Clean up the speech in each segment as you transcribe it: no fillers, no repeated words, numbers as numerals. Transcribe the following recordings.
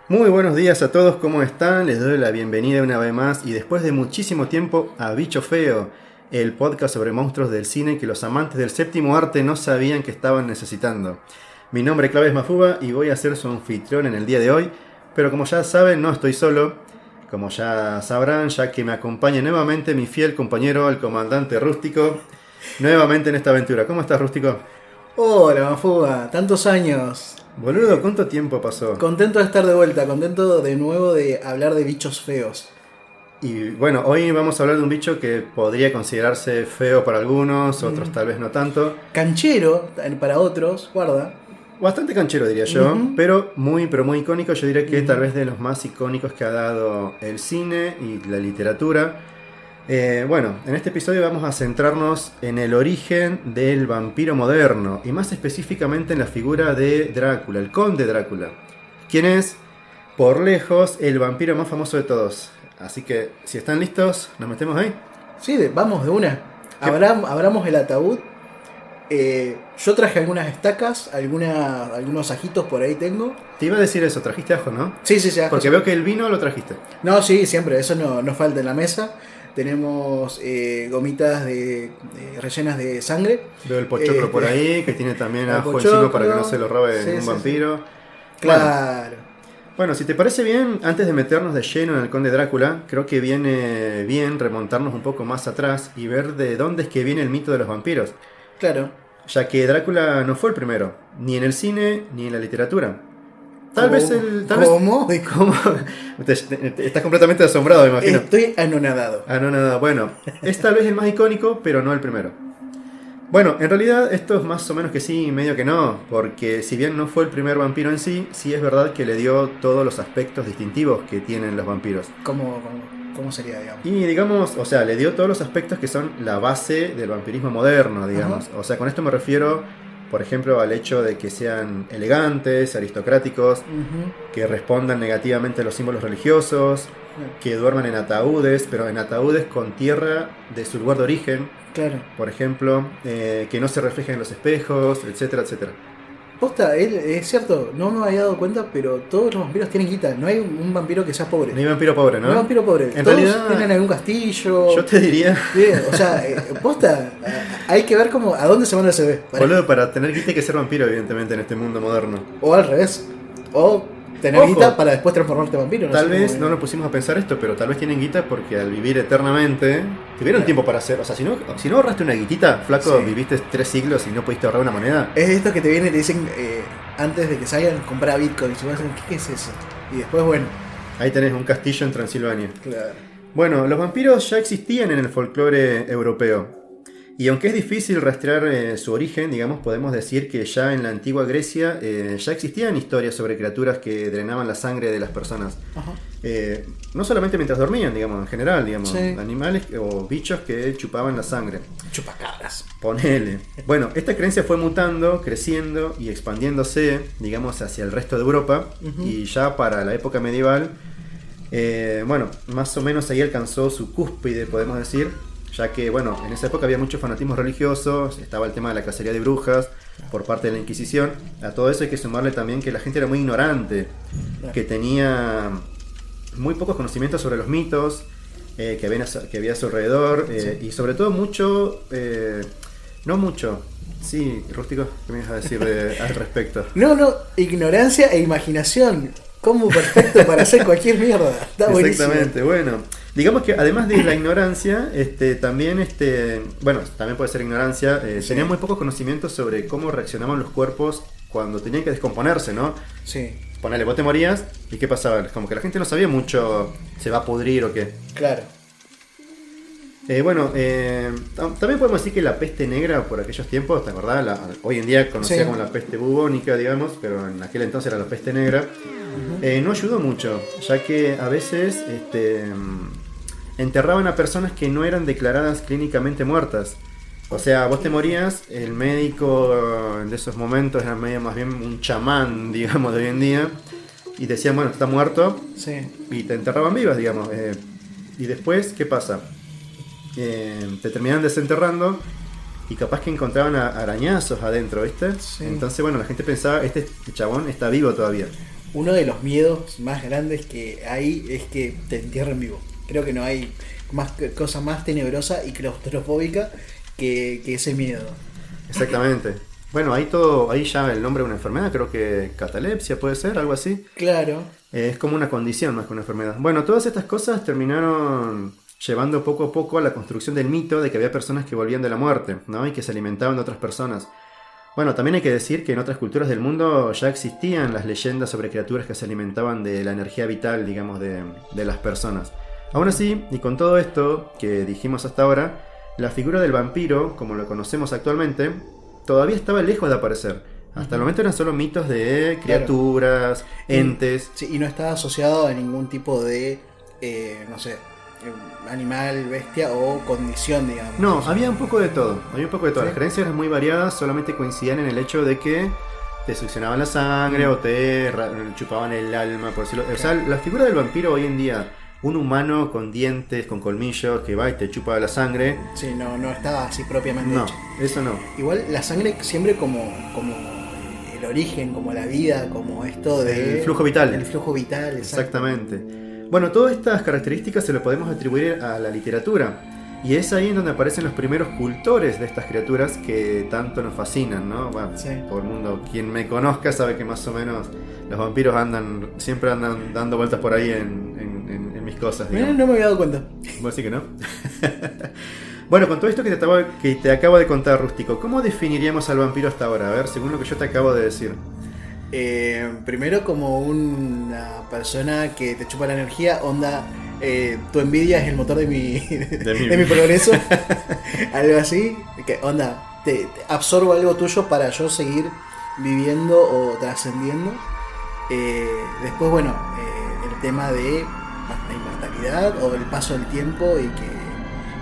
Muy buenos días a todos, ¿cómo están? Les doy la bienvenida una vez más y después de muchísimo tiempo a Bicho Feo, el podcast sobre monstruos del cine que los amantes del séptimo arte no sabían que estaban necesitando. Mi nombre es Claves Mafuba y voy a ser su anfitrión en el día de hoy, pero como ya saben no estoy solo, como ya sabrán, ya que me acompaña nuevamente mi fiel compañero, el comandante Rústico, nuevamente en esta aventura. ¿Cómo estás, Rústico? Hola, Mafuga, tantos años. Boludo, ¿cuánto tiempo pasó? Contento de estar de vuelta, contento de nuevo de hablar de bichos feos. Y bueno, hoy vamos a hablar de un bicho que podría considerarse feo para algunos, otros tal vez no tanto. Canchero para otros, guarda. Bastante canchero diría yo, pero muy icónico. Yo diría que tal vez de los más icónicos que ha dado el cine y la literatura. Bueno, en este episodio vamos a centrarnos en el origen del vampiro moderno y más específicamente en la figura de Drácula, el conde Drácula, quien es, por lejos, el vampiro más famoso de todos. Así que, si están listos, ¿nos metemos ahí? Sí, vamos de una. Abramos el ataúd. Yo traje algunas estacas, algunos ajitos por ahí tengo. Te iba a decir eso, trajiste ajo, ¿no? Sí, ajo. Porque veo que el vino lo trajiste. No, sí, siempre, eso no falta en la mesa. Tenemos gomitas rellenas de sangre. Veo el pochoclo por ahí, que tiene también ajo pochoclo, encima para que no se lo robe un vampiro. Claro. Bueno, si te parece bien, antes de meternos de lleno en el Conde Drácula, creo que viene bien remontarnos un poco más atrás y ver de dónde es que viene el mito de los vampiros. Claro. Ya que Drácula no fue el primero, ni en el cine ni en la literatura. ¿Cómo? Estás completamente asombrado, me imagino. Estoy anonadado. Bueno, es tal vez el más icónico, pero no el primero. Bueno, en realidad esto es más o menos que sí, medio que no, porque si bien no fue el primer vampiro en sí, sí es verdad que le dio todos los aspectos distintivos que tienen los vampiros. ¿Cómo sería, digamos? Y digamos, o sea, le dio todos los aspectos que son la base del vampirismo moderno, digamos. O sea, con esto me refiero, por ejemplo, al hecho de que sean elegantes, aristocráticos, que respondan negativamente a los símbolos religiosos, que duerman en ataúdes, pero en ataúdes con tierra de su lugar de origen. Claro. Por ejemplo, que no se reflejen en los espejos, etcétera, etcétera. Posta, es cierto, no me había dado cuenta, pero todos los vampiros tienen guita. No hay un vampiro que sea pobre. No hay vampiro pobre, ¿no? No hay vampiro pobre. En todos realidad, tienen algún castillo. Yo te diría... Bien, o sea, posta, hay que ver cómo, a dónde se manda el CV. Boludo, para tener guita hay que ser vampiro, evidentemente, en este mundo moderno. O al revés. O tener guita para después transformarte en vampiro. Tal vez no nos pusimos a pensar esto, pero tal vez tienen guita porque al vivir eternamente tuvieron tiempo para hacer. O sea, si no ahorraste una guitita, flaco, viviste 3 siglos y no pudiste ahorrar una moneda. Es esto que te vienen y te dicen antes de que salgan, comprar Bitcoin. Y vas a decir, ¿qué es eso? Y después, bueno. Ahí tenés un castillo en Transilvania. Claro. Bueno, los vampiros ya existían en el folclore europeo. Y aunque es difícil rastrear su origen, digamos, podemos decir que ya en la antigua Grecia ya existían historias sobre criaturas que drenaban la sangre de las personas. No solamente mientras dormían, digamos, en general, digamos, animales o bichos que chupaban la sangre. Chupacabras. Ponele. Bueno, esta creencia fue mutando, creciendo y expandiéndose, digamos, hacia el resto de Europa. Y ya para la época medieval, bueno, más o menos ahí alcanzó su cúspide, podemos decir. Ya que, bueno, en esa época había muchos fanatismos religiosos, estaba el tema de la cacería de brujas por parte de la Inquisición. A todo eso hay que sumarle también que la gente era muy ignorante, que tenía muy pocos conocimientos sobre los mitos que había a su alrededor, y sobre todo Sí, Rústico, ¿qué me ibas a decir al respecto? No, ignorancia e imaginación. Combo perfecto para hacer cualquier mierda. Está buenísimo. Exactamente, bueno. Digamos que además de la ignorancia, también también puede ser ignorancia, tenían muy pocos conocimientos sobre cómo reaccionaban los cuerpos cuando tenían que descomponerse, ¿no? Sí. Ponele, vos te morías, ¿y qué pasaba? Como que la gente no sabía mucho, ¿se va a pudrir o qué? Claro. También podemos decir que la peste negra por aquellos tiempos, ¿te acordás? Hoy en día conocida como la peste bubónica, digamos, pero en aquel entonces era la peste negra. No ayudó mucho, ya que a veces enterraban a personas que no eran declaradas clínicamente muertas. O sea, vos te morías, el médico de esos momentos era medio más bien un chamán, digamos, de hoy en día, y decían, bueno, está muerto, y te enterraban vivas, digamos. Y después, ¿qué pasa? Te terminaban desenterrando y capaz que encontraban arañazos adentro, ¿viste? Entonces, bueno, la gente pensaba, este chabón está vivo todavía. Uno de los miedos más grandes que hay es que te entierren vivo. Creo que no hay cosa más tenebrosa y claustrofóbica que ese miedo. Exactamente. Bueno, ahí ya el nombre de una enfermedad, creo que catalepsia puede ser, algo así. Claro. Es como una condición más que una enfermedad. Bueno, todas estas cosas terminaron llevando poco a poco a la construcción del mito de que había personas que volvían de la muerte, ¿no? Y que se alimentaban de otras personas. Bueno, también hay que decir que en otras culturas del mundo ya existían las leyendas sobre criaturas que se alimentaban de la energía vital, digamos, de las personas. Aún así, y con todo esto que dijimos hasta ahora, la figura del vampiro, como lo conocemos actualmente, todavía estaba lejos de aparecer. Hasta el momento eran solo mitos de criaturas, entes. Sí, y no estaba asociado a ningún tipo de, no sé, animal, bestia o condición, digamos. No, había un poco de todo. Había un poco de todo. ¿Sí? Las creencias eran muy variadas, solamente coincidían en el hecho de que te succionaban la sangre o te chupaban el alma, por decirlo. O sea, la figura del vampiro hoy en día, un humano con dientes, con colmillos, que va y te chupa la sangre. Sí, no estaba así propiamente No, hecho. eso no. Igual la sangre siempre como el origen, como la vida, como esto de... El flujo vital. El flujo vital, Exactamente. Bueno, todas estas características se lo podemos atribuir a la literatura. Y es ahí en donde aparecen los primeros cultores de estas criaturas que tanto nos fascinan, ¿no? Bueno, Sí. por el mundo, quien me conozca sabe que más o menos los vampiros siempre andan dando vueltas por ahí en mis cosas, Mirá, digamos. no me había dado cuenta. ¿Vos decís que no? Bueno, con todo esto que te acabo de contar, Rústico, ¿cómo definiríamos al vampiro hasta ahora? A ver, según lo que yo te acabo de decir. Primero como una persona que te chupa la energía, onda, tu envidia es el motor de mi, de mi progreso, algo así, que onda, te absorbo algo tuyo para yo seguir viviendo o trascendiendo. Después, bueno, el tema de la inmortalidad o el paso del tiempo y que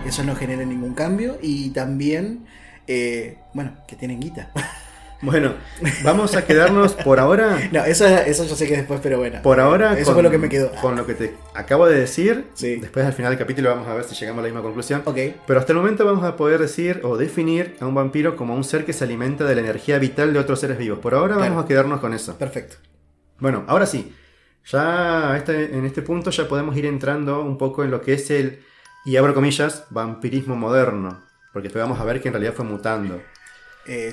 eso no genere ningún cambio, y también, bueno, que tienen guita. Bueno, vamos a quedarnos por ahora. No, eso yo sé que después, pero bueno. Por ahora, eso fue lo que me quedó. Con lo que te acabo de decir. Sí. Después al final del capítulo vamos a ver si llegamos a la misma conclusión. Ok. Pero hasta el momento vamos a poder decir o definir a un vampiro como un ser que se alimenta de la energía vital de otros seres vivos. Por ahora Claro. vamos a quedarnos con eso. Perfecto. Bueno, ahora sí. Ya en este punto ya podemos ir entrando un poco en lo que es el, y abro comillas, vampirismo moderno. Porque después vamos a ver que en realidad fue mutando.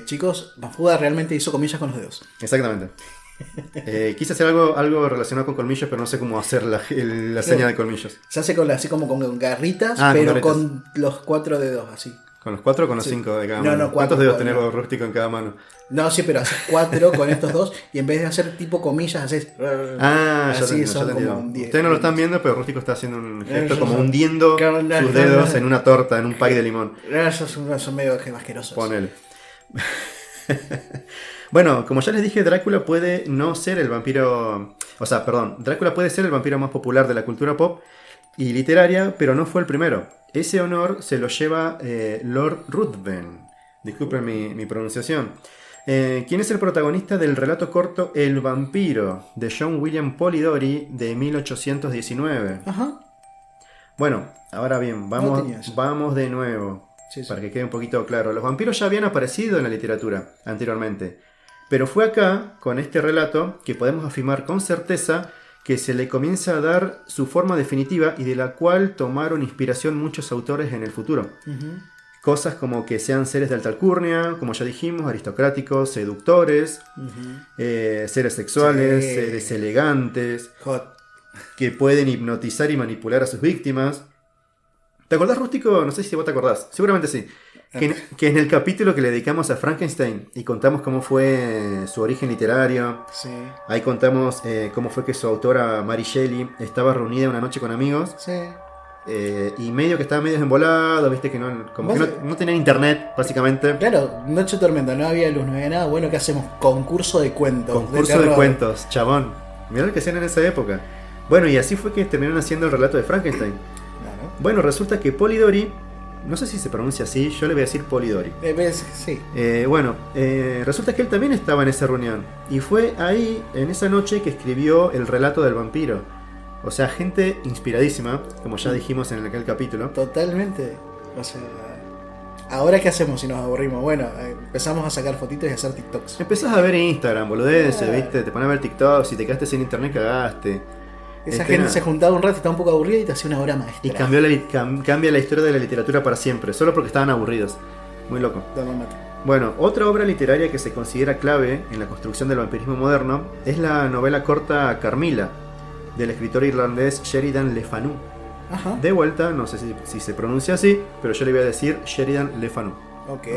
Chicos, Mafuda realmente hizo comillas con los dedos. Exactamente. Quise hacer algo relacionado con colmillos, pero no sé cómo hacer la seña de colmillos. Se hace así como con garritas, Ah, pero con con los 4 dedos, así. ¿Con los 4 o con los Sí. 5 de cada No, mano? no, ¿Cuántos cuatro, dedos cuatro, tenemos Rústico en cada mano? No, sí, pero haces 4 con estos dos, y en vez de hacer tipo comillas, haces... Ah, ya así, te son entiendo. como 10. Ustedes no lo están viendo, pero Rústico está haciendo un gesto como Yo- hundiendo Claro, no, sus no, dedos no. en una torta, en un pie de limón. Esos son medio asquerosos. Ponele. Bueno, como ya les dije, Drácula puede no ser el vampiro... O sea, perdón, Drácula puede ser el vampiro más popular de la cultura pop y literaria, pero no fue el primero. Ese honor se lo lleva Lord Ruthven. Disculpen mi pronunciación. ¿Quién es el protagonista del relato corto El vampiro? De John William Polidori de 1819. Ajá. Bueno, ahora bien, No tenía eso. vamos de nuevo. Sí, sí. Para que quede un poquito claro. Los vampiros ya habían aparecido en la literatura anteriormente. Pero fue acá, con este relato, que podemos afirmar con certeza que se le comienza a dar su forma definitiva y de la cual tomaron inspiración muchos autores en el futuro. Ujú. Cosas como que sean seres de alta alcurnia, como ya dijimos, aristocráticos, seductores, seres sexuales, Sí. seres elegantes, Hot. que pueden hipnotizar y manipular a sus víctimas. ¿Te acordás, Rústico? No sé si vos te acordás. Seguramente sí. Que en el capítulo que le dedicamos a Frankenstein y contamos cómo fue su origen literario, Sí. ahí contamos cómo fue que su autora Mary Shelley estaba reunida una noche con amigos Sí. y medio que estaba medio embolado, viste que como que Vos- no tenían internet, básicamente. Claro, Noche de Tormenta, no había luz, no había nada. Bueno, ¿qué hacemos? Concurso de cuentos. Concurso de terror. cuentos, chabón. Mirá lo que hacían en esa época. Bueno, y así fue que terminaron haciendo el relato de Frankenstein. Claro. Bueno, resulta que Polidori, no sé si se pronuncia así, yo le voy a decir Polidori. Sí. Resulta que él también estaba en esa reunión. Y fue ahí, en esa noche, que escribió el relato del vampiro. O sea, gente inspiradísima, como ya dijimos en aquel capítulo. Totalmente. O sea, ¿Ahora qué hacemos si nos aburrimos? Bueno, empezamos a sacar fotitos y a hacer TikToks. Empezás a ver Instagram, boludeces, ¿viste? Te pones a ver TikToks, si te quedaste sin internet cagaste. Esa gente se juntaba un rato y estaba un poco aburrida y te hacía una obra maestra. Y cambia la historia de la literatura para siempre, solo porque estaban aburridos. Muy loco. Bueno, otra obra literaria que se considera clave en la construcción del vampirismo moderno es la novela corta Carmilla, del escritor irlandés Sheridan Le Fanu. Ajá. De vuelta, no sé si se pronuncia así, pero yo le voy a decir Sheridan Le Fanu. Ok.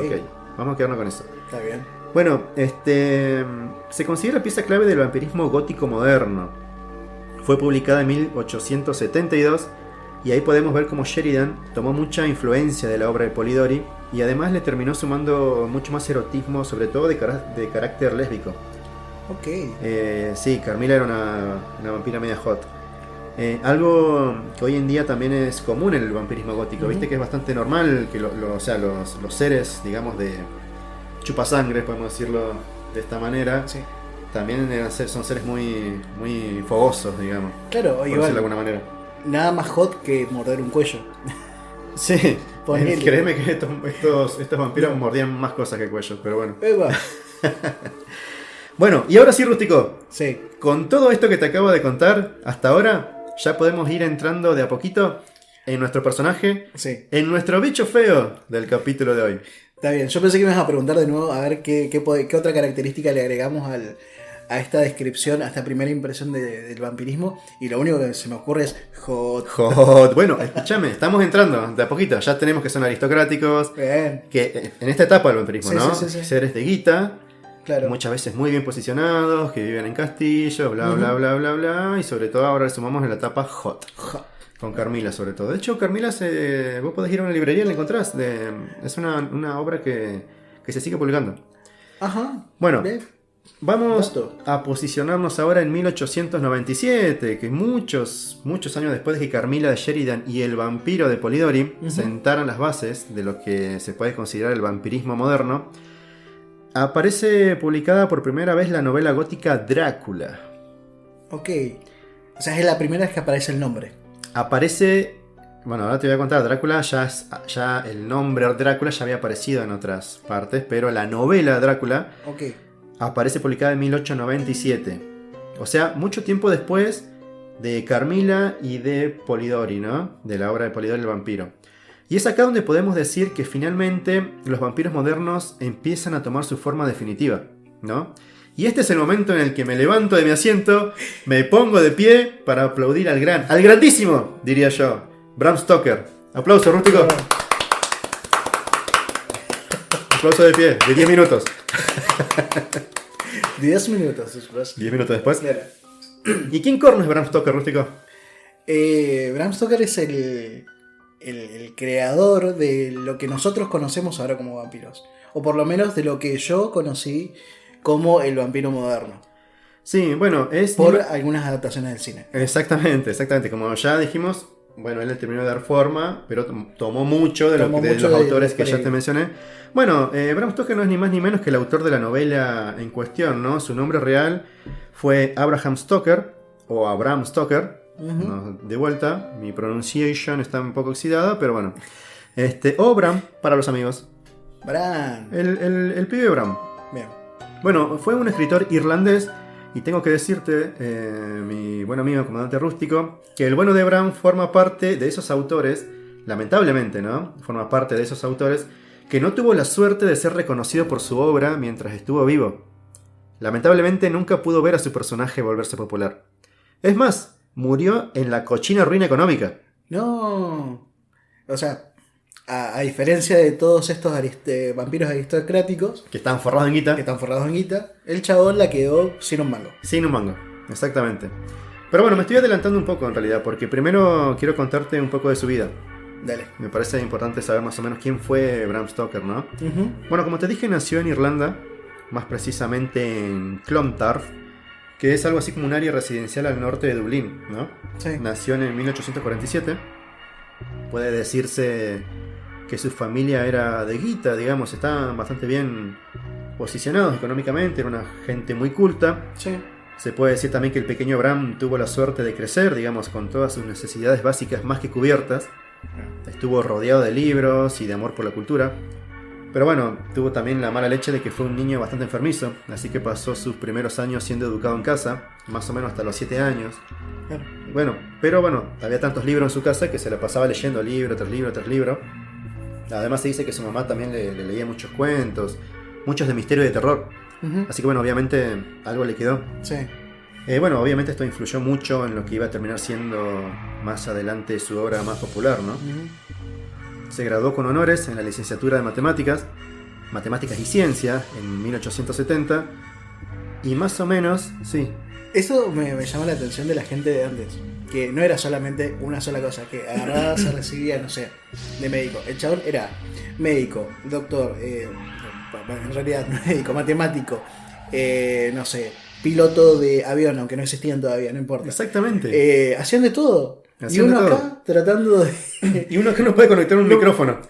Vamos a quedarnos con eso. Está bien. Bueno, se considera pieza clave del vampirismo gótico moderno. Fue publicada en 1872 y ahí podemos ver cómo Sheridan tomó mucha influencia de la obra de Polidori y además le terminó sumando mucho más erotismo, sobre todo de carácter lésbico. Ok. Sí, Carmilla era una vampira media hot. Algo que hoy en día también es común en el vampirismo gótico. Viste que es bastante normal que los seres, digamos, de chupasangre, podemos decirlo de esta manera, sí, también son seres muy, muy fogosos, digamos. Claro, por decirlo de alguna manera. Nada más hot que morder un cuello. Sí, créeme que estos vampiros mordían más cosas que cuello, pero bueno. Bueno, y ahora sí, Rústico. Sí. Con todo esto que te acabo de contar hasta ahora, ya podemos ir entrando de a poquito en nuestro personaje, sí, en nuestro bicho feo del capítulo de hoy. Está bien, yo pensé que me ibas a preguntar de nuevo a ver qué otra característica le agregamos a esta descripción, a esta primera impresión del vampirismo, y lo único que se me ocurre es hot. Bueno, escúchame, estamos entrando de a poquito, ya tenemos que son aristocráticos, bien, que en esta etapa del vampirismo, sí, ¿no? Sí. Seres de guita, claro, muchas veces muy bien posicionados, que viven en castillos, bla, bla, bla, bla, bla, y sobre todo ahora le sumamos en la etapa hot. Con Carmilla sobre todo. De hecho, Carmilla, vos podés ir a una librería y la encontrás. Es una obra que se sigue publicando. Ajá. Bueno, vamos a posicionarnos ahora en 1897, que muchos años después de que Carmilla de Sheridan y el vampiro de Polidori sentaran las bases de lo que se puede considerar el vampirismo moderno, aparece publicada por primera vez la novela gótica Drácula. Ok. O sea, es la primera vez que aparece el nombre. Aparece, bueno, ahora te voy a contar, Drácula ya el nombre Drácula ya había aparecido en otras partes, pero la novela Drácula aparece publicada en 1897. O sea, mucho tiempo después de Carmilla y de Polidori, ¿no? De la obra de Polidori el vampiro. Y es acá donde podemos decir que finalmente los vampiros modernos empiezan a tomar su forma definitiva, ¿no? Y este es el momento en el que me levanto de mi asiento, me pongo de pie para aplaudir al grandísimo, diría yo, Bram Stoker. Aplauso, Rústico. Aplauso de pie, de 10 minutos. 10 minutos después. 10 minutos después. Claro. ¿Y quién corno es Bram Stoker, Rústico? Bram Stoker es el creador de lo que nosotros conocemos ahora como vampiros. O por lo menos de lo que yo conocí como el vampiro moderno. Sí, bueno, es... por algunas adaptaciones del cine. Exactamente. Como ya dijimos, bueno, él le terminó de dar forma, pero tomó mucho de los autores que ya te mencioné. Bueno, Bram Stoker no es ni más ni menos que el autor de la novela en cuestión, ¿no? Su nombre real fue Abraham Stoker, o Abraham Stoker. No, de vuelta, mi pronunciation está un poco oxidada, pero bueno. O Bram, para los amigos. Bram. El pibe Bram. Bien. Bueno, fue un escritor irlandés y tengo que decirte, mi buen amigo comandante Rústico, que el bueno de Bram forma parte de esos autores, lamentablemente, ¿no? Forma parte de esos autores que no tuvo la suerte de ser reconocido por su obra mientras estuvo vivo. Lamentablemente nunca pudo ver a su personaje volverse popular. Es más, murió en la cochina ruina económica. No. O sea, a diferencia de todos estos vampiros aristocráticos que están forrados en guita, el chabón la quedó sin un mango. Sin un mango, exactamente. Pero bueno, me estoy adelantando un poco en realidad, porque primero quiero contarte un poco de su vida. Dale. Me parece importante saber más o menos quién fue Bram Stoker, ¿no? Bueno, como te dije, nació en Irlanda, más precisamente en Clontarf, que es algo así como un área residencial al norte de Dublín, ¿no? Sí. Nació en 1847. Puede decirse que su familia era de guita, digamos, estaban bastante bien posicionados económicamente, era una gente muy culta. Sí. Se puede decir también que el pequeño Bram tuvo la suerte de crecer, digamos, con todas sus necesidades básicas más que cubiertas. Estuvo rodeado de libros y de amor por la cultura. Pero bueno, tuvo también la mala leche de que fue un niño bastante enfermizo, así que pasó sus primeros años siendo educado en casa, más o menos hasta los 7 años. Claro. Bueno, pero bueno, había tantos libros en su casa que se la pasaba leyendo libro tras libro tras libro. Además se dice que su mamá también le leía muchos cuentos, muchos de misterio y de terror. Así que bueno, obviamente algo le quedó. Sí. Bueno, obviamente esto influyó mucho en lo que iba a terminar siendo más adelante su obra más popular, ¿no? Se graduó con honores en la licenciatura de Matemáticas y Ciencia en 1870 y más o menos, sí. Eso me llama la atención de la gente de antes, que no era solamente una sola cosa, que agarraba, se recibía, no sé, de médico. El chabón era médico, doctor, en realidad médico, matemático, no sé, piloto de avión, aunque no existían todavía, no importa. Exactamente. Hacían de todo. Y uno acá tratando de... Y uno acá no puede conectar un micrófono.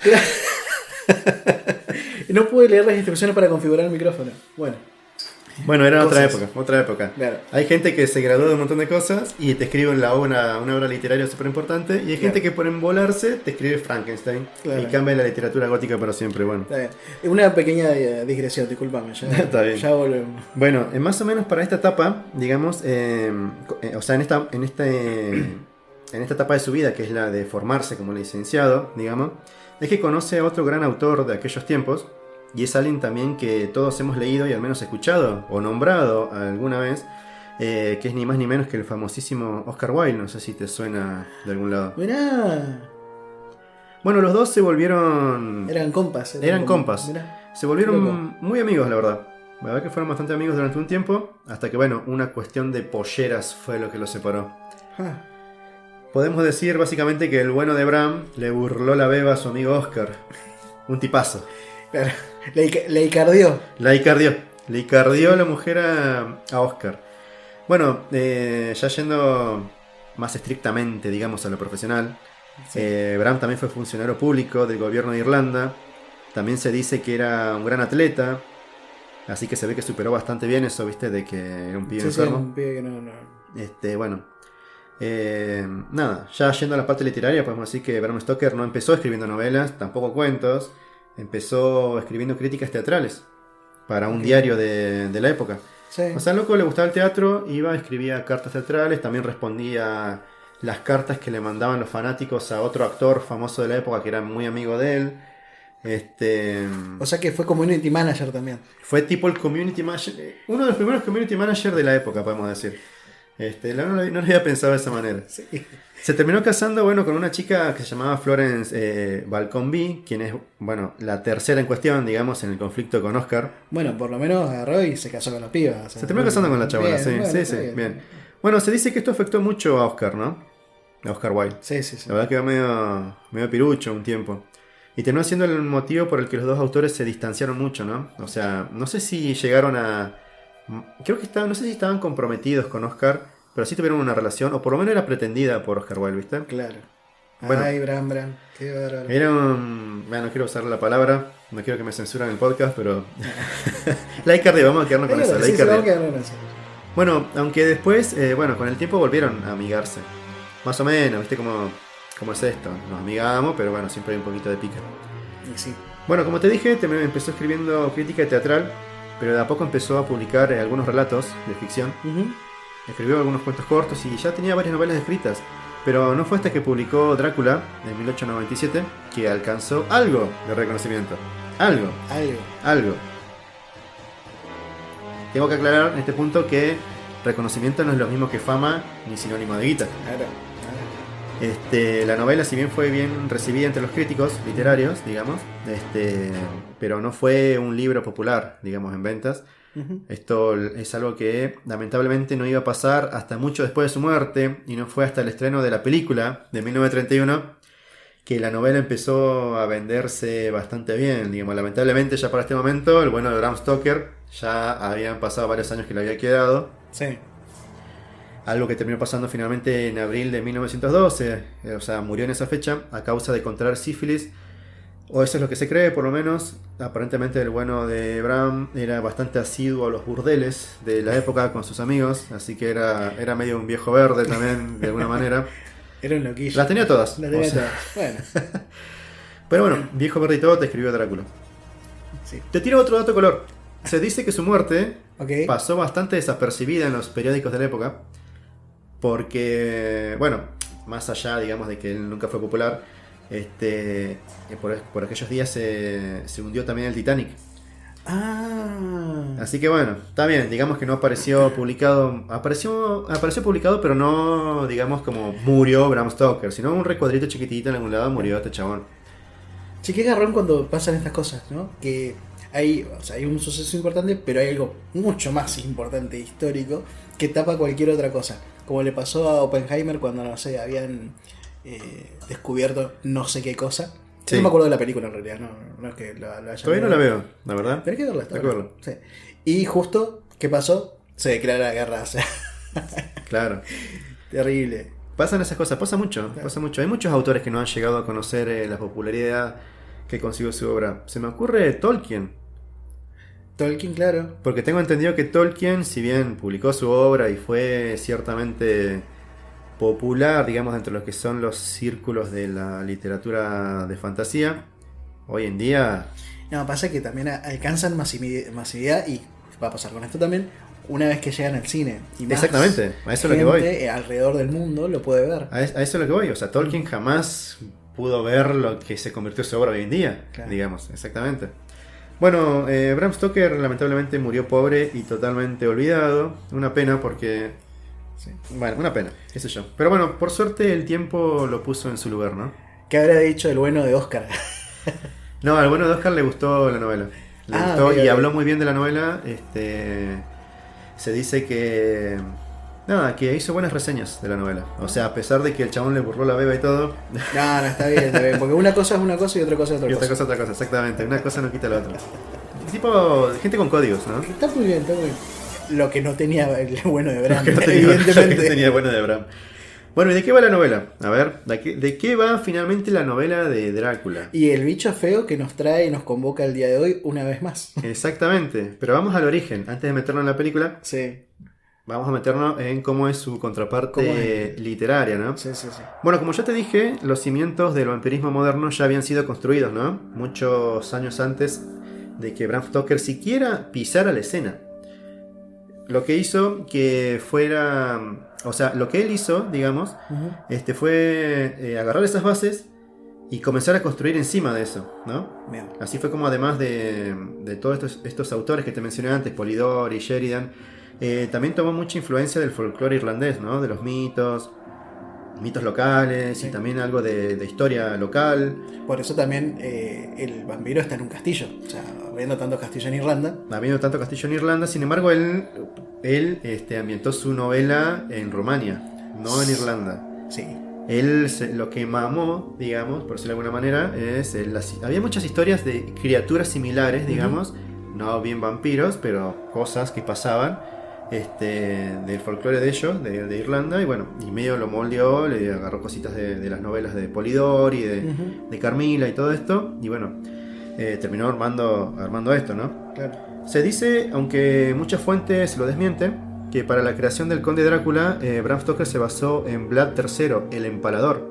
No puede leer las instrucciones para configurar el micrófono. Bueno, era otra época. Claro. Hay gente que se graduó de un montón de cosas y te escribe una obra literaria súper importante. Y hay gente que por embolarse te escribe Frankenstein. Claro. Y cambia la literatura gótica para siempre. Bueno. Está bien. Una pequeña digresión, discúlpame. Está bien. Ya volvemos. Bueno, más o menos para esta etapa, digamos, o sea, en esta etapa de su vida, que es la de formarse como licenciado, digamos, es que conoce a otro gran autor de aquellos tiempos. Y es alguien también que todos hemos leído y al menos escuchado o nombrado alguna vez, que es ni más ni menos que el famosísimo Oscar Wilde. No sé si te suena de algún lado. Mirá. Bueno, los dos se volvieron... Eran compas. Eran compas. Mirá. Se volvieron muy amigos, la verdad. La verdad que fueron bastante amigos durante un tiempo, hasta que, bueno, una cuestión de polleras fue lo que los separó. Podemos decir básicamente que el bueno de Bram le burló la beba a su amigo Oscar. Un tipazo. Claro. Le icardió. Le icardió la mujer a Oscar. Bueno, ya yendo más estrictamente, digamos, a lo profesional, sí. Bram también fue funcionario público del gobierno de Irlanda. También se dice que era un gran atleta. Así que se ve que superó bastante bien eso, ¿viste? De que era un pibe enfermo. Sí, un pibe que no. Bueno. Nada, ya yendo a la parte literaria, podemos decir que Bram Stoker no empezó escribiendo novelas, tampoco cuentos. Empezó escribiendo críticas teatrales para un diario de la época. Sí. O sea, al loco le gustaba el teatro, escribía cartas teatrales, también respondía las cartas que le mandaban los fanáticos a otro actor famoso de la época que era muy amigo de él. O sea que fue community manager también. Fue tipo el community manager, uno de los primeros community managers de la época, podemos decir. No lo había pensado de esa manera. Sí. Se terminó casando, con una chica que se llamaba Florence Balconby, quien es, la tercera en cuestión, digamos, en el conflicto con Oscar. Bueno, por lo menos agarró y se casó con la piba. O sea, se terminó casando con la chavala, bien, sí, bien. Bueno, se dice que esto afectó mucho a Oscar, ¿no? A Oscar Wilde. Sí. La verdad que era medio pirucho un tiempo. Y terminó siendo el motivo por el que los dos autores se distanciaron mucho, ¿no? O sea, no sé si llegaron a... no sé si estaban comprometidos con Oscar, pero sí tuvieron una relación, o por lo menos era pretendida por Oscar Wilde, ¿viste? Claro. Bueno, ay, Bram, qué bárbaro. Era un... no quiero usar la palabra, no quiero que me censuren el podcast, pero... la Icardia, vamos a quedarnos con eso, la Icardia. Bueno, aunque después, con el tiempo volvieron a amigarse. Más o menos, ¿viste cómo es esto? Nos amigamos, pero siempre hay un poquito de pica. Y sí. Bueno, como te dije, empezó escribiendo crítica teatral, pero de a poco empezó a publicar algunos relatos de ficción. Escribió algunos cuentos cortos y ya tenía varias novelas escritas. Pero no fue hasta que publicó Drácula en 1897 que alcanzó algo de reconocimiento. Algo. Tengo que aclarar en este punto que reconocimiento no es lo mismo que fama ni sinónimo de guita. Claro. La novela, si bien fue bien recibida entre los críticos literarios, digamos, pero no fue un libro popular, digamos, en ventas. Esto es algo que lamentablemente no iba a pasar hasta mucho después de su muerte, y no fue hasta el estreno de la película de 1931 que la novela empezó a venderse bastante bien, digamos. Lamentablemente ya para este momento el bueno de Bram Stoker ya habían pasado varios años que le había quedado. Sí. Algo que terminó pasando finalmente en abril de 1912, o sea, murió en esa fecha a causa de contraer sífilis. O eso es lo que se cree, por lo menos. Aparentemente el bueno de Bram era bastante asiduo a los burdeles de la época con sus amigos, así que era medio un viejo verde también, de alguna manera. Era un loquillo. Las tenía todas. Las tenía todas. Bueno. Pero bueno, viejo verde y todo, te escribió Drácula. Sí. Te tiro otro dato color. Se dice que su muerte Ok. pasó bastante desapercibida en los periódicos de la época. Porque, bueno, más allá, digamos, de que él nunca fue popular, por aquellos días se hundió también el Titanic. Ah. Así que bueno, está bien, digamos que no apareció publicado, apareció publicado, pero no, digamos, como murió Bram Stoker, sino un recuadrito chiquitito en algún lado murió este chabón. Che, qué garrón cuando pasan estas cosas, ¿no? Que hay, o sea, hay un suceso importante, pero hay algo mucho más importante, histórico, que tapa cualquier otra cosa. Como le pasó a Oppenheimer cuando, no sé, habían descubierto no sé qué cosa. Sí. No me acuerdo de la película en realidad, no es que lo haya Todavía no la veo, la verdad. Pero hay que verla, está Hay que buena. verla. Sí. Y justo, ¿qué pasó? Se declara la guerra, o sea, Claro. terrible. Pasan esas cosas, pasa mucho, Claro. pasa mucho. Hay muchos autores que no han llegado a conocer la popularidad que consiguió su obra. Se me ocurre Tolkien. Tolkien, claro. Porque tengo entendido que Tolkien, si bien publicó su obra y fue ciertamente popular, digamos, entre los que son los círculos de la literatura de fantasía, hoy en día, No, pasa que también alcanzan masividad y va a pasar con esto también una vez que llegan al cine. Y más exactamente, a eso es lo que voy. gente alrededor del mundo lo puede ver. A eso es lo que voy. O sea, Tolkien jamás pudo ver lo que se convirtió su obra hoy en día, Claro. digamos, exactamente. Bueno, Bram Stoker lamentablemente murió pobre y totalmente olvidado. Una pena porque... Sí. Bueno, una pena, qué sé yo. Pero bueno, por suerte el tiempo lo puso en su lugar, ¿no? ¿Qué habrá dicho el bueno de Oscar? No, al bueno de Oscar le gustó la novela. Le Ah, gustó ok, y ok. habló muy bien de la novela. Se dice que... Nada, que hizo buenas reseñas de la novela. O sea, a pesar de que el chabón le burló la beba y todo. No, no, está bien, porque una cosa es una cosa y otra cosa es otra Y otra cosa. cosa, exactamente. Una cosa no quita la otra. Tipo, gente con códigos, ¿no? Está muy bien, está muy bien. Lo que no tenía el bueno de Bram, Que no tenía, evidentemente. que tenía bueno de Bram. Bueno, ¿y de qué va la novela? A ver, ¿de qué va finalmente la novela de Drácula? Y el bicho feo que nos trae y nos convoca el día de hoy una vez más. Exactamente, pero vamos al origen. Antes de meternos en la película, Sí, vamos a meternos en cómo es su contraparte ¿Cómo es? literaria, ¿no? sí, sí, sí. Bueno, como ya te dije, los cimientos del vampirismo moderno ya habían sido construidos, ¿no? Muchos años antes de que Bram Stoker siquiera pisara la escena. Lo que hizo que fuera... O sea, lo que él hizo, digamos, Ujú. fue agarrar esas bases y comenzar a construir encima de eso, ¿no? Bien. Así fue como además de todos estos autores que te mencioné antes, Polidori y Sheridan, también tomó mucha influencia del folclore irlandés, ¿no? De los mitos locales Sí. y también algo de historia local. Por eso también el vampiro está en un castillo. O sea, habiendo tantos castillos en Irlanda. Habiendo tanto castillo en Irlanda, sin embargo, él ambientó su novela en Rumania, no en Irlanda. Sí. Él lo que mamó, digamos, por decirlo de alguna manera, es... había muchas historias de criaturas similares, digamos, no bien vampiros, pero cosas que pasaban del folclore de ellos, de Irlanda, y bueno, y medio lo moldeó, le agarró cositas de las novelas de Polidori, de Carmila y todo esto, y bueno, terminó armando esto, ¿no? Claro. Se dice, aunque muchas fuentes lo desmienten, que para la creación del Conde Drácula, Bram Stoker se basó en Vlad III, el Empalador,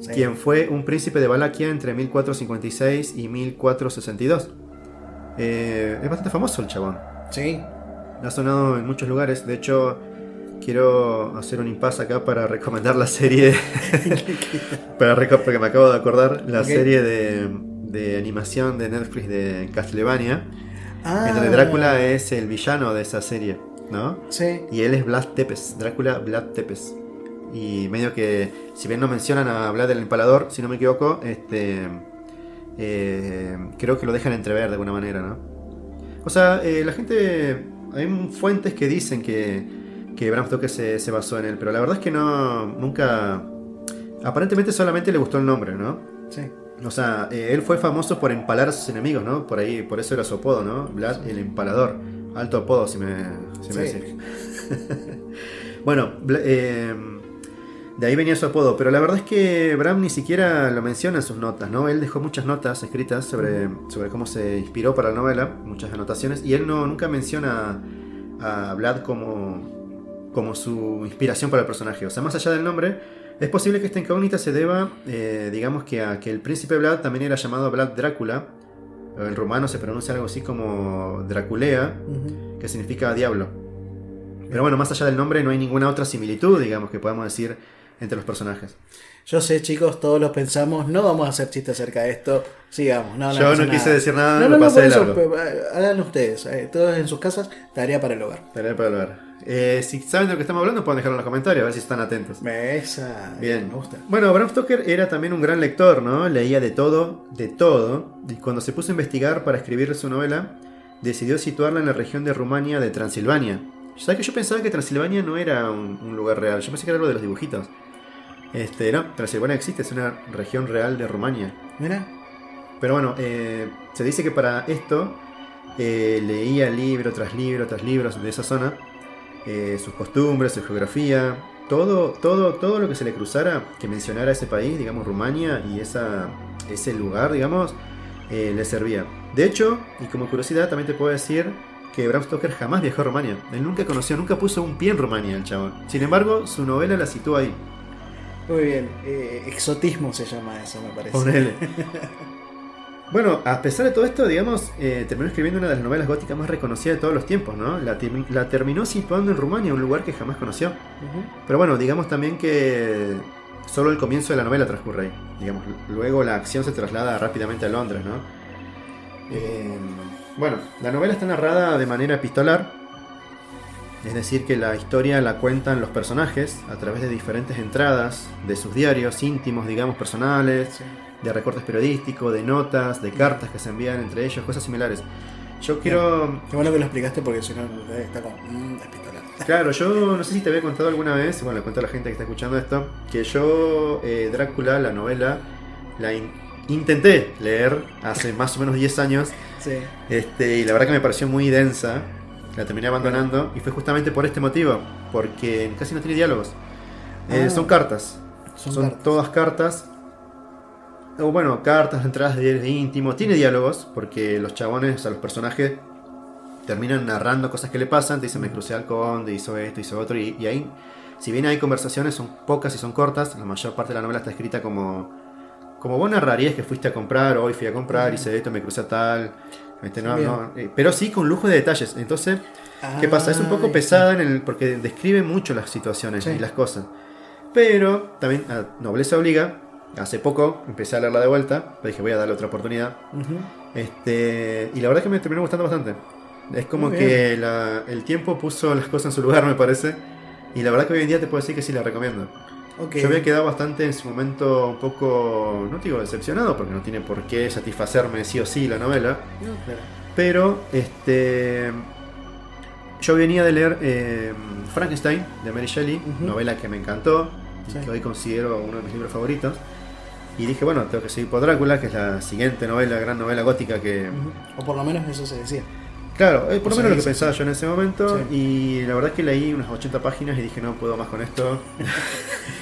Sí. quien fue un príncipe de Valaquia entre 1456 y 1462. Es bastante famoso el chabón. Sí. Ha sonado en muchos lugares. De hecho, quiero hacer un impasse acá para recomendar la serie. Porque me acabo de acordar. La Ok. serie de animación de Netflix de Castlevania. Ah. En donde Drácula es el villano de esa serie, ¿no? Sí. Y él es Vlad Tepes. Drácula Vlad Tepes. Y medio que, si bien no mencionan a Vlad el Empalador, si no me equivoco, creo que lo dejan entrever de alguna manera, ¿no? O sea, la gente... Hay fuentes que dicen que Bram Stoker se basó en él, pero la verdad es que nunca... Aparentemente solamente le gustó el nombre, ¿no? Sí. O sea, él fue famoso por empalar a sus enemigos, ¿no? Por eso era su apodo, ¿no? Vlad el Empalador. Alto apodo, si me Sí. decís. Bueno, de ahí venía su apodo, pero la verdad es que Bram ni siquiera lo menciona en sus notas, ¿no? Él dejó muchas notas escritas sobre cómo se inspiró para la novela, muchas anotaciones, y él nunca menciona a Vlad como su inspiración para el personaje. O sea, más allá del nombre, es posible que esta incógnita se deba, digamos, a que el príncipe Vlad también era llamado Vlad Drácula, En rumano se pronuncia algo así como Draculea, que significa diablo. Pero bueno, más allá del nombre no hay ninguna otra similitud, digamos, que podamos decir entre los personajes. Yo sé, chicos, todos lo pensamos, no vamos a hacer chistes acerca de esto, sigamos. Yo no quise decir nada, lo pasé de largo. Hagan ustedes, todos en sus casas, tarea para el hogar. Tarea para el hogar. Si saben de lo que estamos hablando, pueden dejarlo en los comentarios, a ver si están atentos. Bien, me gusta. Bueno, Bram Stoker era también un gran lector, ¿no? Leía de todo, y cuando se puso a investigar para escribir su novela, decidió situarla en la región de Rumania de Transilvania. ¿Sabes que yo pensaba que Transilvania no era un lugar real? Yo pensé que era algo de los dibujitos. No, Transilvania existe, es una región real de Rumania. Mira. Pero bueno, se dice que para esto leía libro tras libro de esa zona, sus costumbres, su geografía, todo lo que se le cruzara que mencionara ese país, digamos Rumania, y ese lugar, digamos, le servía. De hecho, y como curiosidad, también te puedo decir que Bram Stoker jamás viajó a Rumania. Él nunca puso un pie en Rumania, el chabón. Sin embargo, su novela la sitúa ahí. Muy bien, exotismo se llama eso, me parece. Ponele. Bueno, a pesar de todo esto, digamos, terminó escribiendo una de las novelas góticas más reconocidas de todos los tiempos, ¿no? La terminó situando en Rumania, un lugar que jamás conoció. Pero bueno, digamos también que solo el comienzo de la novela transcurre ahí. Digamos, luego la acción se traslada rápidamente a Londres, ¿no? Bueno, la novela está narrada de manera epistolar, es decir, que la historia la cuentan los personajes a través de diferentes entradas de sus diarios íntimos, digamos, personales, sí, de recortes periodísticos, de notas, de cartas que se envían entre ellos, cosas similares. Yo quiero... Qué bueno que lo explicaste porque si no está como epistolar. Claro, yo no sé si te había contado alguna vez, bueno, le cuento a la gente que está escuchando esto, que yo Drácula, la novela, la intenté leer hace más o menos 10 años. Sí. Y la verdad que me pareció muy densa. La terminé abandonando y fue justamente por este motivo, porque casi no tiene diálogos. Son cartas. Son todas cartas. O bueno, cartas, entradas de diarios íntimos. Tiene diálogos, porque los chabones, o sea, los personajes terminan narrando cosas que le pasan. Te dicen, me crucé al conde, hizo esto, hizo otro. Y ahí, si bien hay conversaciones, son pocas y son cortas. La mayor parte de la novela está escrita como vos narrarías que fuiste a comprar, hoy fui a comprar, hice esto, me crucé a tal. Pero sí con lujo de detalles. Entonces, ¿qué pasa? Es un poco pesada porque describe mucho las situaciones, sí, y las cosas. Pero también a nobleza obliga. Hace poco empecé a leerla de vuelta. Dije, voy a darle otra oportunidad. Y la verdad es que me terminó gustando bastante. Es como que el tiempo puso las cosas en su lugar, me parece. Y la verdad que hoy en día te puedo decir que sí la recomiendo. Okay. Yo había quedado bastante en su momento un poco, no digo decepcionado, porque no tiene por qué satisfacerme sí o sí la novela. No, claro. Pero yo venía de leer Frankenstein de Mary Shelley, novela que me encantó, sí, y que hoy considero uno de mis libros favoritos. Y dije, bueno, tengo que seguir por Drácula, que es la siguiente novela, gran novela gótica que... O por lo menos eso se decía. Claro, por lo menos lo que pensaba yo en ese momento, sí. Y la verdad es que leí unas 80 páginas y dije, no puedo más con esto.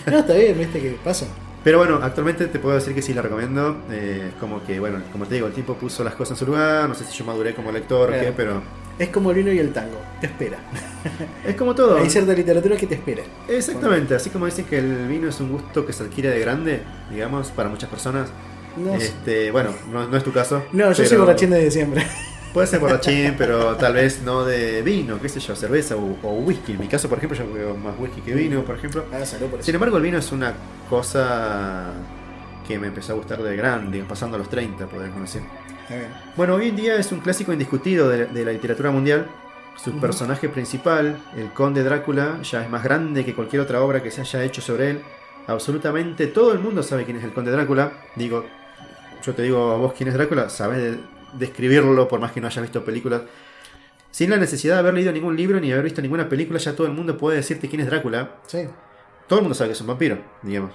No, está bien, viste que pasa. Pero bueno, actualmente te puedo decir que sí la recomiendo. Como que, bueno, como te digo, el tiempo puso las cosas en su lugar. No sé si yo maduré como lector o qué, pero... Es como el vino y el tango, te espera. Es como todo. Hay cierta literatura que te espera. Exactamente, así como dicen que el vino es un gusto que se adquiere de grande, digamos, para muchas personas. No bueno, no es tu caso. No, yo soy borrachín desde siempre. Puede ser borrachín, pero tal vez no de vino, qué sé yo, cerveza o whisky. En mi caso, por ejemplo, yo bebo más whisky que vino, por ejemplo. Salud por eso. Sin embargo, el vino es una cosa que me empezó a gustar de grande, pasando a los 30, podemos decir. Bueno, hoy en día es un clásico indiscutido de la literatura mundial. Su personaje principal, el conde Drácula, ya es más grande que cualquier otra obra que se haya hecho sobre él. Absolutamente todo el mundo sabe quién es el conde Drácula. Yo te digo a vos quién es Drácula, sabes describirlo por más que no hayas visto películas. Sin la necesidad de haber leído ningún libro ni haber visto ninguna película, ya todo el mundo puede decirte quién es Drácula. Sí. Todo el mundo sabe que es un vampiro, digamos.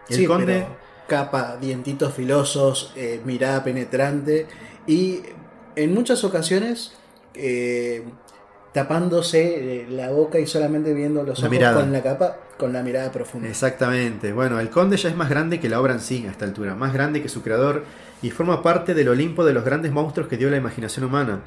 El conde... Pero capa, dientitos filosos, mirada penetrante y en muchas ocasiones tapándose la boca y solamente viendo los ojos con la capa, con la mirada profunda. Exactamente. Bueno, el conde ya es más grande que la obra en sí a esta altura, más grande que su creador y forma parte del Olimpo de los grandes monstruos que dio la imaginación humana.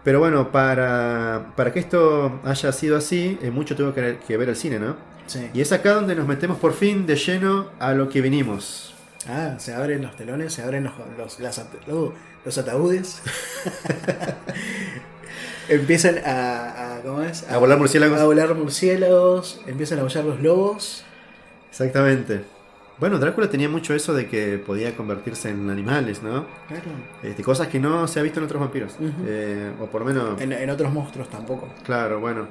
Pero bueno, para que esto haya sido así, mucho tuvo que ver el cine, ¿no? Sí. Y es acá donde nos metemos por fin de lleno a lo que vinimos. Ah, se abren los telones, se abren los ataúdes. Empiezan ¿cómo es? A volar murciélagos. A volar murciélagos, empiezan a aullar los lobos. Exactamente. Bueno, Drácula tenía mucho eso de que podía convertirse en animales, ¿no? Claro. Cosas que no se ha visto en otros vampiros. O por lo menos... En otros monstruos tampoco. Claro, bueno.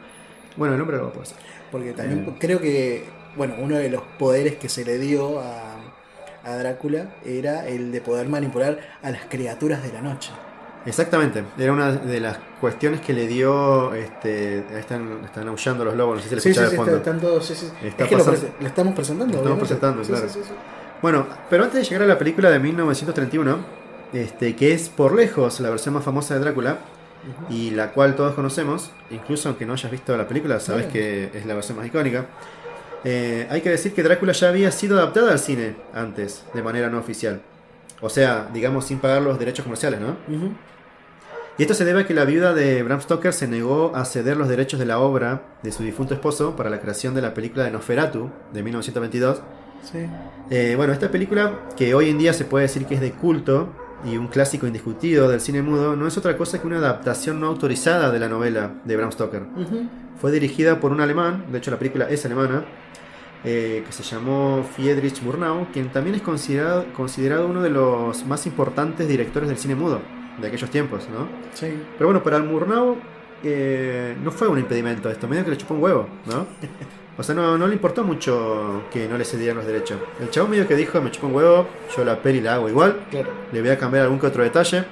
Bueno, el hombre lo puede hacer. Porque también creo que, bueno, uno de los poderes que se le dio a Drácula era el de poder manipular a las criaturas de la noche. Exactamente, era una de las cuestiones que le dio. Están aullando los lobos, no sé si les escucha de fondo. Están todos, sí. Está es que pasando, lo estamos presentando. Lo estamos presentando, claro. Sí. Bueno, pero antes de llegar a la película de 1931, que es por lejos la versión más famosa de Drácula, y la cual todos conocemos, incluso aunque no hayas visto la película, sabes que es la versión más icónica. Hay que decir que Drácula ya había sido adaptada al cine antes, de manera no oficial. O sea, digamos sin pagar los derechos comerciales, ¿no? Y esto se debe a que la viuda de Bram Stoker se negó a ceder los derechos de la obra de su difunto esposo para la creación de la película de Nosferatu de 1922. Sí. Bueno, esta película, que hoy en día se puede decir que es de culto y un clásico indiscutido del cine mudo, no es otra cosa que una adaptación no autorizada de la novela de Bram Stoker. Fue dirigida por un alemán, de hecho la película es alemana, que se llamó Friedrich Murnau, quien también es considerado uno de los más importantes directores del cine mudo de aquellos tiempos, ¿no? Sí. Pero bueno, para el Murnau no fue un impedimento esto, medio que le chupó un huevo, ¿no? O sea, no le importó mucho que no le cedieran los derechos. El chabón medio que dijo, me chupó un huevo, yo la peli la hago igual, claro. Le voy a cambiar algún que otro detalle.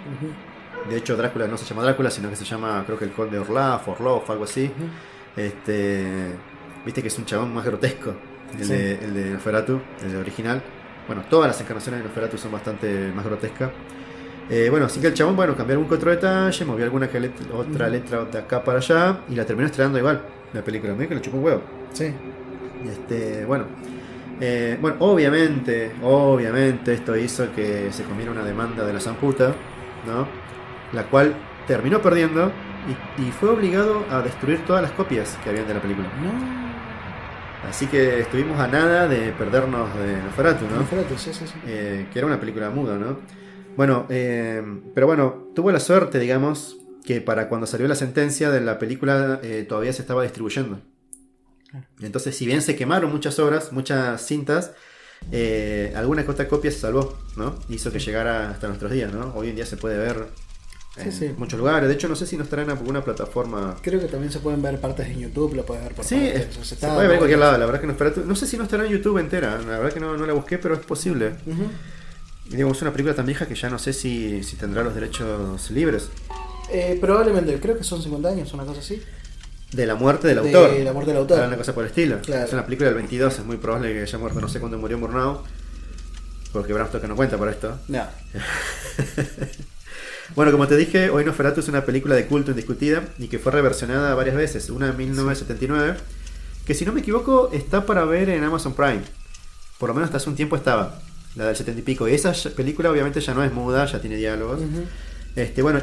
De hecho, Drácula no se llama Drácula, sino que se llama, creo que el Conde Orlov, algo así. Viste que es un chabón más grotesco, el de Nosferatu, el original. Bueno, todas las encarnaciones de Nosferatu son bastante más grotescas. Así que el chabón, cambió algún que otro detalle, movió alguna otra letra de acá para allá y la terminó estrenando igual, la película. Mira que le chupó un huevo. Sí. Obviamente esto hizo que se comiera una demanda de la zamputa, ¿no? La cual terminó perdiendo y fue obligado a destruir todas las copias que habían de la película. No. Así que estuvimos a nada de perdernos de Nosferatu, ¿no? Nosferatu, sí. Que era una película muda, ¿no? Pero bueno, tuvo la suerte, digamos, que para cuando salió la sentencia de la película todavía se estaba distribuyendo. Entonces, si bien se quemaron muchas obras, muchas cintas, alguna que otra copia se salvó, ¿no? Hizo que llegara hasta nuestros días, ¿no? Hoy en día se puede ver en muchos lugares. De hecho, no sé si no estará en alguna plataforma. Creo que también se pueden ver partes en YouTube, lo puedes ver por partes. Se puede ver en cualquier lado, la verdad que no sé si no estará en YouTube entera, la verdad que no la busqué, pero es posible. Digo, es una película tan vieja que ya no sé si tendrá los derechos libres. Probablemente, creo que son 50 años, una cosa así. De la muerte del autor. De la muerte del autor. Una cosa por el estilo. Claro. Es una película del 22, es muy probable que haya muerto, no sé cuándo murió Murnau, porque Bram Stoker no cuenta por esto. No. Bueno, como te dije, hoy Nosferatu es una película de culto indiscutida y que fue reversionada varias veces. Una en 1979, que si no me equivoco está para ver en Amazon Prime. Por lo menos hasta hace un tiempo estaba. La del 70 y pico. Y esa película obviamente ya no es muda, ya tiene diálogos.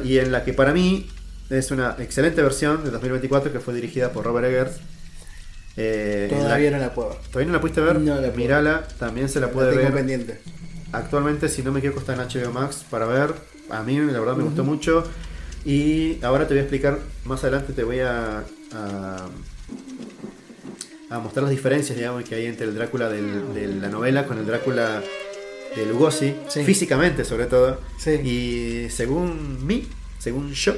Y en la que para mí es una excelente versión de 2024 que fue dirigida por Robert Eggers. Todavía no la puedo ver. ¿Todavía no la pudiste ver? No la Mírala, también se la puede ver. Pendiente. Actualmente, si no me equivoco, está en HBO Max para ver. A mí la verdad me gustó mucho. Y ahora te voy a explicar, más adelante te voy a mostrar las diferencias, digamos, que hay entre el Drácula de la novela con el Drácula de Lugosi, físicamente sobre todo. Sí. Y según yo,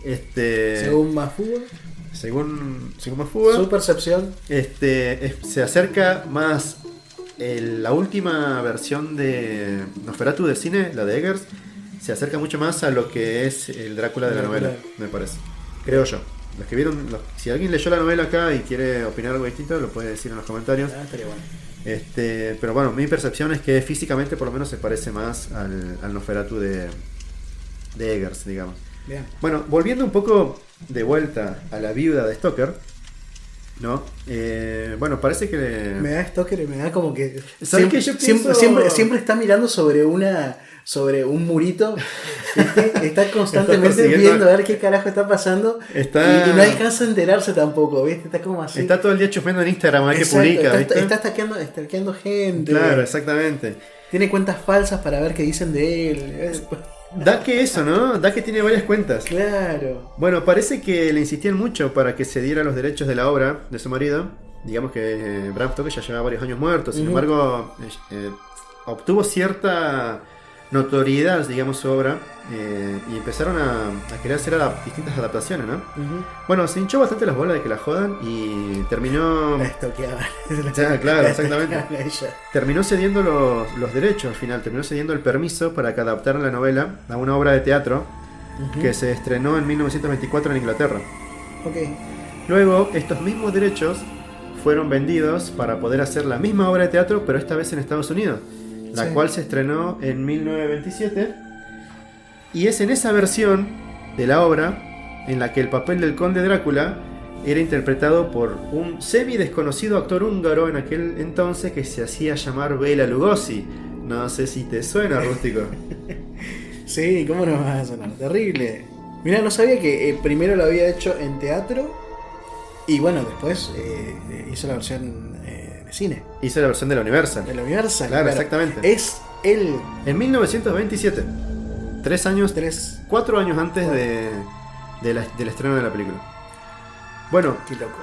según Mafuga, según Mafuga, su percepción, se acerca más la última versión de Nosferatu del cine, la de Eggers, se acerca mucho más a lo que es el Drácula de la novela, me parece. Creo yo. Los que vieron, si alguien leyó la novela acá y quiere opinar algo distinto, lo puede decir en los comentarios. Estaría bueno. Pero bueno, mi percepción es que físicamente por lo menos se parece más al Nosferatu de Eggers, digamos. Bien. Bueno, volviendo un poco de vuelta a la viuda de Stoker, ¿no? Parece que me da Stoker y me da como que ¿sabes qué? Yo pienso... siempre está mirando sobre una sobre un murito. Está constantemente viendo a ver qué carajo está pasando. Y no alcanza a enterarse tampoco, ¿viste? Está como así. Está todo el día chusmeando en Instagram a ver qué publica. Está stalkeando gente. Claro, exactamente. Tiene cuentas falsas para ver qué dicen de él. Da que eso, ¿no? Da que tiene varias cuentas. Claro. Bueno, parece que le insistían mucho para que se diera los derechos de la obra de su marido. Digamos que Bram Stoker ya llevaba varios años muerto. Sin embargo, obtuvo cierta notoriedad, digamos, su obra. Y empezaron a querer hacer distintas adaptaciones, ¿no? Bueno, se hinchó bastante las bolas de que la jodan y terminó... La estoqueaban. Claro, exactamente. Terminó cediendo los derechos al final, terminó cediendo el permiso para que adaptaran la novela a una obra de teatro que se estrenó en 1924 en Inglaterra. Luego, estos mismos derechos fueron vendidos para poder hacer la misma obra de teatro, pero esta vez en Estados Unidos, la cual se estrenó en 1927. Y es en esa versión de la obra en la que el papel del conde Drácula era interpretado por un semi-desconocido actor húngaro en aquel entonces que se hacía llamar Bela Lugosi. No sé si te suena, Rústico. Sí, ¿cómo no va a sonar? Terrible. Mirá, no sabía que primero lo había hecho en teatro y bueno, después hizo la versión de cine. Hizo la versión de la Universal. De la Universal, claro, exactamente. Es él. En 1927. 4 años antes del estreno de la película. Bueno, qué loco.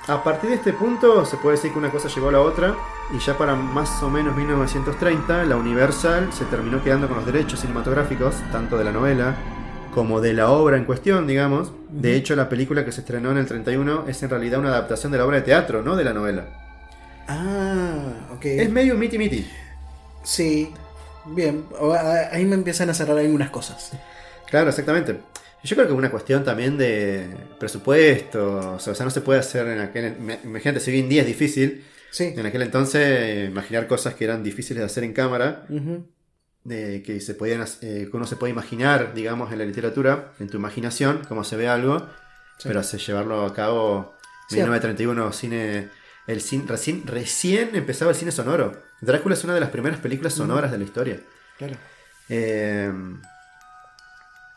A partir de este punto se puede decir que una cosa llevó a la otra y ya para más o menos 1930 la Universal se terminó quedando con los derechos cinematográficos tanto de la novela como de la obra en cuestión, digamos. De hecho, la película que se estrenó en el 31 es en realidad una adaptación de la obra de teatro, no de la novela. Ah, ok. Es medio miti-miti. Sí. Bien, ahí me empiezan a cerrar algunas cosas. Claro, exactamente. Yo creo que es una cuestión también de presupuesto. O sea, no se puede hacer en aquel... Imagínate, si hoy en día es difícil. Sí. En aquel entonces, imaginar cosas que eran difíciles de hacer en cámara, que se podían, que uno se puede imaginar, digamos, en la literatura, en tu imaginación, cómo se ve algo, pero hacer llevarlo a cabo. 1931, cine... Recién empezaba el cine sonoro. Drácula es una de las primeras películas sonoras de la historia. Claro.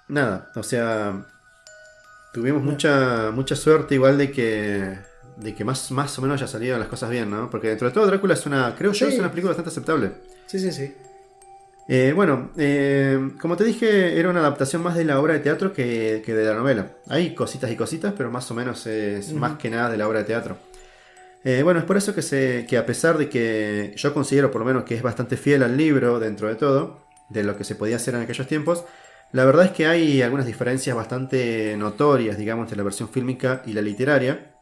Nada, o sea, tuvimos mucha suerte igual de que más o menos haya salido las cosas bien, ¿no? Porque dentro de todo Drácula es una película bastante aceptable. Sí. Bueno, como te dije, era una adaptación más de la obra de teatro que de la novela. Hay cositas y cositas, pero más o menos es más que nada de la obra de teatro. Bueno, es por eso que a pesar de que yo considero por lo menos que es bastante fiel al libro dentro de todo, de lo que se podía hacer en aquellos tiempos, la verdad es que hay algunas diferencias bastante notorias, digamos, entre la versión fílmica y la literaria.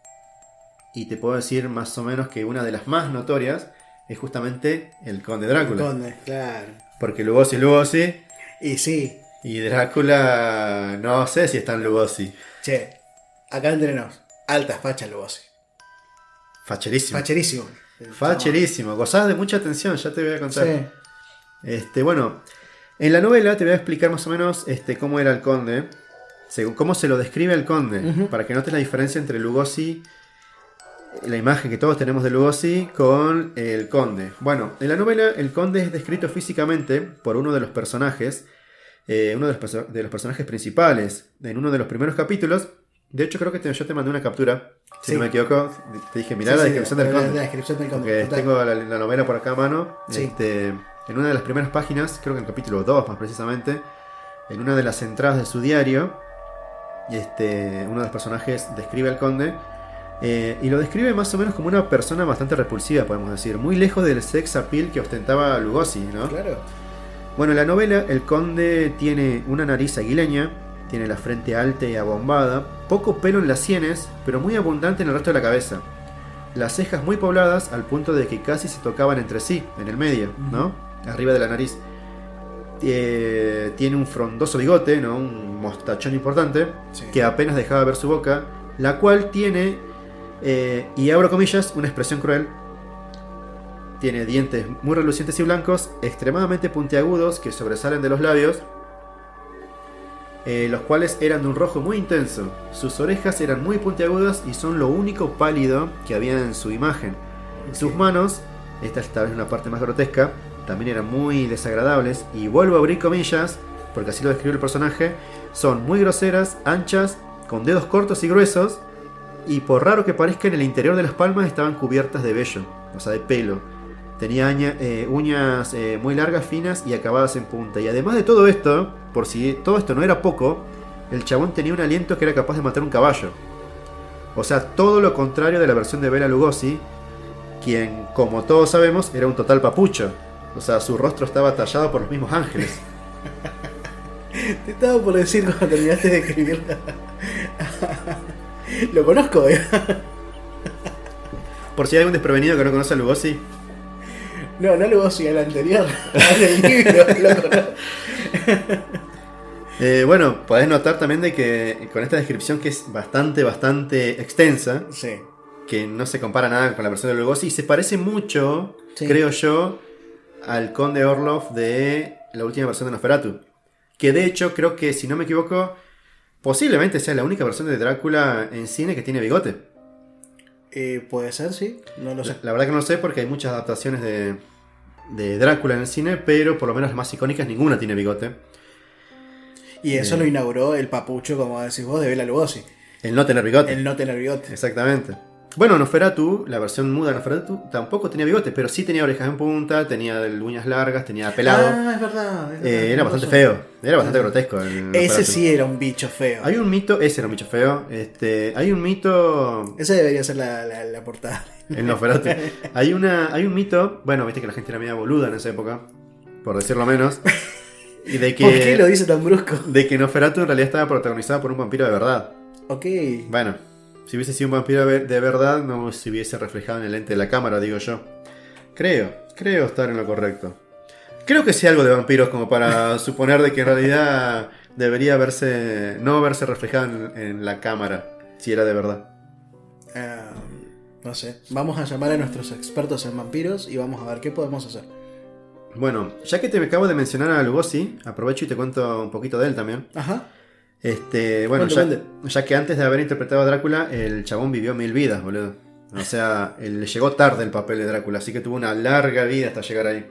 Y te puedo decir más o menos que una de las más notorias es justamente el Conde Drácula. El Conde, claro. Porque Lugosi es Lugosi. Y sí. Y Drácula no sé si está en Lugosi. Che, acá entre nos, alta facha Lugosi. Facherísimo. Gozás de mucha atención, ya te voy a contar. Sí. Bueno, en la novela te voy a explicar más o menos cómo era el conde, según cómo se lo describe el conde, para que notes la diferencia entre Lugosi, la imagen que todos tenemos de Lugosi, con el conde. Bueno, en la novela el conde es descrito físicamente por uno de los personajes, uno de los personajes principales, en uno de los primeros capítulos. De hecho, creo que yo te mandé una captura. Si no me equivoco, te dije, mirá la descripción del conde. La descripción del conde. Porque tengo la novela por acá a mano. Sí. En una de las primeras páginas, creo que en el capítulo 2 más precisamente, en una de las entradas de su diario, uno de los personajes describe al conde. Y lo describe más o menos como una persona bastante repulsiva, podemos decir. Muy lejos del sex appeal que ostentaba Lugosi, ¿no? Claro. Bueno, en la novela, el conde tiene una nariz aguileña. Tiene la frente alta y abombada, poco pelo en las sienes, pero muy abundante en el resto de la cabeza. Las cejas muy pobladas al punto de que casi se tocaban entre sí, en el medio, ¿no? Arriba de la nariz. Tiene un frondoso bigote, ¿no? Un mostachón importante, que apenas dejaba ver su boca, la cual tiene, y abro comillas, una expresión cruel. Tiene dientes muy relucientes y blancos, extremadamente puntiagudos que sobresalen de los labios, los cuales eran de un rojo muy intenso. Sus orejas eran muy puntiagudas y son lo único pálido que había en su imagen. Sus manos, esta es tal vez una parte más grotesca, también eran muy desagradables, y vuelvo a abrir comillas, porque así lo describe el personaje, son muy groseras, anchas, con dedos cortos y gruesos, y por raro que parezca, en el interior de las palmas estaban cubiertas de vello, o sea, de pelo. Tenía uñas muy largas, finas y acabadas en punta. Y además de todo esto, por si todo esto no era poco, el chabón tenía un aliento que era capaz de matar un caballo. O sea, todo lo contrario de la versión de Bela Lugosi, quien, como todos sabemos, era un total papucho. O sea, su rostro estaba tallado por los mismos ángeles. Te estaba por decir cuando terminaste de escribirla. Lo conozco, Por si hay algún desprevenido que no conoce a Lugosi. No Lugosi, al anterior. Al libro, lo conozco. Bueno, podés notar también de que con esta descripción, que es bastante extensa, sí, que no se compara nada con la versión de Lugosi, y se parece mucho, sí, creo yo, al Conde Orlov de la última versión de Nosferatu. Que de hecho, creo que, si no me equivoco, posiblemente sea la única versión de Drácula en cine que tiene bigote. Puede ser, sí, no lo sé. La verdad que no lo sé, porque hay muchas adaptaciones de Drácula en el cine, pero por lo menos las más icónicas, ninguna tiene bigote. Y eso lo inauguró el papucho, como decís vos, de Bela Lugosi. El no tener bigote. El no tener bigote. Exactamente. Bueno, Nosferatu, la versión muda de Nosferatu, tampoco tenía bigote, pero sí tenía orejas en punta, tenía uñas largas, tenía pelado. Ah, es verdad. Era bastante feo, era bastante grotesco. Ese sí era un bicho feo. Hay un mito, ese era un bicho feo. Hay un mito. Esa debería ser la portada. El Nosferatu. Hay un mito, bueno, viste que la gente era media boluda en esa época, por decirlo menos. Y de que, ¿por qué lo dice tan brusco? De que Nosferatu en realidad estaba protagonizada por un vampiro de verdad. Ok. Bueno, si hubiese sido un vampiro de verdad, no se hubiese reflejado en el lente de la cámara, digo yo. Creo estar en lo correcto. Creo que sí, algo de vampiros como para suponer de que en realidad debería no verse reflejado en la cámara, si era de verdad. No sé. Vamos a llamar a nuestros expertos en vampiros y vamos a ver qué podemos hacer. Bueno, ya que te acabo de mencionar a Lugosi, aprovecho y te cuento un poquito de él también. Ajá. Bueno, ya que antes de haber interpretado a Drácula, el chabón vivió 1000 vidas, boludo. O sea, le llegó tarde el papel de Drácula, así que tuvo una larga vida hasta llegar ahí.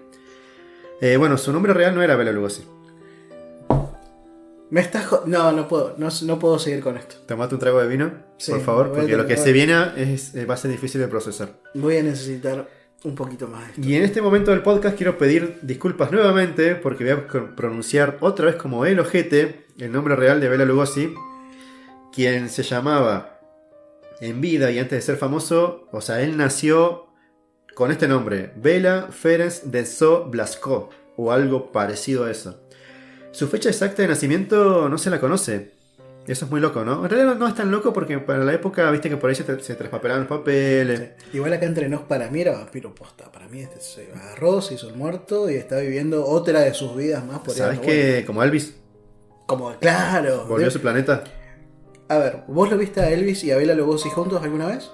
Bueno, su nombre real no era Bela Lugosi. Me estás no puedo seguir con esto. Tomate un trago de vino, sí, por favor, porque lo que se viene va a ser difícil de procesar. Voy a necesitar un poquito más de esto. Y en este momento del podcast quiero pedir disculpas nuevamente, porque voy a pronunciar otra vez como el ojete el nombre real de Bela Lugosi, quien se llamaba en vida y antes de ser famoso, o sea, él nació con este nombre, Bela Ferenc Dessau Blasco, o algo parecido a eso. Su fecha exacta de nacimiento no se la conoce. Eso es muy loco, ¿no? En realidad no es tan loco, porque para la época, viste que por ahí se traspapelaban los papeles. Sí. Igual acá entre nos, para mí era vampiro posta. Para mí se agarró, se hizo el muerto y está viviendo otra de sus vidas más por ahí. ¿Sabes qué? Como Elvis. Claro. Volvió a su planeta. A ver, ¿vos lo viste a Elvis y a Bela Lugosi juntos alguna vez?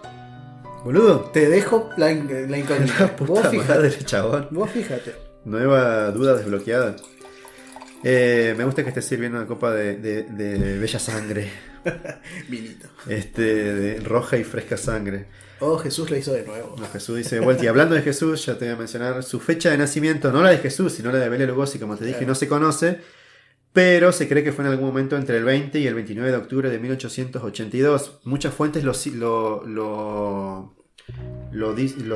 Boludo. Te dejo la incógnita. Vos fíjate, chabón. Vos fíjate. Nueva duda desbloqueada. Me gusta que estés sirviendo una copa de bella sangre. Vinito. De roja y fresca sangre. Oh, Jesús lo hizo de nuevo. No, Jesús dice de vuelta. Y hablando de Jesús, ya te voy a mencionar su fecha de nacimiento. No la de Jesús, sino la de Bela Lugosi, como te dije, no se conoce. Pero se cree que fue en algún momento entre el 20 y el 29 de octubre de 1882. Muchas fuentes lo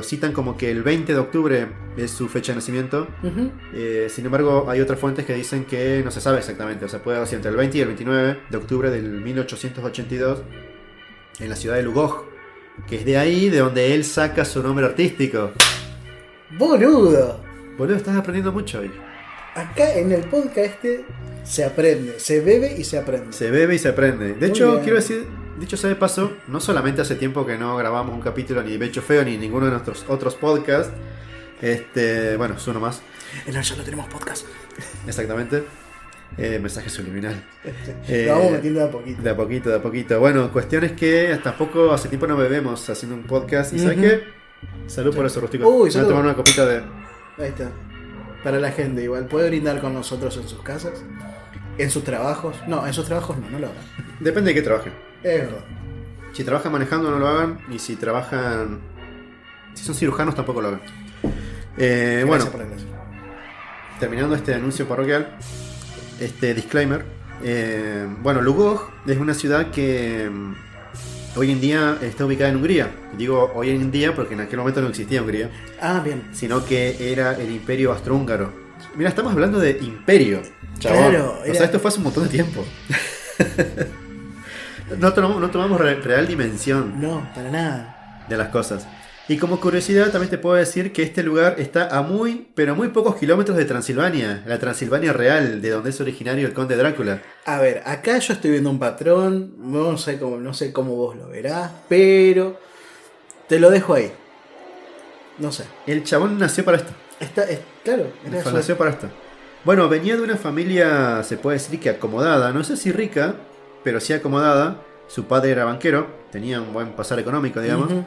citan como que el 20 de octubre es su fecha de nacimiento. Uh-huh. Sin embargo, hay otras fuentes que dicen que no se sabe exactamente. O sea, puede ser entre el 20 y el 29 de octubre del 1882 en la ciudad de Lugoj, que es de ahí de donde él saca su nombre artístico. ¡Boludo! Boludo, estás aprendiendo mucho hoy. Acá en el podcast se aprende, se bebe y se aprende. Se bebe y se aprende. De hecho, quiero decir, dicho sea de paso, no solamente hace tiempo que no grabamos un capítulo ni de Becho Feo ni ninguno de nuestros otros podcasts. Bueno, es uno más. Ya no tenemos podcast. Exactamente. Mensaje subliminal. Lo vamos metiendo de a poquito. De a poquito. Bueno, cuestión es que tampoco hace tiempo no bebemos haciendo un podcast. ¿Y sabes qué? Salud por eso, Rústico. Uy, voy a tomar una copita de... Ahí está. Para la gente igual. ¿Puede brindar con nosotros en sus casas? ¿En sus trabajos? No, en sus trabajos no lo hagan. Depende de qué trabajen. Es verdad. Si trabajan manejando no lo hagan. Y si trabajan... Si son cirujanos tampoco lo hagan. Bueno. terminando este anuncio parroquial, este disclaimer. Bueno, Lugoj es una ciudad que hoy en día está ubicada en Hungría. Digo hoy en día porque en aquel momento no existía Hungría. Ah, bien. Sino que era el Imperio Austrohúngaro. Mira, estamos hablando de imperio, chabón. Claro, o sea, esto fue hace un montón de tiempo. No tomamos real dimensión. No, para nada. De las cosas. Y como curiosidad también te puedo decir que este lugar está a pero muy pocos kilómetros de Transilvania, la Transilvania real, de donde es originario el conde Drácula. A ver, acá yo estoy viendo un patrón, no sé cómo vos lo verás, pero te lo dejo ahí. No sé. El chabón nació para esto. Claro, nació para esto. Bueno, venía de una familia, se puede decir que acomodada, no sé si rica, pero sí acomodada. Su padre era banquero, tenía un buen pasar económico, digamos. Uh-huh.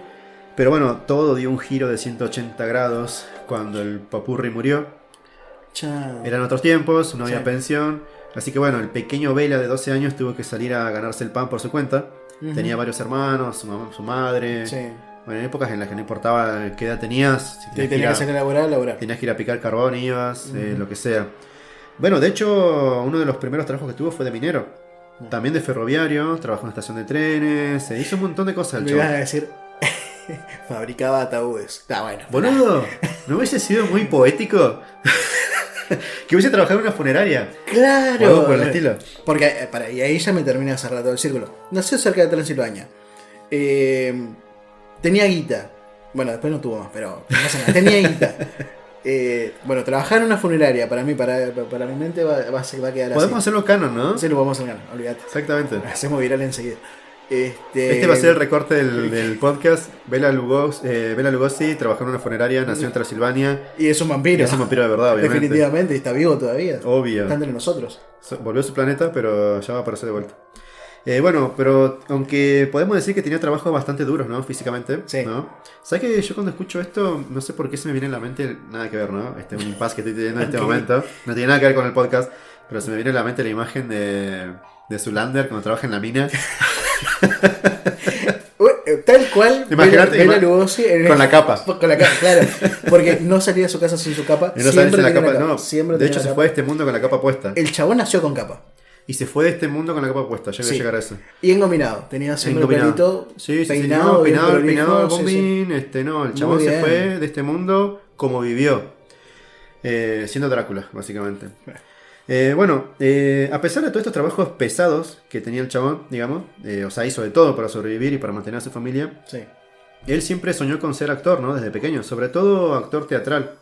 Pero bueno, todo dio un giro de 180 grados cuando el papurri murió. Chao. Eran otros tiempos, no había pensión. Así que bueno, el pequeño Vela de 12 años tuvo que salir a ganarse el pan por su cuenta. Uh-huh. Tenía varios hermanos, su madre. Sí. Bueno, en épocas en las que no importaba qué edad tenías. Si tenías que salir a laburar. Tenías que ir a picar carbón, ibas, lo que sea. Bueno, de hecho, uno de los primeros trabajos que tuvo fue de minero. También de ferroviario, trabajó en una estación de trenes, se hizo un montón de cosas. Me ibas a decir... Fabricaba ataúdes. Está bueno. Boludo, ¿no hubiese sido muy poético? Que hubiese trabajado en una funeraria. Claro. O algo por el estilo. Porque, y ahí ya me termina de cerrar todo el círculo. Nació cerca de Transilvania. Tenía guita. Bueno, después no tuvo más, pero no pasa nada. Tenía guita. Bueno, trabajar en una funeraria, para mí, para mi mente va a quedar así. Podemos hacerlo canon, ¿no? Sí, lo podemos hacer canon, olvídate. Exactamente. Hacemos viral enseguida. Este va a ser el recorte del podcast. Bela Lugosi trabajó en una funeraria, nació en Transilvania. Y es un vampiro. Es un vampiro de verdad, obviamente. Definitivamente, está vivo todavía. Obvio. Está entre nosotros. Volvió a su planeta, pero ya va a aparecer de vuelta. Bueno, pero aunque podemos decir que tenía trabajos bastante duros, ¿no? Físicamente, sí. ¿no? ¿Sabes que yo cuando escucho esto, no sé por qué se me viene en la mente, nada que ver, ¿no? Un impasse que estoy teniendo en este momento. No tiene nada que ver con el podcast, pero se me viene en la mente la imagen de Zoolander cuando trabaja en la mina. Tal cual, Bela Lugosi con la capa. Con la capa, claro. Porque no salía de su casa sin su capa. Y no siempre la capa, capa. no. Siempre de hecho, se fue de este mundo con la capa puesta. El chabón nació con capa. Y se fue de este mundo con la capa puesta. Ya voy a llegar a eso. Y engominado. Tenía siempre el pelito peinado, peinado, bombín. Sí. No, el chabón se fue de este mundo como vivió. Siendo Drácula, básicamente. Bueno, a pesar de todos estos trabajos pesados que tenía el chabón, digamos, o sea, hizo de todo para sobrevivir y para mantener a su familia. Sí. Él siempre soñó con ser actor, ¿no? Desde pequeño, sobre todo actor teatral.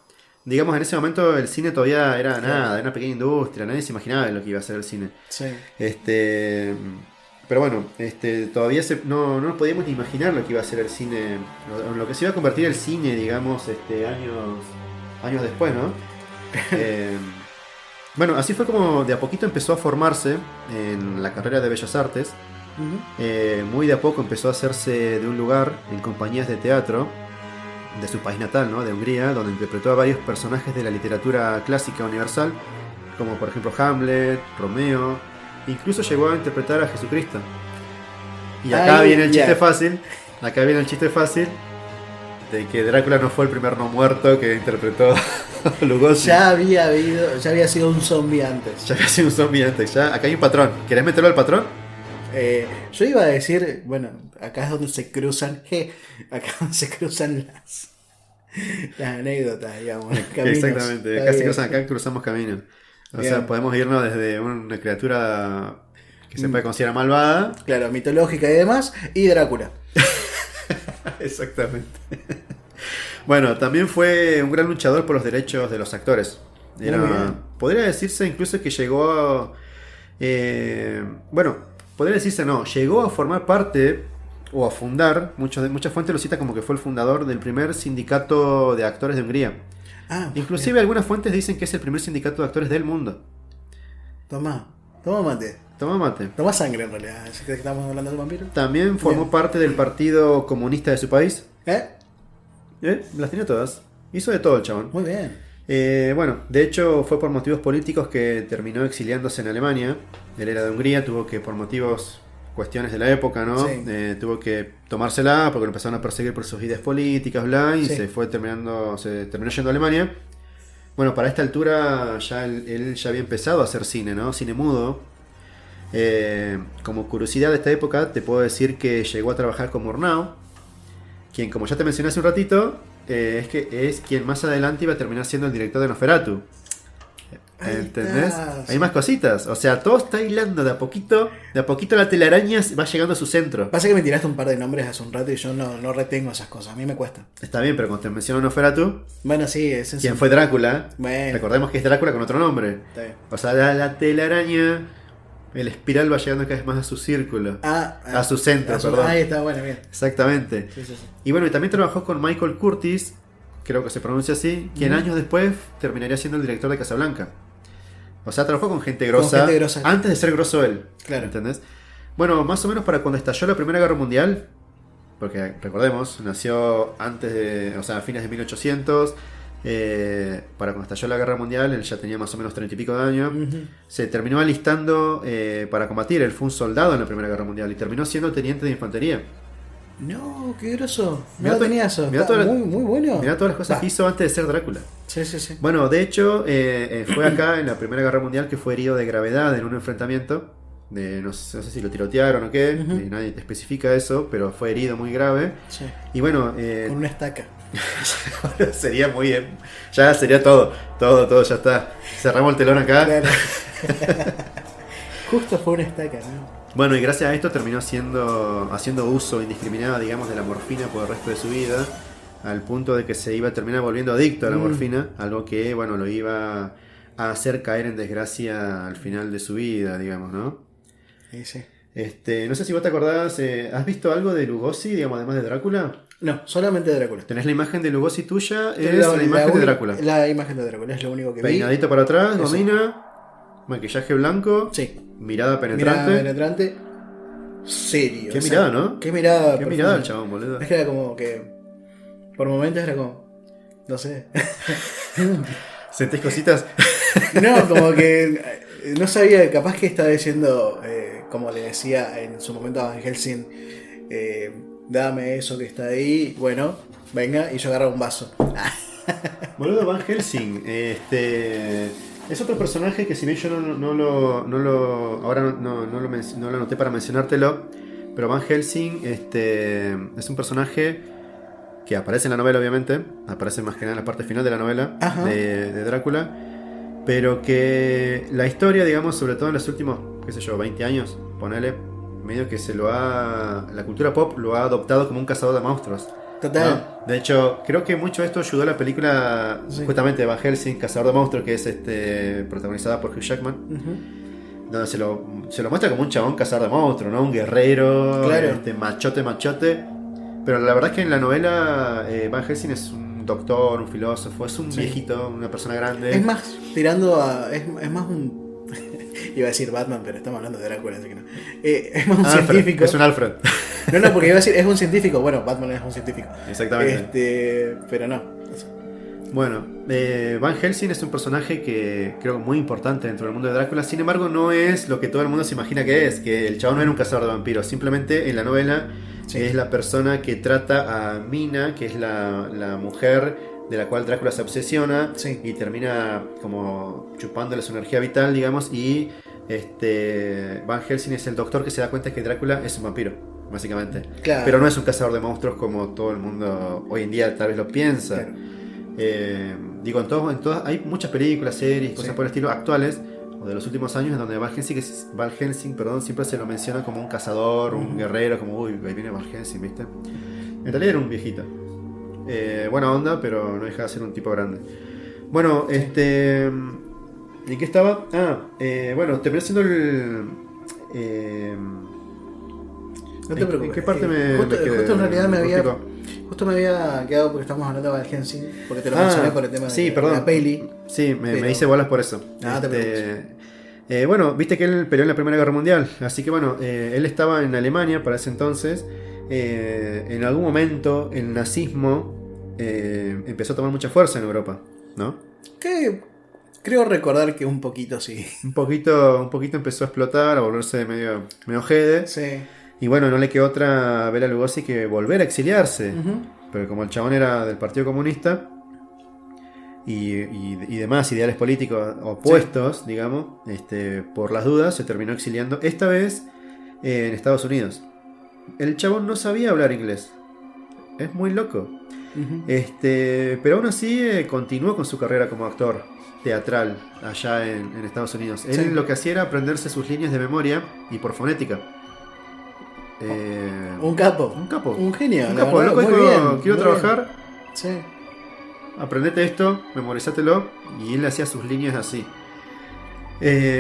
Digamos, en ese momento el cine todavía era nada, era una pequeña industria, nadie se imaginaba de lo que iba a ser el cine. Sí. Pero bueno, todavía no nos podíamos ni imaginar lo que iba a ser el cine, en lo que se iba a convertir el cine, digamos, años después, ¿no? Bueno, así fue como de a poquito empezó a formarse en la carrera de Bellas Artes. Uh-huh. Muy de a poco empezó a hacerse de un lugar en compañías de teatro de su país natal, ¿no? De Hungría, donde interpretó a varios personajes de la literatura clásica universal, como por ejemplo Hamlet, Romeo, incluso llegó a interpretar a Jesucristo. Y acá viene el chiste fácil, de que Drácula no fue el primer no muerto que interpretó Lugosi. Ya había sido un zombie antes. Acá hay un patrón. ¿Querés meterlo al patrón? Yo iba a decir, bueno, acá es donde se cruzan las anécdotas, digamos. Exactamente, acá cruzamos caminos. O sea, podemos irnos desde una criatura que se puede considerar malvada. Claro, mitológica y demás, y Drácula. Exactamente. Bueno, también fue un gran luchador por los derechos de los actores. Podría decirse incluso que llegó llegó a formar parte o a fundar, muchas fuentes lo citan como que fue el fundador del primer sindicato de actores de Hungría. Inclusive bien. Algunas fuentes dicen que es el primer sindicato de actores del mundo. Toma mate. Toma sangre en realidad, si crees que estamos hablando de vampiro. También formó parte del Partido Comunista de su país. Las tenía todas. Hizo de todo el chabón. Muy bien. Bueno, de hecho fue por motivos políticos que terminó exiliándose en Alemania. Él era de Hungría, tuvo que, por cuestiones de la época, ¿no? Sí. Tuvo que tomársela porque lo empezaron a perseguir por sus ideas políticas, bla, y se terminó yendo a Alemania. Bueno, para esta altura ya él ya había empezado a hacer cine, ¿no? Cine mudo. Como curiosidad de esta época, te puedo decir que llegó a trabajar con Murnau, quien, como ya te mencioné hace un ratito, es quien más adelante iba a terminar siendo el director de Nosferatu. ¿Entendés? Hay más cositas. O sea, todo está hilando de a poquito la telaraña va llegando a su centro. Pasa que me tiraste un par de nombres hace un rato y yo no retengo esas cosas. A mí me cuesta. Está bien, pero cuando te menciono Nosferatu, bueno, sí, es eso. ¿Quién fue Drácula? Bueno. Recordemos que es Drácula con otro nombre. Está bien. O sea, la telaraña, el espiral va llegando cada vez más a su círculo. A su centro, perdón. Ahí está, bueno, bien. Exactamente. Sí. Y bueno, y también trabajó con Michael Curtiz, creo que se pronuncia así, quien años después terminaría siendo el director de Casablanca. O sea, trabajó con gente grosa, antes de ser grosso él. Claro. ¿Entendés? Bueno, más o menos para cuando estalló la Primera Guerra Mundial, porque recordemos, nació antes de, o sea, a fines de 1800, para cuando estalló la Guerra Mundial, él ya tenía más o menos 30 y pico de años, se terminó alistando para combatir, él fue un soldado en la Primera Guerra Mundial y terminó siendo teniente de infantería. No, qué groso. No tenía eso. Muy bueno. Mirá todas las cosas que hizo antes de ser Drácula. Sí. Bueno, de hecho, fue acá en la Primera Guerra Mundial que fue herido de gravedad en un enfrentamiento. No sé si lo tirotearon o qué, nadie te especifica eso, pero fue herido muy grave. Sí. Y bueno, con una estaca. sería muy bien. Ya sería todo, ya está. Cerramos el telón acá. Claro. Justo fue una estaca, ¿no? Bueno, y gracias a esto terminó haciendo uso indiscriminado, digamos, de la morfina por el resto de su vida, al punto de que se iba a terminar volviendo adicto a la morfina, algo que, bueno, lo iba a hacer caer en desgracia al final de su vida, digamos, ¿no? Sí. No sé si vos te acordás, ¿has visto algo de Lugosi, digamos, además de Drácula? No, solamente de Drácula. ¿Tenés la imagen de Lugosi tuya? Es la imagen de Drácula. La imagen de Drácula, es lo único que vi. Peinadito para atrás, gomina, maquillaje blanco. Sí. Mirada penetrante. Serio. Qué mirada, ¿no? Qué mirada. Qué mirada el chabón, boludo. Es que era como que. Por momentos era como. No sé. ¿Sentís cositas? No, como que. No sabía, capaz que estaba diciendo. Como le decía en su momento a Van Helsing. Dame eso que está ahí. Bueno, venga. Y yo agarraba un vaso. Boludo, Van Helsing. Es otro personaje que si bien yo no lo anoté para mencionártelo, pero Van Helsing es un personaje que aparece en la novela, obviamente, aparece más que nada en la parte final de la novela de Drácula, pero que la historia, digamos, sobre todo en los últimos, 20 años, ponele, medio que la cultura pop lo ha adoptado como un cazador de monstruos. Total. ¿No? De hecho, creo que mucho de esto ayudó a la película justamente de Van Helsing, Cazador de Monstruos, que es protagonizada por Hugh Jackman, donde se lo muestra como un chabón cazador de monstruos, ¿no? Un guerrero, claro. machote. Pero la verdad es que en la novela Van Helsing es un doctor, un filósofo, es un viejito, una persona grande. Es más tirando a... Es más un... Iba a decir Batman, pero estamos hablando de Drácula, así que no. Es más un científico. Es un Alfred. No, porque iba a decir, es un científico. Bueno, Batman es un científico. Exactamente. Pero no. Bueno, Van Helsing es un personaje que creo muy importante dentro del mundo de Drácula. Sin embargo, no es lo que todo el mundo se imagina que es. Que el chabón no era un cazador de vampiros. Simplemente en la novela es la persona que trata a Mina, que es la mujer de la cual Drácula se obsesiona y termina como chupándole su energía vital, digamos. Y Van Helsing es el doctor que se da cuenta que Drácula es un vampiro, básicamente. Claro. Pero no es un cazador de monstruos como todo el mundo hoy en día tal vez lo piensa. Claro. Digo, en todas hay muchas películas, series, cosas por el estilo actuales o de los últimos años en donde Van Helsing, siempre se lo menciona como un cazador, un guerrero, como uy, ahí viene Van Helsing, ¿viste? En realidad era un viejito. Buena onda, pero no deja de ser un tipo grande. Bueno, ¿en qué estaba? Bueno, terminé haciendo el... No te preocupes. ¿En qué parte justo en realidad Justo me había quedado porque estamos hablando de Van Helsing, porque te lo mencioné por el tema de la peli. Sí, me hice bolas por eso. Te preocupes. Bueno, viste que él peleó en la Primera Guerra Mundial, así que bueno, él estaba en Alemania para ese entonces. En algún momento el nazismo empezó a tomar mucha fuerza en Europa, ¿no? Que creo recordar que un poquito sí. Un poquito empezó a explotar, a volverse medio jede. Sí. Y bueno, no le quedó otra a Bela Lugosi que volver a exiliarse. Pero como el chabón era del Partido Comunista y demás ideales políticos opuestos, digamos, por las dudas, se terminó exiliando, esta vez en Estados Unidos. El chabón no sabía hablar inglés. Es muy loco. Uh-huh. Pero aún así continuó con su carrera como actor teatral allá en Estados Unidos. Él lo que hacía era aprenderse sus líneas de memoria y por fonética. Un capo. Un genio. Un capo. Loco dijo, quiero trabajar. Bien. Sí. Aprendete esto, memorizátelo. Y él hacía sus líneas así.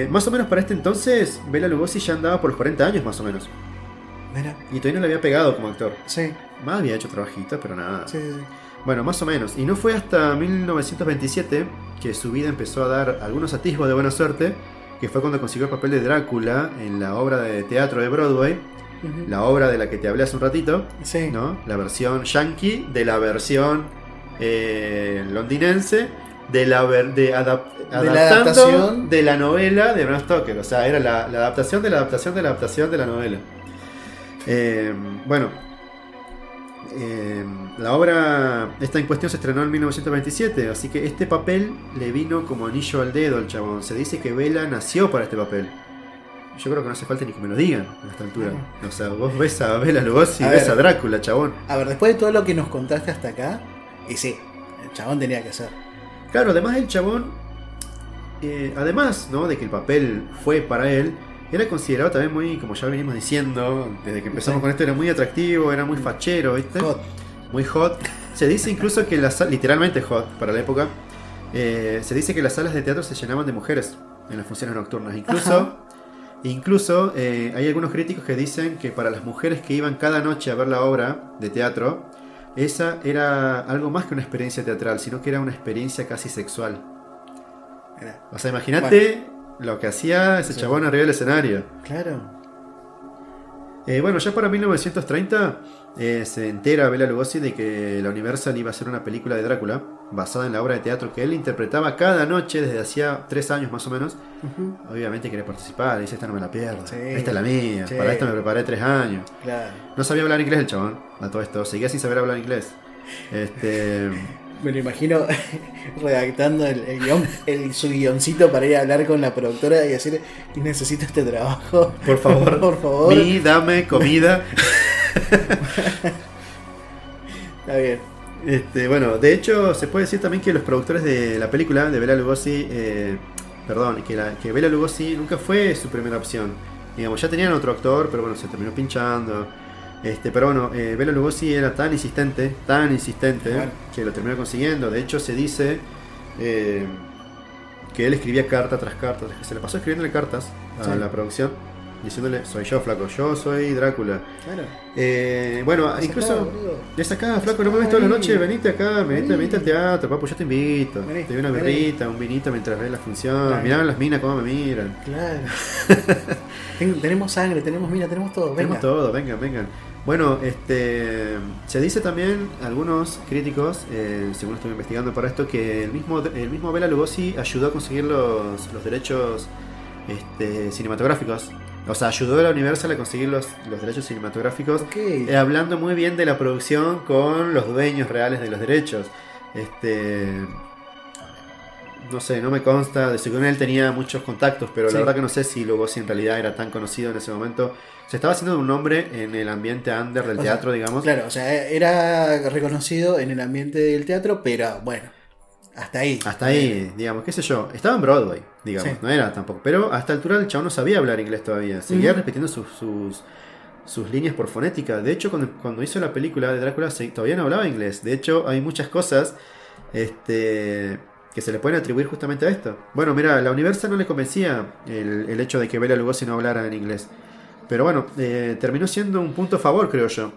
Más o menos para este entonces, Bela Lugosi ya andaba por los 40 años más o menos. Mira. Y todavía no le había pegado como actor. Sí. Más había hecho trabajitos, pero nada. Sí. Bueno, más o menos. Y no fue hasta 1927 que su vida empezó a dar algunos atisbos de buena suerte, que fue cuando consiguió el papel de Drácula en la obra de teatro de Broadway, uh-huh. La obra de la que te hablé hace un ratito, sí. ¿no? La versión yankee de la versión londinense adaptando de la novela de Bram Stoker. O sea, era la adaptación de la adaptación de la adaptación de la novela. La obra esta en cuestión se estrenó en 1927, así que este papel le vino como anillo al dedo al chabón. Se dice que Bela nació para este papel. Yo creo que no hace falta ni que me lo digan a esta altura. O sea, vos ves a Bela Lugosi y ves a Drácula, chabón. A ver, después de todo lo que nos contaste hasta acá, y sí, el chabón tenía que ser. Claro, además el chabón, además, ¿no?, de que el papel fue para él, era considerado también muy, como ya venimos diciendo, desde que empezamos con esto, era muy atractivo, era muy fachero, ¿viste? Hot. Muy hot. Se dice incluso que literalmente hot para la época, se dice que las salas de teatro se llenaban de mujeres en las funciones nocturnas. Incluso hay algunos críticos que dicen que para las mujeres que iban cada noche a ver la obra de teatro, esa era algo más que una experiencia teatral, sino que era una experiencia casi sexual. O sea, imagínate lo que hacía ese chabón arriba del escenario. Claro. Bueno, ya para 1930 se entera Bela Lugosi de que la Universal iba a hacer una película de Drácula basada en la obra de teatro que él interpretaba cada noche desde hacía 3 años más o menos. Uh-huh. Obviamente quería participar, dice, esta no me la pierdo, esta es la mía, para esta me preparé 3 años. Claro. No sabía hablar inglés el chabón, a todo esto, seguía sin saber hablar inglés. Me lo imagino redactando su guioncito para ir a hablar con la productora y decir, necesito este trabajo. Por favor, por favor. Dame comida. Está bien. Bueno, de hecho, se puede decir también que los productores de la película de Bela Lugosi, que Bela Lugosi nunca fue su primera opción. Digamos, ya tenían otro actor, pero bueno, se terminó pinchando. Pero bueno, Bela Lugosi era tan insistente, que lo terminó consiguiendo. De hecho, se dice que él escribía carta tras carta, que se le pasó escribiéndole cartas a la producción, diciéndole, soy yo, flaco, yo soy Drácula. Claro. Bueno, incluso le sacaba, flaco, no me ves toda la noche, venite acá, venite al teatro, papu, yo te invito. Te doy una birrita, un vinito mientras ves la función. Claro. Mirá las minas cómo me miran. Claro. Tenemos sangre, tenemos todo. Tenemos todo, vengan. Bueno, se dice también, algunos críticos, según estuve investigando para esto, que el mismo Bela Lugosi ayudó a conseguir los derechos cinematográficos. O sea, ayudó a la Universal a conseguir los derechos cinematográficos, hablando muy bien de la producción con los dueños reales de los derechos. No sé, no me consta, de según él tenía muchos contactos, pero la verdad que no sé si Lugosi en realidad era tan conocido en ese momento. Se estaba haciendo un nombre en el ambiente under del teatro, digamos. Claro, o sea, era reconocido en el ambiente del teatro, pero bueno, hasta ahí, digamos, qué sé yo. Estaba en Broadway, digamos, no era tampoco. Pero a esta altura el chabón no sabía hablar inglés todavía. Seguía repitiendo sus líneas por fonética. De hecho, cuando hizo la película de Drácula todavía no hablaba inglés. De hecho, hay muchas cosas que se le pueden atribuir justamente a esto. Bueno, mira, la Universal no le convencía el hecho de que Bela Lugosi no hablara en inglés. Pero bueno, terminó siendo un punto a favor, creo yo.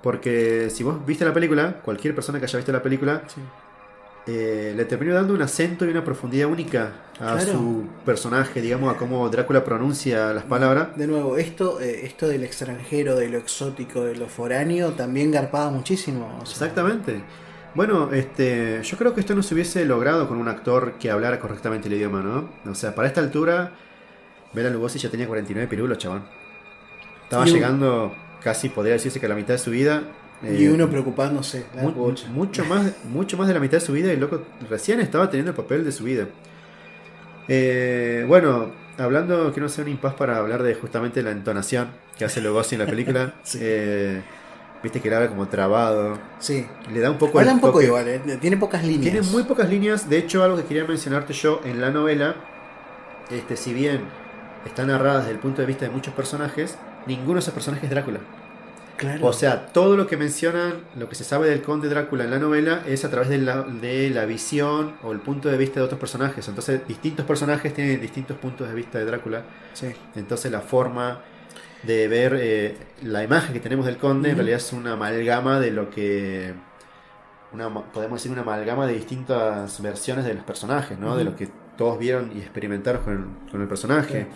Porque si vos viste la película, cualquier persona que haya visto la película, le terminó dando un acento y una profundidad única a su personaje, digamos, a cómo Drácula pronuncia las palabras. De nuevo, esto del extranjero, de lo exótico, de lo foráneo, también garpaba muchísimo. O sea. Exactamente. Bueno, yo creo que esto no se hubiese logrado con un actor que hablara correctamente el idioma, ¿no? O sea, para esta altura, Bela Lugosi ya tenía 49 pirulos, chabón. Estaba llegando casi, podría decirse que a la mitad de su vida, Y uno preocupándose. Mucho más de la mitad de su vida, y el loco recién estaba teniendo el papel de su vida. Bueno, hablando, quiero hacer un impas para hablar de justamente la entonación que hace Lugosi en la película. Sí. Viste que era como trabado. Sí. Le da un poco. Habla un poco igual, tiene pocas líneas. Tiene muy pocas líneas. De hecho, algo que quería mencionarte yo en la novela, si bien está narrada desde el punto de vista de muchos personajes, ninguno de esos personajes es Drácula. Claro. O sea, todo lo que mencionan, lo que se sabe del conde Drácula en la novela es a través de la visión o el punto de vista de otros personajes. Entonces, distintos personajes tienen distintos puntos de vista de Drácula. Sí. Entonces, la forma de ver la imagen que tenemos del conde en realidad es una amalgama de lo que... podemos decir una amalgama de distintas versiones de los personajes, ¿no? De lo que todos vieron y experimentaron con el personaje.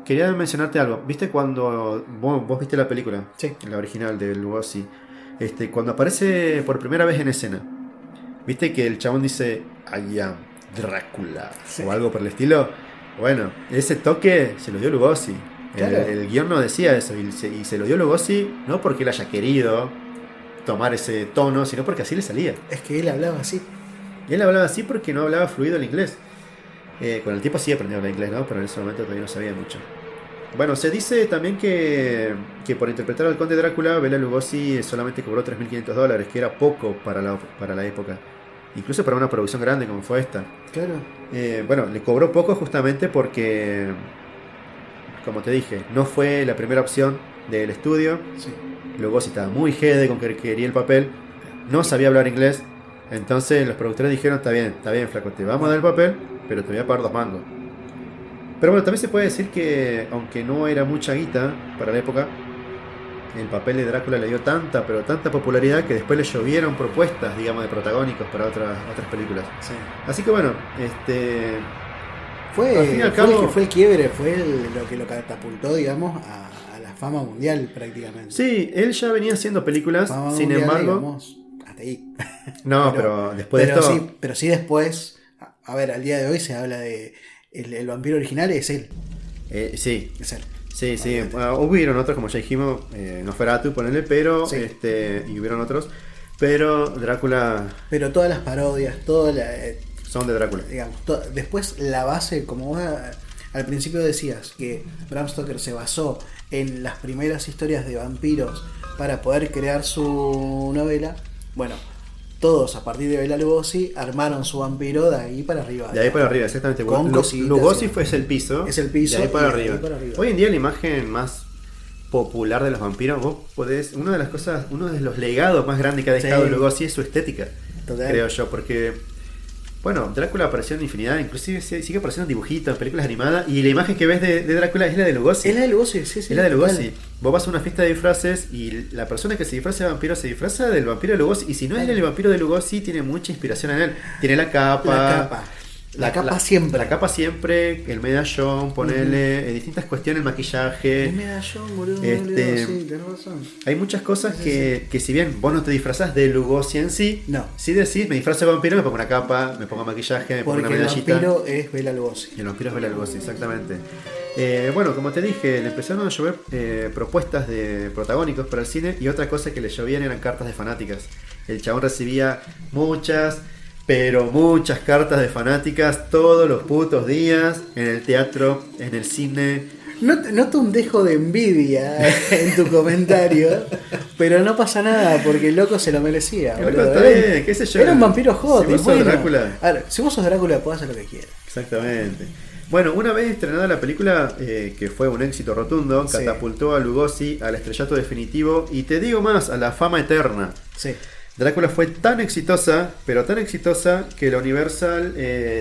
Quería mencionarte algo. ¿Viste cuando vos viste la película? Sí. La original de Lugosi. Cuando aparece por primera vez en escena, ¿viste que el chabón dice I am Drácula? Sí. O algo por el estilo. Bueno, ese toque se lo dio Lugosi. Claro. El guión no decía eso, y se lo dio Lugosi no porque él haya querido tomar ese tono, sino porque así le salía. Es que él hablaba así. Y él hablaba así porque no hablaba fluido el inglés. Con el tiempo sí aprendió a hablar inglés, ¿no? Pero en ese momento todavía no sabía mucho. Bueno, se dice también que por interpretar al conde Drácula, Bela Lugosi solamente cobró $3.500, que era poco para la época. Incluso para una producción grande como fue esta. Claro. Bueno, le cobró poco justamente porque, como te dije, no fue la primera opción del estudio. Sí. Lugosi estaba muy jede con que quería el papel. No sabía hablar inglés. Entonces los productores dijeron, está bien, flaco, te vamos a dar el papel, pero te voy a pagar 2 mangos. Pero bueno, también se puede decir que, aunque no era mucha guita para la época, el papel de Drácula le dio tanta popularidad que después le llovieron propuestas, digamos, de protagónicos para otras películas. Sí. Así que bueno, al fin y al cabo, fue el quiebre, fue lo que lo catapultó, digamos, a la fama mundial prácticamente. Sí, él ya venía haciendo películas, fama sin mundial, embargo... digamos, hasta ahí. No, pero después de esto... Sí, pero sí después, a ver, al día de hoy se habla de... El vampiro original es él. Sí. Es él. Sí. Hubieron otros, como ya dijimos, Nosferatu, ponele, pero... Sí. Y hubieron otros. Pero Drácula... Pero todas las parodias, son de Drácula. Digamos, después la base, como vos al principio decías, que Bram Stoker se basó en las primeras historias de vampiros para poder crear su novela. Bueno... Todos, a partir de Bela Lugosi, armaron su vampiro de ahí para arriba. De ahí para arriba, exactamente. Lugosi es el piso. Es el piso. De ahí para arriba. Hoy en día la imagen más popular de los vampiros, vos podés... Una de las cosas, uno de los legados más grandes que ha dejado Lugosi es su estética. Total. Creo yo, porque... Bueno, Drácula apareció en infinidad, inclusive sigue apareciendo en dibujitos, en películas animadas, y la imagen que ves de Drácula es la de Lugosi. Es la de Lugosi, sí. Es la de Lugosi. Vos vas a una fiesta de disfraces y la persona que se disfraza de vampiro se disfraza del vampiro de Lugosi, y si no es el vampiro de Lugosi, tiene mucha inspiración en él. Tiene la capa. La capa siempre, el medallón, ponerle distintas cuestiones, el maquillaje. El medallón, boludo. Sí, tenés razón. Hay muchas cosas que si bien vos no te disfrazás de Lugosi en sí, no. Si decís, me disfrazo de vampiro, me pongo una capa, me pongo maquillaje, me pongo una medallita. El vampiro es Bela Lugosi. El vampiro es Bela Lugosi, exactamente. Bueno, como te dije, le empezaron a llover propuestas de protagónicos para el cine, y otra cosa que le llovían eran cartas de fanáticas. El chabón recibía muchas cartas de fanáticas todos los putos días, en el teatro, en el cine. Noto un dejo de envidia en tu comentario, pero no pasa nada porque el loco se lo merecía. Está bien, qué sé yo. Era un vampiro hot. Si vos sos Drácula. A ver, si vos sos Drácula, podés hacer lo que quieras. Exactamente. Bueno, una vez estrenada la película, que fue un éxito rotundo, catapultó a Lugosi al estrellato definitivo, y te digo más, a la fama eterna. Sí. Drácula fue tan exitosa, pero tan exitosa, que la Universal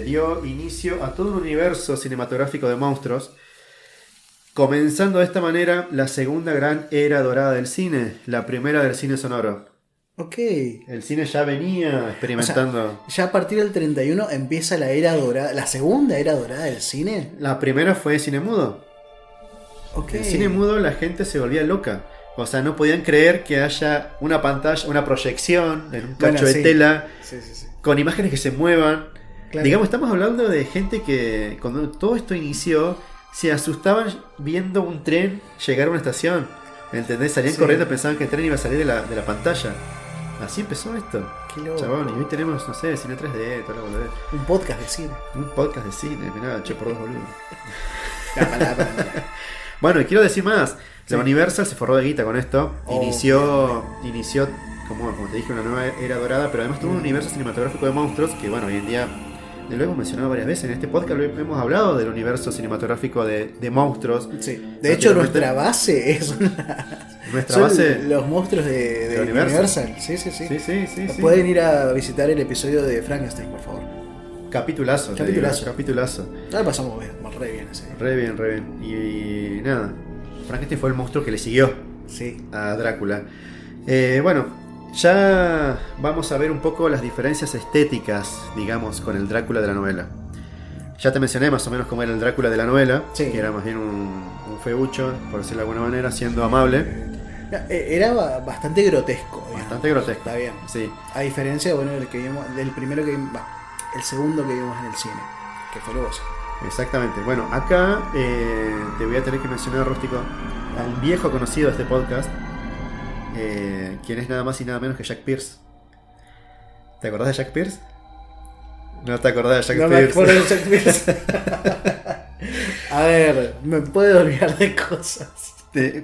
dio inicio a todo un universo cinematográfico de monstruos, comenzando de esta manera la segunda gran era dorada del cine, la primera del cine sonoro. Ok. El cine ya venía experimentando. O sea, ya a partir del 31 empieza la era dorada, la segunda era dorada del cine. La primera fue cine mudo. Ok. En cine mudo la gente se volvía loca. O sea, no podían creer que haya una pantalla, una proyección en un cacho de tela, con imágenes que se muevan. Claro. Digamos, estamos hablando de gente que cuando todo esto inició se asustaban viendo un tren llegar a una estación. ¿Entendés? Salían corriendo, pensaban que el tren iba a salir de la pantalla. Así empezó esto. Qué loco. Chabón, y hoy tenemos, no sé, cine 3D, toda la boludez. Un podcast de cine. Un podcast de cine, mirá, che por dos boludo. Para. Bueno, y quiero decir más. Sí. La Universal se forró de guita con esto. Oh, Inició como te dije, una nueva era dorada, pero además tuvo un universo cinematográfico de monstruos que, bueno, hoy en día lo hemos mencionado varias veces en este podcast. Hemos hablado del universo cinematográfico de monstruos. Sí. De hecho, nuestra base es nuestra base, los monstruos de Universal. Sí. Sí. Pueden ir a visitar el episodio de Frankenstein, por favor. Capitulazo. Ahora pasamos re bien ese. Re bien. Y nada, Frankenstein fue el monstruo que le siguió a Drácula. Bueno, ya vamos a ver un poco las diferencias estéticas, digamos, con el Drácula de la novela. Ya te mencioné más o menos cómo era el Drácula de la novela, que era más bien un feucho, por decirlo de alguna manera, siendo amable. Era bastante grotesco. Bastante grotesco. Está bien. Sí. A diferencia del primero que vimos, el segundo que vimos en el cine, que fue Lugosi. Exactamente. Bueno, acá te voy a tener que mencionar, Rústico, a un viejo conocido de este podcast, quien es nada más y nada menos que Jack Pierce. ¿Te acordás de Jack Pierce? No te acordás de Jack Pierce. Me acuerdo de Jack Pierce. A ver, me puedo olvidar de cosas.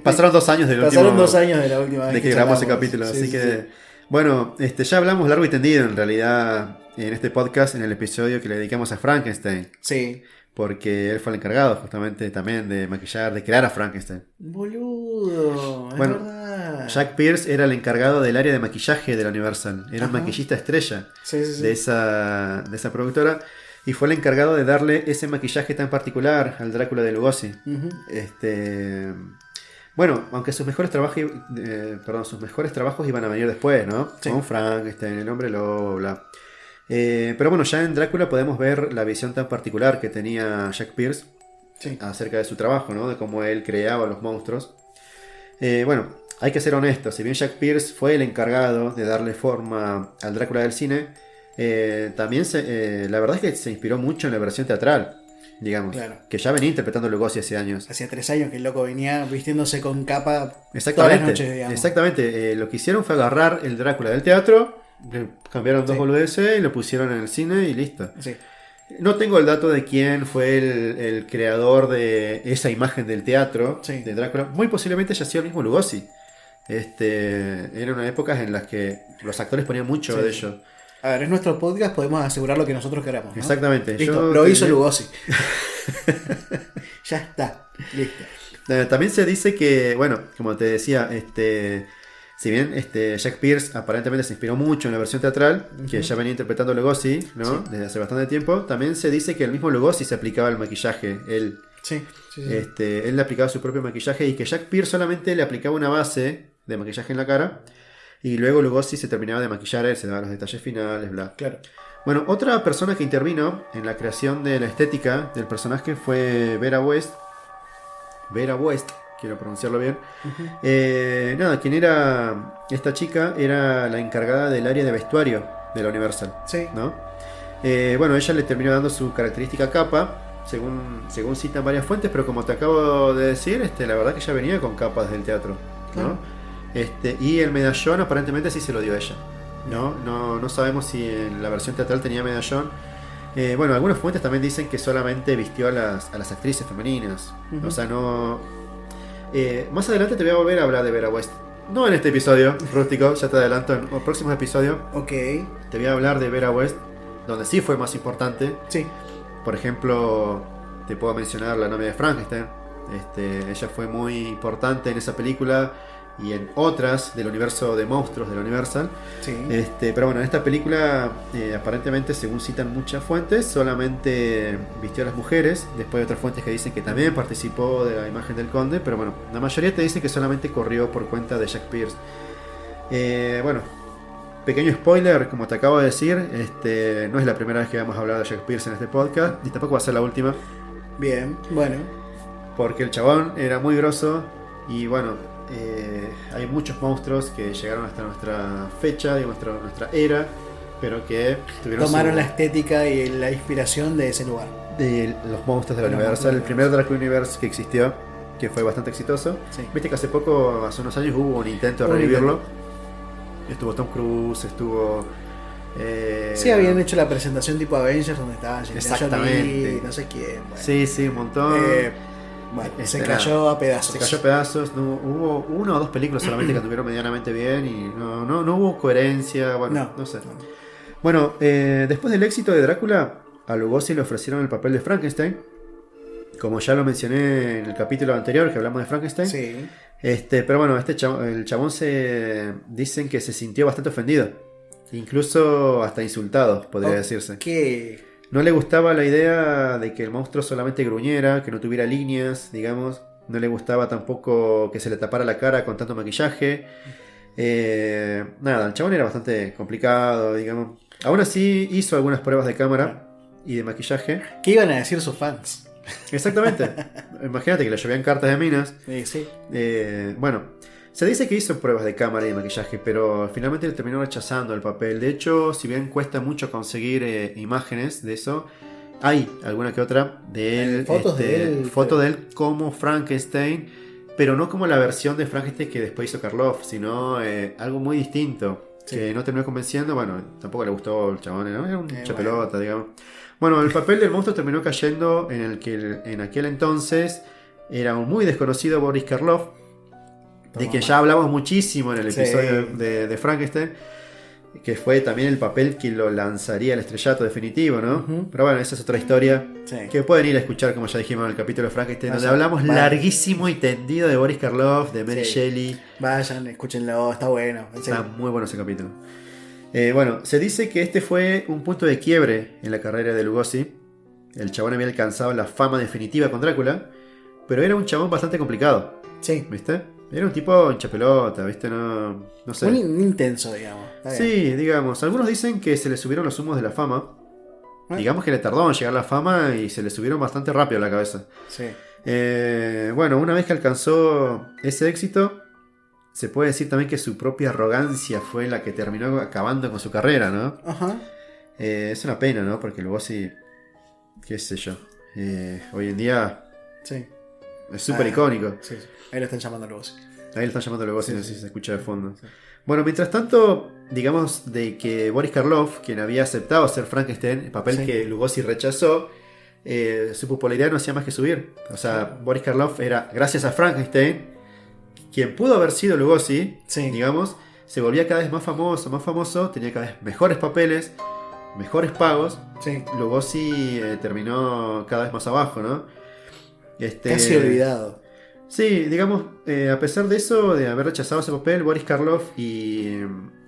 Pasaron 2 años de la última vez de que grabamos ese capítulo, así que bueno, ya hablamos largo y tendido en realidad en este podcast, en el episodio que le dedicamos a Frankenstein. Sí. Porque él fue el encargado justamente también de maquillar, de crear a Frankenstein. Boludo, es verdad. Jack Pierce era el encargado del área de maquillaje de la Universal. Era un maquillista estrella de esa productora. Y fue el encargado de darle ese maquillaje tan particular al Drácula de Lugosi. Bueno, aunque sus mejores trabajos iban a venir después, ¿no? Sí. Con Frankenstein, el hombre lobo, bla. Pero bueno, ya en Drácula podemos ver la visión tan particular que tenía Jack Pierce acerca de su trabajo, ¿no? De cómo él creaba los monstruos. Bueno, hay que ser honestos. Si bien Jack Pierce fue el encargado de darle forma al Drácula del cine, también la verdad es que se inspiró mucho en la versión teatral, digamos, que ya venía interpretando Lugosi hace años. Hacía 3 años que el loco venía vistiéndose con capa todas las noches, digamos. Exactamente. Lo que hicieron fue agarrar el Drácula del teatro, cambiaron 2 boludeces y lo pusieron en el cine y listo. Sí. No tengo el dato de quién fue el creador de esa imagen del teatro de Drácula. Muy posiblemente haya sido el mismo Lugosi. Eran unas épocas en las que los actores ponían mucho de ello. A ver, es nuestro podcast, podemos asegurar lo que nosotros queramos, ¿no? Exactamente. Listo, hizo Lugosi. Ya está, listo. También se dice que, bueno, como te decía, si bien Jack Pierce aparentemente se inspiró mucho en la versión teatral, que ya venía interpretando Lugosi, ¿no? Desde hace bastante tiempo, también se dice que el mismo Lugosi se aplicaba el maquillaje. Él le aplicaba su propio maquillaje y que Jack Pierce solamente le aplicaba una base de maquillaje en la cara y luego Lugosi se terminaba de maquillar él, se daba los detalles finales, bla. Claro. Bueno, otra persona que intervino en la creación de la estética del personaje fue Vera West. Quiero pronunciarlo bien. Quien era esta chica era la encargada del área de vestuario de la Universal. Sí. ¿No? Ella le terminó dando su característica capa, según citan varias fuentes, pero como te acabo de decir, la verdad que ya venía con capas del teatro, ¿no? Y el medallón aparentemente sí se lo dio ella. No sabemos si en la versión teatral tenía medallón. Algunas fuentes también dicen que solamente vistió a las actrices femeninas. O sea, no... más adelante te voy a volver a hablar de Vera West. No en este episodio, Rústico, ya te adelanto en los próximos episodios. Ok. Te voy a hablar de Vera West, donde sí fue más importante. Sí. Por ejemplo, te puedo mencionar La novia de Frankenstein. Ella fue muy importante en esa película y en otras del universo de monstruos de la Universal. Sí. Pero bueno, en esta película aparentemente, según citan muchas fuentes, solamente vistió a las mujeres. Después hay otras fuentes que dicen que también participó de la imagen del conde, pero bueno, la mayoría te dice que solamente corrió por cuenta de Jack Pierce. Pequeño spoiler, como te acabo de decir, no es la primera vez que vamos a hablar de Jack Pierce en este podcast, y tampoco va a ser la última. Bien, bueno. Porque el chabón era muy grosso y bueno, hay muchos monstruos que llegaron hasta nuestra fecha, de nuestra era, pero que tomaron la estética y la inspiración de ese lugar. De los monstruos de la Universal, el primer Drácula Universe que existió. que fue bastante exitoso. Sí. Viste que hace poco, hace unos años, hubo un intento de revivirlo. Estuvo Tom Cruise, estuvo... sí, habían hecho la presentación tipo Avengers donde estaban exactamente. Jolie, no sé quién. Bueno. Sí, un montón. Bueno, se cayó a pedazos. Se cayó a pedazos. No, hubo una o dos películas solamente que anduvieron medianamente bien y no hubo coherencia. Bueno, no sé. Bueno, después del éxito de Drácula, a Lugosi le ofrecieron el papel de Frankenstein. Como ya lo mencioné en el capítulo anterior que hablamos de Frankenstein. Sí. Pero bueno, el chabón dicen que se sintió bastante ofendido. Incluso hasta insultado, podría decirse. ¿Qué? No le gustaba la idea de que el monstruo solamente gruñera, que no tuviera líneas, digamos. No le gustaba tampoco que se le tapara la cara con tanto maquillaje. Nada, el chabón era bastante complicado, digamos. Aún así hizo algunas pruebas de cámara y de maquillaje. ¿Qué iban a decir sus fans? Exactamente. Imagínate que le llovían cartas de minas. Sí. Bueno, se dice que hizo pruebas de cámara y de maquillaje, pero finalmente le terminó rechazando el papel. De hecho, si bien cuesta mucho conseguir imágenes de eso, hay alguna que otra de él. Fotos de él como Frankenstein, pero no como la versión de Frankenstein que después hizo Karloff, sino algo muy distinto. Sí. Que no terminó convenciendo. Bueno, tampoco le gustó el chabón, ¿no? Era un chapelota, digamos. Bueno, el papel del monstruo terminó cayendo en el que en aquel entonces era un muy desconocido Boris Karloff, de que ya hablamos muchísimo en el episodio de Frankenstein, que fue también el papel que lo lanzaría al estrellato definitivo, ¿no? Pero bueno, esa es otra historia que pueden ir a escuchar, como ya dijimos en el capítulo de Frankenstein, donde hablamos larguísimo y tendido de Boris Karloff, de Mary Shelley. Vayan, escúchenlo, está bueno. Está muy bueno ese capítulo. Bueno, se dice que este fue un punto de quiebre en la carrera de Lugosi. El chabón había alcanzado la fama definitiva con Drácula, pero era un chabón bastante complicado. Sí. ¿Viste? Era un tipo hinchapelota, ¿viste? No sé. Un intenso, digamos. Sí, digamos. Algunos dicen que se le subieron los humos de la fama. Digamos que le tardó en llegar la fama y se le subieron bastante rápido a la cabeza. Sí. Bueno, una vez que alcanzó ese éxito, se puede decir también que su propia arrogancia fue la que terminó acabando con su carrera, ¿no? Ajá. Es una pena, ¿no? Porque luego sí, qué sé yo, hoy en día es súper icónico. Sí. Ahí lo están llamando Lugosi. Ahí lo están llamando Lugosi, no sé si se escucha de fondo. Sí. Bueno, mientras tanto, digamos de que Boris Karloff, quien había aceptado ser Frankenstein, el papel que Lugosi rechazó, su popularidad no hacía más que subir. O sea, Boris Karloff era, gracias a Frankenstein, quien pudo haber sido Lugosi, digamos, se volvía cada vez más famoso, tenía cada vez mejores papeles, mejores pagos. Lugosi terminó cada vez más abajo, ¿no? Casi olvidado. Sí, digamos, a pesar de eso, de haber rechazado ese papel, Boris Karloff y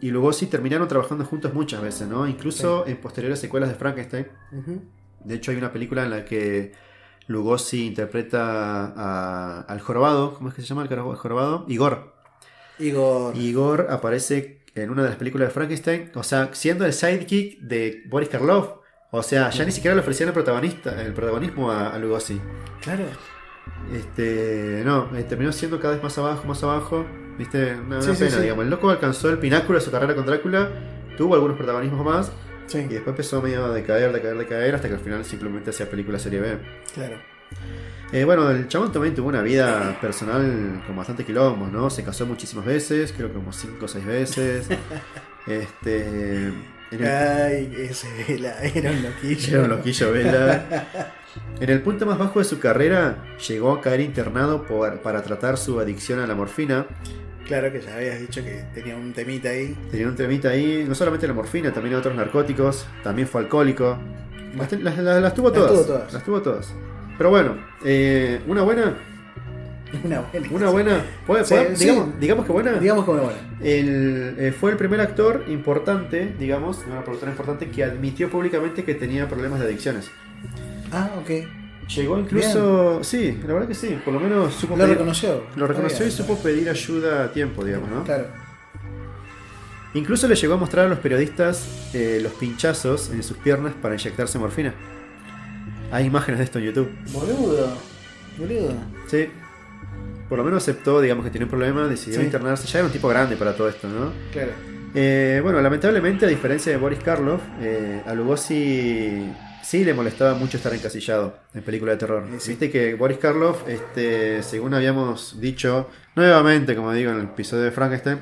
Lugosi terminaron trabajando juntos muchas veces, ¿no? Incluso en posteriores secuelas de Frankenstein. De hecho, hay una película en la que Lugosi interpreta al jorobado. ¿Cómo es que se llama el jorobado? Igor aparece en una de las películas de Frankenstein, o sea, siendo el sidekick de Boris Karloff. O sea, ya ni siquiera le ofrecían el protagonismo a Lugosi. Claro. Terminó siendo cada vez más abajo. ¿Viste? Una pena, digamos. El loco alcanzó el pináculo de su carrera con Drácula, tuvo algunos protagonismos más, y después empezó medio a decaer, hasta que al final simplemente hacía película serie B. Claro. Bueno, el chabón también tuvo una vida personal con bastante quilombos, ¿no? Se casó muchísimas veces, creo que como 5 o 6 veces. Ese Vela, era un loquillo. Era un loquillo, Vela. En el punto más bajo de su carrera, llegó a caer internado para tratar su adicción a la morfina. Claro, que ya habías dicho que tenía un temita ahí. No solamente la morfina, también otros narcóticos. También fue alcohólico. Las tuvo todas. Pero bueno, una buena. Una buena. Digamos que buena. Digamos que una buena. Fue el primer actor importante, digamos, una productora importante que admitió públicamente que tenía problemas de adicciones. Ah, ok. Llegó incluso. Bien. Sí, la verdad que sí. Por lo menos supo Lo reconoció y supo pedir ayuda a tiempo, digamos, ¿no? Claro. Incluso le llegó a mostrar a los periodistas los pinchazos en sus piernas para inyectarse morfina. Hay imágenes de esto en YouTube. Boludo. Sí. Por lo menos aceptó, digamos, que tenía un problema, decidió internarse. Ya era un tipo grande para todo esto, ¿no? Claro. Bueno, lamentablemente, a diferencia de Boris Karloff, a Lugosi sí le molestaba mucho estar encasillado en películas de terror. Sí. Viste que Boris Karloff, según habíamos dicho nuevamente, como digo en el episodio de Frankenstein,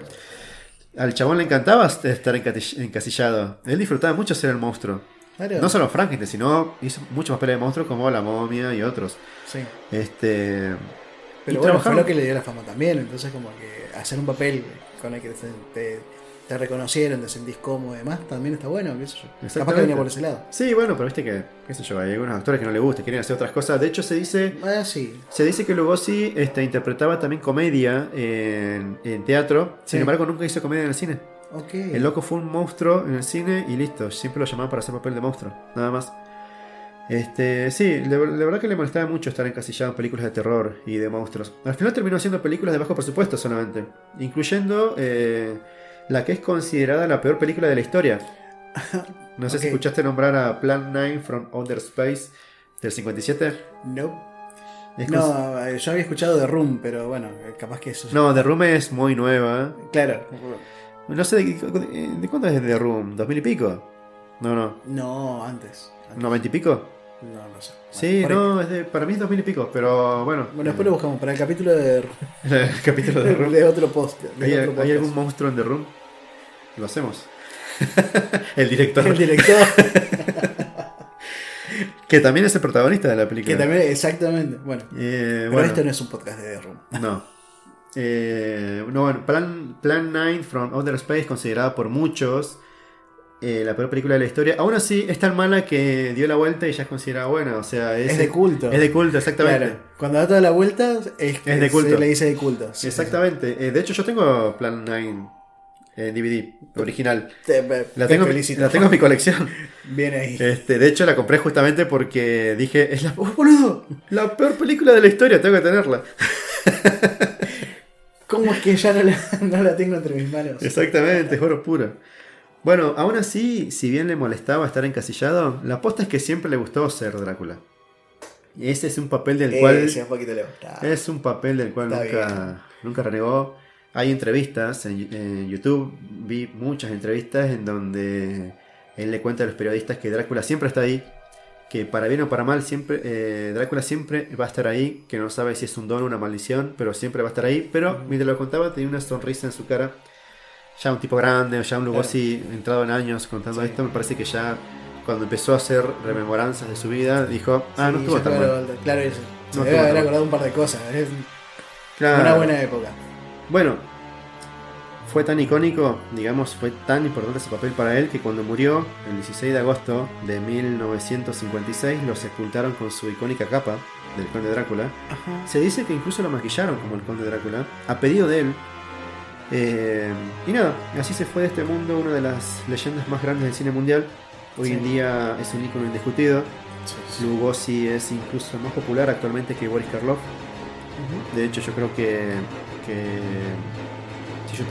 al chabón le encantaba estar encasillado. Él disfrutaba mucho ser el monstruo. Claro. No solo Frankenstein, sino hizo muchos papeles de monstruos como La Momia y otros. Sí. y Pero bueno, fue lo que le dio la fama también. Entonces, como que hacer un papel con el que te reconocieron, te sentís cómodo y demás, también está bueno, qué sé yo. Capaz que venía por ese lado. Sí, bueno, pero viste que, qué sé yo, hay algunos actores que no les gusta, quieren hacer otras cosas. De hecho, se dice Sí. se dice que Lugosi interpretaba también comedia en teatro. Sin embargo, nunca hizo comedia en el cine. Okay. El loco fue un monstruo en el cine y listo. Siempre lo llamaban para hacer papel de monstruo, nada más. Sí, la verdad que le molestaba mucho estar encasillado en películas de terror y de monstruos. Al final terminó haciendo películas de bajo presupuesto solamente, incluyendo la que es considerada la peor película de la historia. No sé si escuchaste nombrar a Plan 9 from Outer Space del 57. No, yo había escuchado The Room, pero bueno, capaz que eso... No, The Room es muy nueva. Claro. No sé de cuándo es The Room, ¿2000 y pico? No, antes. ¿90 y pico? No sé. Sí, no, para mí es 2000 y pico, pero bueno. Bueno, después lo buscamos para el capítulo de el capítulo de Room. de otro post. ¿Hay algún monstruo en The Room? Lo hacemos. El director. El director. Que también es el protagonista de la película. Que también, exactamente. Bueno, pero bueno, esto no es un podcast de The Room. No. Bueno, Plan 9 from Outer Space, considerada por muchos la peor película de la historia. Aún así, es tan mala que dio la vuelta y ya es considerada buena. O sea, es de culto. Es de culto, exactamente. Claro, cuando da toda la vuelta, es de culto. Se le dice de culto. Sí, exactamente. De hecho, yo tengo Plan 9 DVD original. La tengo en mi colección. Bien ahí. De hecho, la compré justamente porque dije, boludo, la peor película de la historia, tengo que tenerla. ¿Cómo es que ya no la tengo entre mis manos? Exactamente, es oro puro. Bueno, aún así, si bien le molestaba estar encasillado, la aposta es que siempre le gustó ser Drácula. Y ese es un papel del cual... Sí, un poquito le gustaba. Es un papel del cual nunca renegó. Hay entrevistas en YouTube, vi muchas entrevistas en donde él le cuenta a los periodistas que Drácula siempre está ahí, que para bien o para mal siempre Drácula siempre va a estar ahí, que no sabe si es un don o una maldición, pero siempre va a estar ahí. Pero mientras lo contaba tenía una sonrisa en su cara. Ya un tipo grande, ya un Lugosi entrado en años contando esto, me parece que ya cuando empezó a hacer rememoranzas de su vida, dijo, no estuvo tan mal. Claro, eso. Se debe haber acordado un par de cosas. Es una buena época. Bueno, fue tan icónico, digamos, fue tan importante ese papel para él que cuando murió, el 16 de agosto de 1956, lo sepultaron con su icónica capa del Conde Drácula. Ajá. Se dice que incluso lo maquillaron como el Conde Drácula, a pedido de él. Y nada, así se fue de este mundo una de las leyendas más grandes del cine mundial. Hoy en día es un ícono indiscutido. Lugosi es incluso más popular actualmente que Boris Karloff. De hecho, yo creo que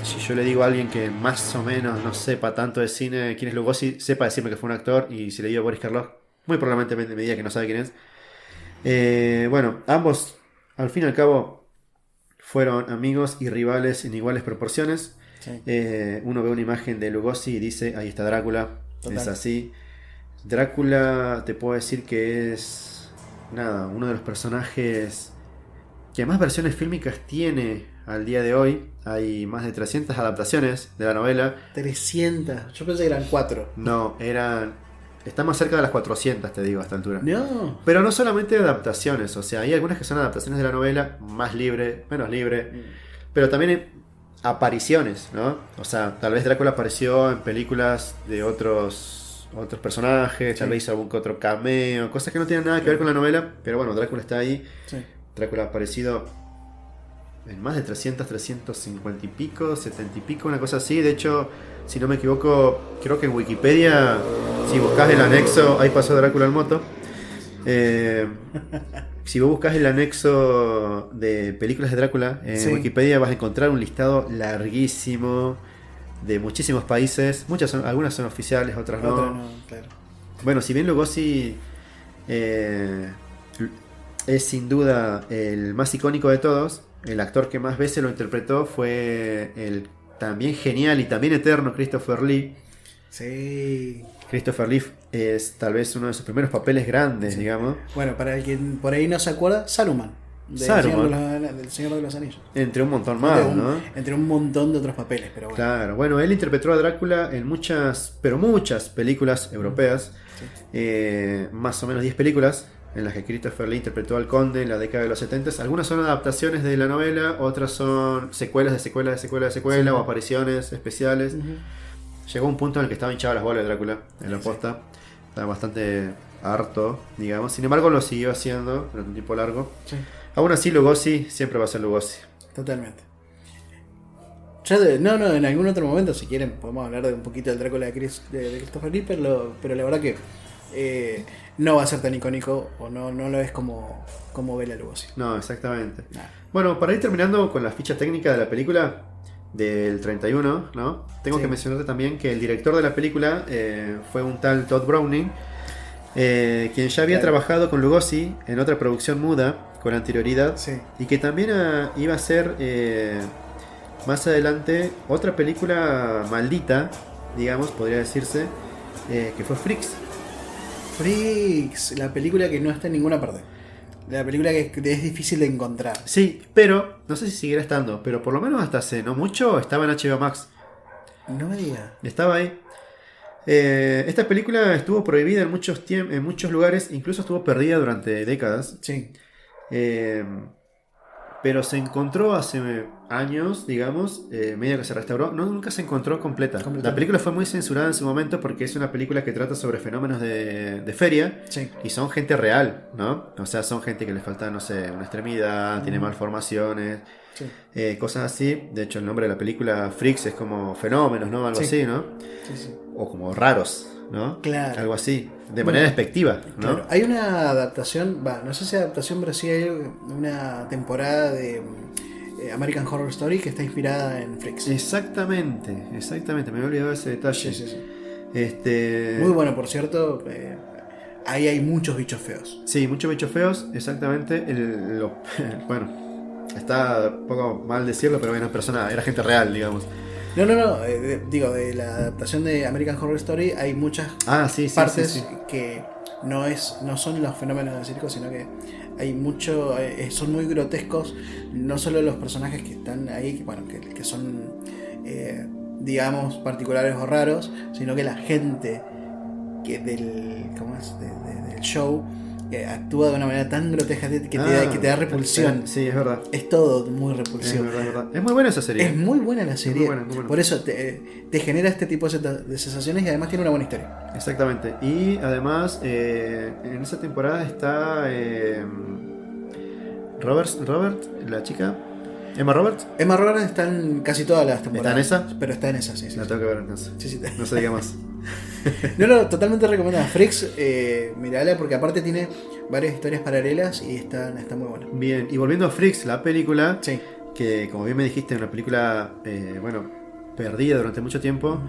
si yo le digo a alguien que más o menos no sepa tanto de cine quién es Lugosi, sepa decirme que fue un actor, y si le digo a Boris Karloff, muy probablemente me diga que no sabe quién es. Bueno, ambos al fin y al cabo fueron amigos y rivales en iguales proporciones. Uno ve una imagen de Lugosi y dice, ahí está Drácula. Total. Es así. Drácula, te puedo decir que es uno de los personajes que más versiones fílmicas tiene al día de hoy. Hay más de 300 adaptaciones de la novela. 300, yo pensé que eran 4. No, está más cerca de las 400, te digo, a esta altura. No. Pero no solamente adaptaciones, o sea, hay algunas que son adaptaciones de la novela, más libre, menos libre, pero también apariciones, ¿no? O sea, tal vez Drácula apareció en películas de otros personajes, tal vez hizo algún que otro cameo, cosas que no tienen nada que ver con la novela, pero bueno, Drácula está ahí. Drácula ha aparecido en más de 300, 350 y pico, 70 y pico, una cosa así. De hecho, si no me equivoco, creo que en Wikipedia, si buscas el anexo, ahí pasó Drácula en moto. Si vos buscas el anexo de películas de Drácula en Wikipedia, vas a encontrar un listado larguísimo de muchísimos países. Algunas son oficiales, otras no. Claro. Bueno, si bien Lugosi es sin duda el más icónico de todos, el actor que más veces lo interpretó fue el también genial y también eterno Christopher Lee. Sí. Christopher Lee es tal vez uno de sus primeros papeles grandes, digamos. Bueno, para el que por ahí no se acuerda, Saruman. Del Señor de los Anillos. Entre un montón más, ¿no? Entre un montón de otros papeles, pero bueno. Claro, bueno, él interpretó a Drácula en muchas películas europeas. Sí. Más o menos 10 películas en las que Christopher Lee interpretó al conde en la década de los 70. Algunas son adaptaciones de la novela, otras son secuelas de secuela sí. O apariciones especiales. Llegó un punto en el que estaba hinchado las bolas de Drácula en la posta. Estaba bastante harto, digamos. Sin embargo, lo siguió haciendo durante un tiempo largo. Sí. Aún así, Lugosi siempre va a ser Lugosi. Totalmente. En algún otro momento, si quieren, podemos hablar de un poquito del Drácula de Christopher Lee, pero la verdad que no va a ser tan icónico o no lo es como Bela Lugosi. No, exactamente. Nah. Bueno, para ir terminando con la ficha técnica de la película del 31, ¿no? Tengo que mencionarte también que el director de la película fue un tal Todd Browning, quien ya había trabajado con Lugosi en otra producción muda con anterioridad, y que también iba a hacer más adelante otra película maldita, digamos, podría decirse, que fue Freaks, la película que no está en ninguna parte. La película que es difícil de encontrar. Sí, pero no sé si seguirá estando, pero por lo menos hasta hace no mucho estaba en HBO Max. No me digas. Estaba ahí. Esta película estuvo prohibida en muchos lugares, incluso estuvo perdida durante décadas. Sí. Pero se encontró hace años, digamos, medio que se restauró. Nunca se encontró completa. La película fue muy censurada en su momento porque es una película que trata sobre fenómenos de feria. Sí. Y son gente real, ¿no? O sea, son gente que le falta, no sé, una extremidad, tiene malformaciones, cosas así. De hecho, el nombre de la película, Freaks, es como fenómenos, ¿no? Algo así, ¿no? Sí. O como raros, ¿no? Claro. Algo así, de manera despectiva, ¿no? Claro. Hay una adaptación, no sé si adaptación, pero sí hay una temporada de American Horror Story que está inspirada en Freaks. Exactamente, me había olvidado ese detalle. Sí. Muy bueno, por cierto. Ahí hay muchos bichos feos. Sí, muchos bichos feos, exactamente. Bueno, está un poco mal decirlo, pero era gente real, digamos. No, digo, de la adaptación de American Horror Story hay muchas partes que no son los fenómenos del circo, sino que hay mucho, son muy grotescos, no solo los personajes que están ahí, que son, digamos, particulares o raros, sino que la gente del show actúa de una manera tan grotesca que te da repulsión. Sí, es verdad. Es todo muy repulsivo. Es verdad. Es muy buena esa serie. Es muy buena la serie. Muy buena. Por eso te genera este tipo de sensaciones y además tiene una buena historia. Exactamente. Y además en esa temporada está Robert, la chica. ¿Emma Roberts? Emma Roberts está en casi todas las temporadas. ¿Está en esa? Pero está en esa, sí. La tengo que ver entonces. Sí. No se diga más. No, totalmente recomendada. Freaks, mirala porque aparte tiene varias historias paralelas y está muy buena. Bien, y volviendo a Freaks, la película, que como bien me dijiste, es una película, perdida durante mucho tiempo.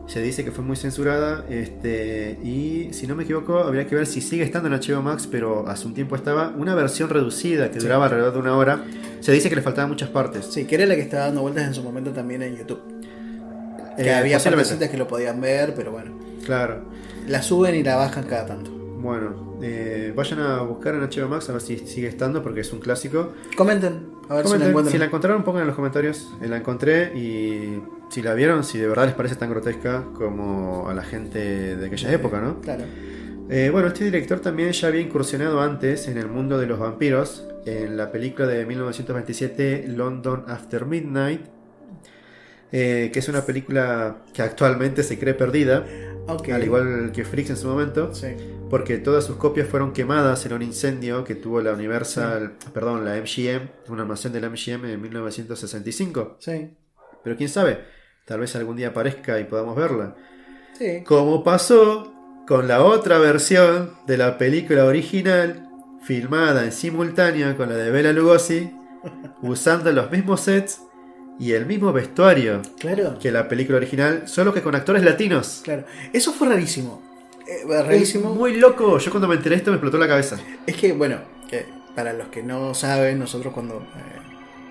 Se dice que fue muy censurada, y si no me equivoco, habría que ver si sigue estando en HBO Max, pero hace un tiempo estaba una versión reducida que duraba alrededor de 1 hora. Se dice que le faltaban muchas partes. Sí, que era la que estaba dando vueltas en su momento también en YouTube. Que había partecitas que lo podían ver, pero bueno. Claro. La suben y la bajan cada tanto. Bueno, vayan a buscar en HBO Max a ver si sigue estando porque es un clásico. Comenten, a ver si la encuentran. Si la encontraron, pongan en los comentarios. La encontré y si la vieron, si de verdad les parece tan grotesca como a la gente de aquella época, ¿no? Claro. Bueno, este director también ya había incursionado antes en el mundo de los vampiros en la película de 1927 London After Midnight, que es una película que actualmente se cree perdida. Al igual que Freaks en su momento, porque todas sus copias fueron quemadas en un incendio que tuvo la la MGM, una almacén de la MGM en 1965. Sí. Pero quién sabe, tal vez algún día aparezca y podamos verla. Sí. Como pasó con la otra versión de la película original, filmada en simultáneo con la de Bela Lugosi, usando los mismos sets y el mismo vestuario que la película original, solo que con actores latinos. Claro, eso fue rarísimo. Rarísimo. Muy loco. Yo cuando me enteré esto me explotó la cabeza. Es que, bueno, para los que no saben, nosotros cuando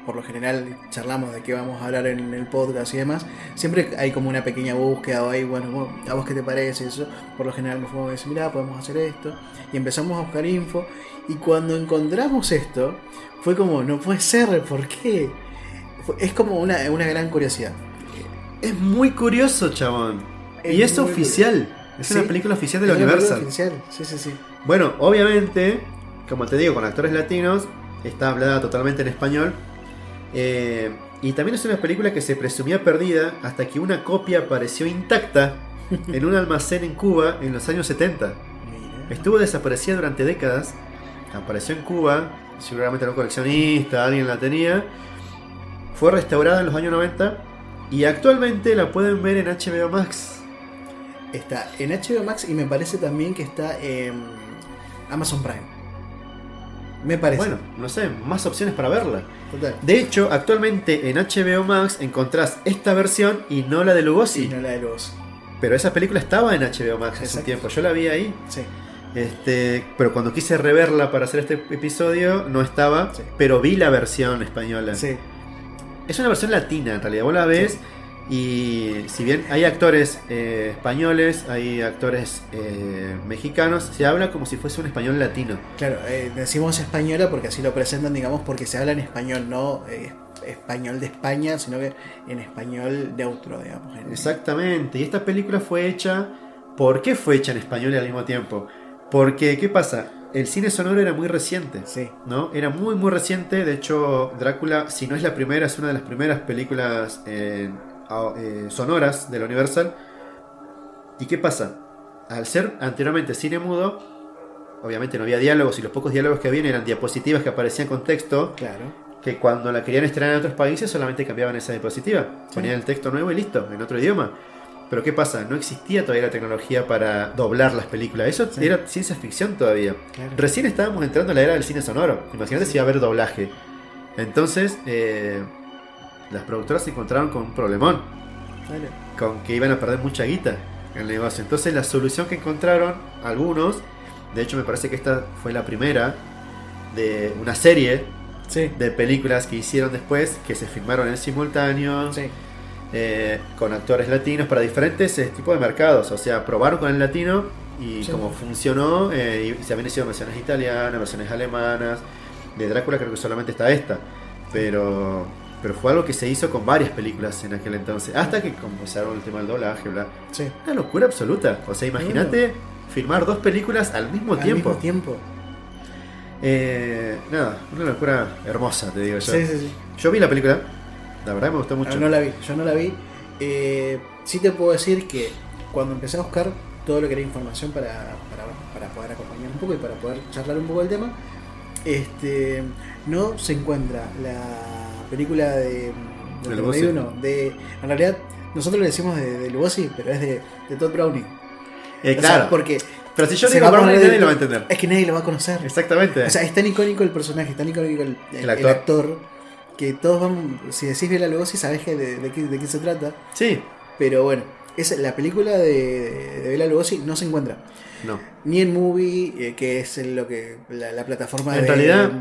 por lo general charlamos de qué vamos a hablar en el podcast y demás, siempre hay como una pequeña búsqueda o hay, bueno, ¿a vos qué te parece eso? Por lo general nos fuimos a decir, mirá, podemos hacer esto, y empezamos a buscar info, y cuando encontramos esto, fue como, no puede ser, ¿por qué? Es como una gran curiosidad. Es muy curioso, chabón. Y es oficial. Es ¿Sí? una película oficial de la Universal. Oficial. Sí. Bueno, obviamente, como te digo, con actores latinos, está hablada totalmente en español. Y también es una película que se presumía perdida hasta que una copia apareció intacta en un almacén en Cuba en los años 70. Mira. Estuvo desaparecida durante décadas. Apareció en Cuba, seguramente era un coleccionista, alguien la tenía. Fue restaurada en los años 90 y actualmente la pueden ver en HBO Max. Está en HBO Max y me parece también que está en Amazon Prime. Me parece. Bueno, no sé, más opciones para verla. Total. De hecho, actualmente en HBO Max encontrás esta versión y no la de Lugosi. Y no la de los. Pero esa película estaba en HBO Max hace un Exacto. tiempo. Yo la vi ahí. Sí. Pero cuando quise reverla para hacer este episodio no estaba. Sí. Pero vi la versión española. Sí. Es una versión latina en realidad. Vos la ves. Sí. Y si bien hay actores españoles, hay actores mexicanos, se habla como si fuese un español latino. Claro, decimos española porque así lo presentan, digamos, porque se habla en español, no español de España, sino que en español neutro, digamos. Exactamente. Y esta película fue hecha. ¿Por qué fue hecha en español y al mismo tiempo? Porque, ¿qué pasa? El cine sonoro era muy reciente, Sí. ¿no? Era muy muy reciente. De hecho, Drácula, si no es la primera, es una de las primeras películas sonoras de la Universal. ¿Y qué pasa? Al ser anteriormente cine mudo, obviamente no había diálogos y los pocos diálogos que habían eran diapositivas que aparecían con texto, Claro. que cuando la querían estrenar en otros países solamente cambiaban esa diapositiva, Sí. ponían el texto nuevo y listo, en otro idioma. Pero ¿qué pasa? No existía todavía la tecnología para doblar las películas. Eso Sí. era ciencia ficción todavía. Claro. Recién estábamos entrando en la era del cine sonoro. Imagínate si iba a haber doblaje. Entonces, las productoras se encontraron con un problemón, Claro. con que iban a perder mucha guita en el negocio. Entonces, la solución que encontraron algunos, de hecho me parece que esta fue la primera de una serie Sí. de películas que hicieron después, que se filmaron en simultáneo, Sí. con actores latinos para diferentes tipos de mercados. O sea, probaron con el latino y Sí. como funcionó, y se habían hecho versiones italianas, versiones alemanas. De Drácula creo que solamente está esta, pero fue algo que se hizo con varias películas en aquel entonces, hasta que comenzaron el tema del doblaje, bla. Sí. Una locura absoluta. O sea, imagínate filmar dos películas al mismo Al tiempo. mismo tiempo. Nada, una locura hermosa, te digo yo. Sí. Yo vi la película, la verdad me gustó mucho. Yo no la vi. Sí te puedo decir que cuando empecé a buscar todo lo que era información para poder acompañar un poco y para poder charlar un poco del tema, no se encuentra la película del Lugosi. 91 en realidad nosotros le decimos de Lugosi, pero es de Todd Browning. O sea, Claro, porque pero si yo se digo va a Browning poner nadie lo va a entender. es que nadie lo va a conocer. Exactamente. O sea, es tan icónico el personaje, es tan icónico el actor. actor, que todos van, si decís Bela Lugosi sabés de qué se trata. Sí, Pero bueno, la película de Bela Lugosi no se encuentra. no. Ni en Movie, que es la plataforma En de... realidad,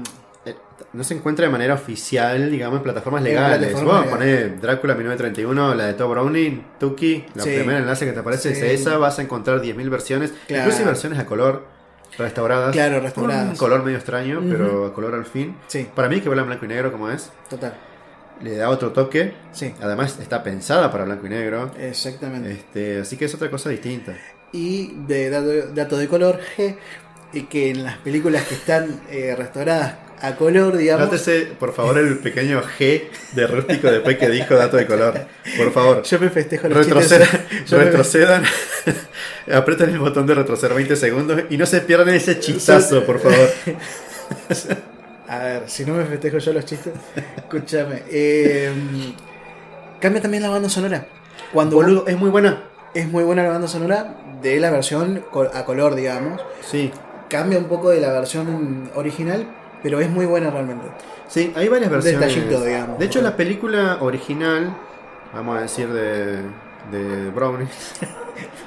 no se encuentra de manera oficial, digamos, en plataformas En legales. plataformas Vos legales. ponés Drácula 1931, la de Todd Browning, Tuki, la Sí. primera enlace que te aparece Sí. es esa, vas a encontrar 10.000 versiones, Claro. incluso versiones a color, restauradas. Claro, restauradas. Un color medio extraño, Ujú. pero a color al fin. Sí, Para mí que verla en blanco y negro como es, total. le da otro toque. Sí, Además está pensada para blanco y negro. exactamente. Así que es otra cosa distinta. Y de dato de color G, que en las películas que están restauradas a color, digamos... Nótese, por favor, el pequeño G de rústico después que dijo dato de color. Por favor. Yo me festejo los Retrocedan, chistes. Yo me- retrocedan, apretan el botón de retroceder 20 segundos y no se pierdan ese chistazo, por favor. A ver, si no me festejo yo los chistes, escúchame. Cambia también la banda sonora. Cuando Boludo, es muy buena. es muy buena la banda sonora de la versión a color, digamos. Sí, Cambia un poco de la versión original, pero es muy buena realmente. sí, hay varias versiones. Detallito, digamos. De hecho, la película original, vamos a decir de Browning.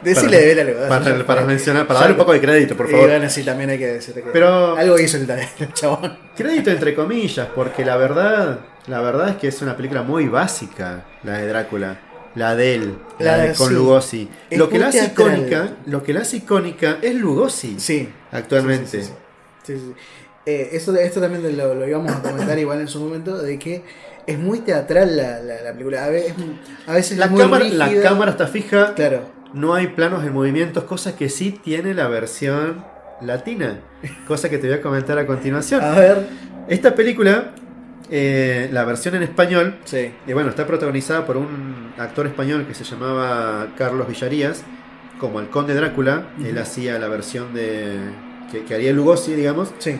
Decirle de ver algo. Para mencionar, para darle un poco de crédito, por favor. Bueno, sí, también hay que decirle que pero, algo hizo el chabón. Crédito entre comillas, porque la verdad es que es una película muy básica, la de Drácula. La de él, con sí. Lugosi. Lo que la hace icónica es Lugosi. Sí. Actualmente. Sí. Esto también lo íbamos a comentar igual en su momento, de que es muy teatral la película. A veces la cámara está fija. Claro. No hay planos en movimientos, cosa que sí tiene la versión latina. Cosa que te voy a comentar a continuación. A ver. Esta película, la versión en español, sí. Bueno, está protagonizada por un actor español que se llamaba Carlos Villarías, como el Conde Drácula. Uh-huh. Él hacía la versión que haría Lugosi, digamos. Sí.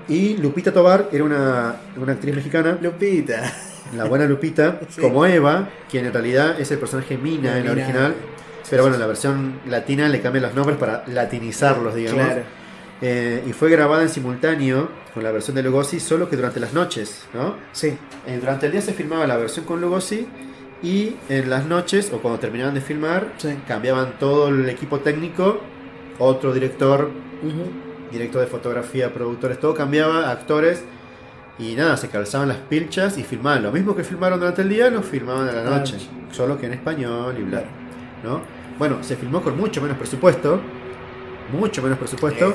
Y Lupita Tovar era una actriz mexicana. Lupita. La buena Lupita, sí. Como Eva, quien en realidad es el personaje Mina en la original. Pero bueno, en la versión latina le cambian los nombres para latinizarlos, digamos. Claro. Y fue grabada en simultáneo con la versión de Lugosi, solo que durante las noches, ¿no? Sí. Durante el día se filmaba la versión con Lugosi y en las noches, o cuando terminaban de filmar, sí. Cambiaban todo el equipo técnico, otro director, uh-huh. Director de fotografía, productores, todo cambiaba, actores, y nada, se calzaban las pilchas y filmaban. Lo mismo que filmaron durante el día, lo filmaban a la noche, solo que en español y bla, ¿no? Bueno, se filmó con mucho menos presupuesto,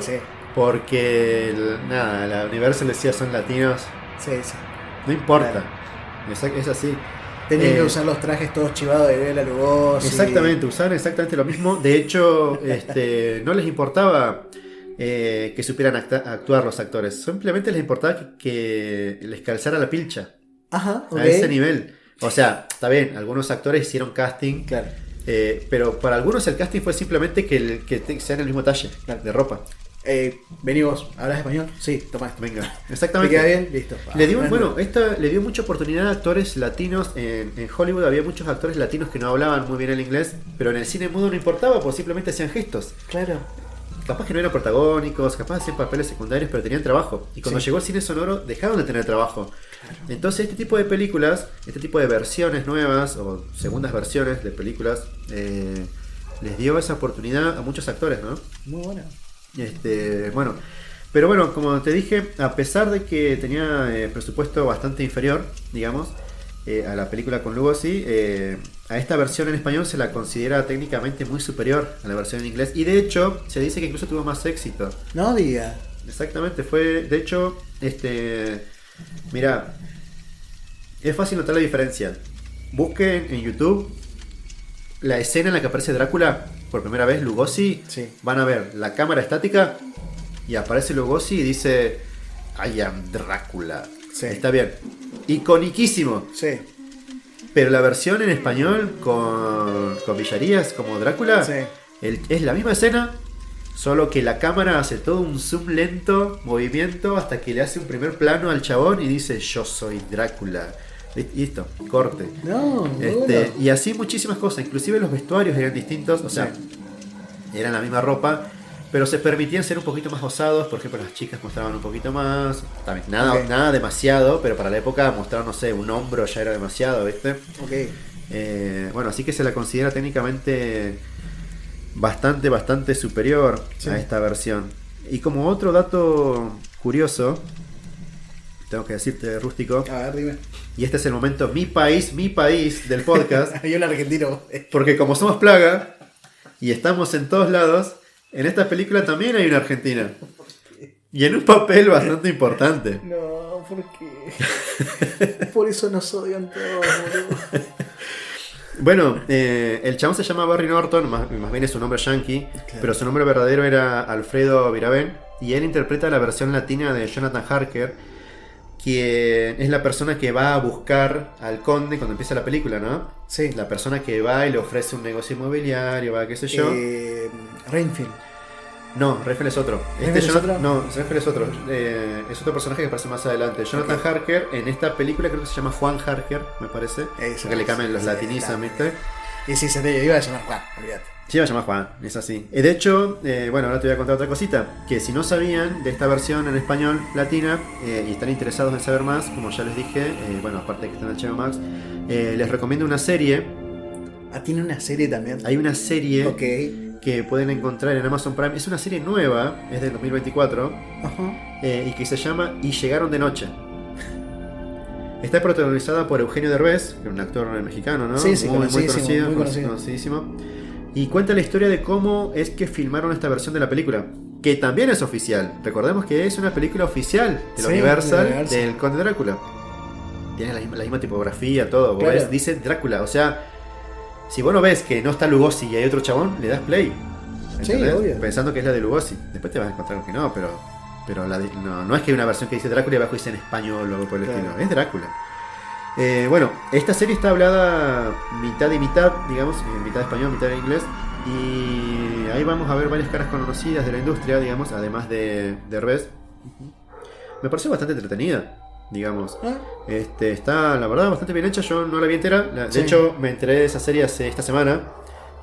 sí. Porque la Universal decía son latinos. Sí. No importa, claro. Es así. Tenían que usar los trajes todos chivados de Bela Lugosi. Exactamente, usaban exactamente lo mismo. De hecho, no les importaba que supieran actuar los actores. Simplemente les importaba que les calzara la pilcha. Ajá, okay. A ese nivel. O sea, está bien, algunos actores hicieron casting. Claro. Pero para algunos el casting fue simplemente que sean el mismo talle de ropa. Vení vos, ¿hablas español? Sí, toma esto. Venga, exactamente. ¿Te queda bien? Listo. Le dio mucha oportunidad a actores latinos. En Hollywood había muchos actores latinos que no hablaban muy bien el inglés, pero en el cine mudo no importaba, pues simplemente hacían gestos. Claro. Capaz que no eran protagónicos, capaz hacían papeles secundarios, pero tenían trabajo. Y cuando llegó el cine sonoro, dejaron de tener trabajo. Claro. Entonces este tipo de películas, este tipo de versiones nuevas, o segundas versiones de películas, les dio esa oportunidad a muchos actores, ¿no? Muy buena. Pero bueno, como te dije, a pesar de que tenía presupuesto bastante inferior, digamos, a la película con Lugosi, a esta versión en español se la considera técnicamente muy superior a la versión en inglés. Y de hecho, se dice que incluso tuvo más éxito. No diga. Exactamente, fue, de hecho, mira, es fácil notar la diferencia. Busquen en YouTube la escena en la que aparece Drácula por primera vez, Lugosi. Sí. Van a ver la cámara estática y aparece Lugosi y dice I am Drácula. Sí. Está bien, iconiquísimo. Sí. Pero la versión en español con Villarías como Drácula, sí. Es la misma escena, solo que la cámara hace todo un zoom lento, movimiento, hasta que le hace un primer plano al chabón y dice yo soy Drácula. Listo, corte. No, y así muchísimas cosas, inclusive los vestuarios eran distintos, o sea, eran la misma ropa, pero se permitían ser un poquito más osados. Por ejemplo, las chicas mostraban un poquito más, también, nada demasiado, pero para la época mostrar, no sé, un hombro ya era demasiado, ¿viste? Bueno, así que se la considera técnicamente bastante superior a esta versión. Y como otro dato curioso, tengo que decirte, Rústico. A ver, dime. Y este es el momento mi país del podcast. Hay un argentino. Porque como somos plaga y estamos en todos lados, en esta película también hay una argentina. Y en un papel bastante importante. No, ¿por qué? Por eso nos odian todos, boludo. Bueno, el chabón se llama Barry Norton, más bien es su nombre yankee, claro. Pero su nombre verdadero era Alfredo Viravent. Y él interpreta la versión latina de Jonathan Harker, quien es la persona que va a buscar al conde cuando empieza la película, ¿no? Sí. La persona que va y le ofrece un negocio inmobiliario, va, qué sé yo. Renfield. No, Renfield es otro. No, Renfield es otro. Es otro personaje que aparece más adelante. Jonathan Harker, en esta película creo que se llama Juan Harker, me parece. Porque le cambian los latinizan, ¿viste? Y si se te iba a llamar Juan, olvídate. Se iba a llamar Juan, es así. De hecho, bueno, ahora te voy a contar otra cosita. Que si no sabían de esta versión en español latina y están interesados en saber más, como ya les dije, bueno, aparte de que está en HBO Max, les recomiendo una serie tiene una serie también. Hay una serie Ok. que pueden encontrar en Amazon Prime. Es una serie nueva, es del 2024. Ajá. Y que se llama Y llegaron de noche. Está protagonizada por Eugenio Derbez, que es un actor mexicano, ¿no? Sí, sí, muy conocido, muy conocido. conocidísimo. Y cuenta la historia de cómo es que filmaron esta versión de la película, que también es oficial. Recordemos que es una película oficial de la Universal del Conde Drácula. Tiene la misma tipografía, todo. Vos ves, dice Drácula. O sea, si vos no ves que no está Lugosi y hay otro chabón, le das play. ¿Entendés? Sí, obvio. Pensando que es la de Lugosi. Después te vas a encontrar que no, pero no es que hay una versión que dice Drácula y abajo dice en español o algo por el estilo. Es Drácula. Bueno, esta serie está hablada mitad y mitad, digamos, mitad español, mitad en inglés. Y ahí vamos a ver varias caras conocidas de la industria, digamos, además de Derbez. Me pareció bastante entretenida, digamos. Está, la verdad, bastante bien hecha. Yo no la vi entera. De hecho, me enteré de esa serie esta semana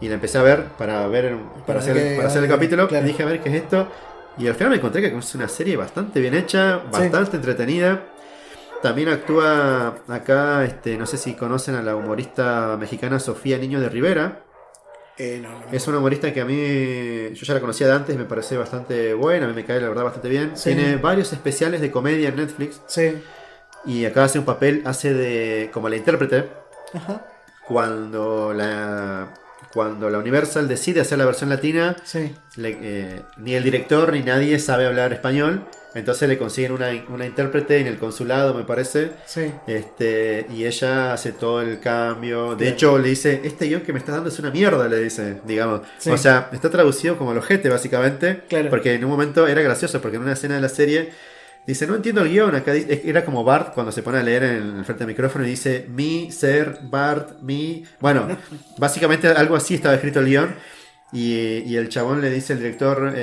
y la empecé a ver para hacer el capítulo. Claro. Y dije, a ver qué es esto. Y al final me encontré que es una serie bastante bien hecha, bastante entretenida. También actúa acá, no sé si conocen a la humorista mexicana Sofía Niño de Rivera. No. Es una humorista que a mí, yo ya la conocía de antes, me parece bastante buena, a mí me cae la verdad bastante bien. Sí. Tiene varios especiales de comedia en Netflix. Sí. Y acá hace un papel, como la intérprete. Ajá. Cuando la Universal decide hacer la versión latina, ni el director ni nadie sabe hablar español. Entonces le consiguen una intérprete en el consulado, me parece. Sí. Y ella hace todo el cambio. De hecho, le dice, este guión que me estás dando es una mierda, le dice, digamos. Sí. O sea, está traducido como el ojete, básicamente. Claro. Porque en un momento era gracioso, porque en una escena de la serie dice, no entiendo el guión. Acá era como Bart cuando se pone a leer en el frente del micrófono y dice, mi, ser, Bart, mi. Bueno, básicamente algo así estaba escrito el guión. Y el chabón le dice al director,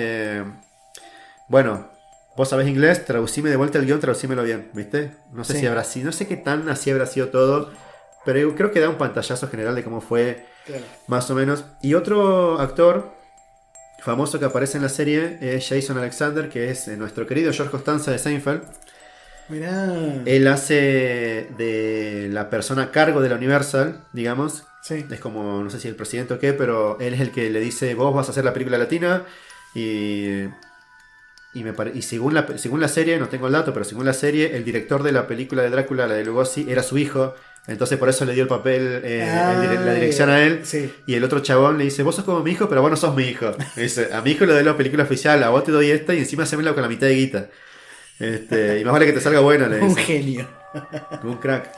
bueno, vos sabés inglés, traducime de vuelta el guión, traducímelo bien, ¿viste? No sé si habrá sido, no sé qué tan así habrá sido todo, pero yo creo que da un pantallazo general de cómo fue, más o menos. Y otro actor famoso que aparece en la serie es Jason Alexander, que es nuestro querido George Costanza de Seinfeld. Mirá. Él hace de la persona a cargo de la Universal, digamos. Sí. Es como, no sé si el presidente o qué, pero él es el que le dice, vos vas a hacer la película latina. Y según la serie, no tengo el dato, pero según la serie, el director de la película de Drácula, la de Lugosi, era su hijo. Entonces por eso le dio el papel, la dirección a él. Sí. Y el otro chabón le dice, vos sos como mi hijo, pero vos no sos mi hijo. Dice, a mi hijo le doy la película oficial, a vos te doy esta y encima hacémela con la mitad de guita. Y más vale que te salga buena, le dice. Un genio. Un crack.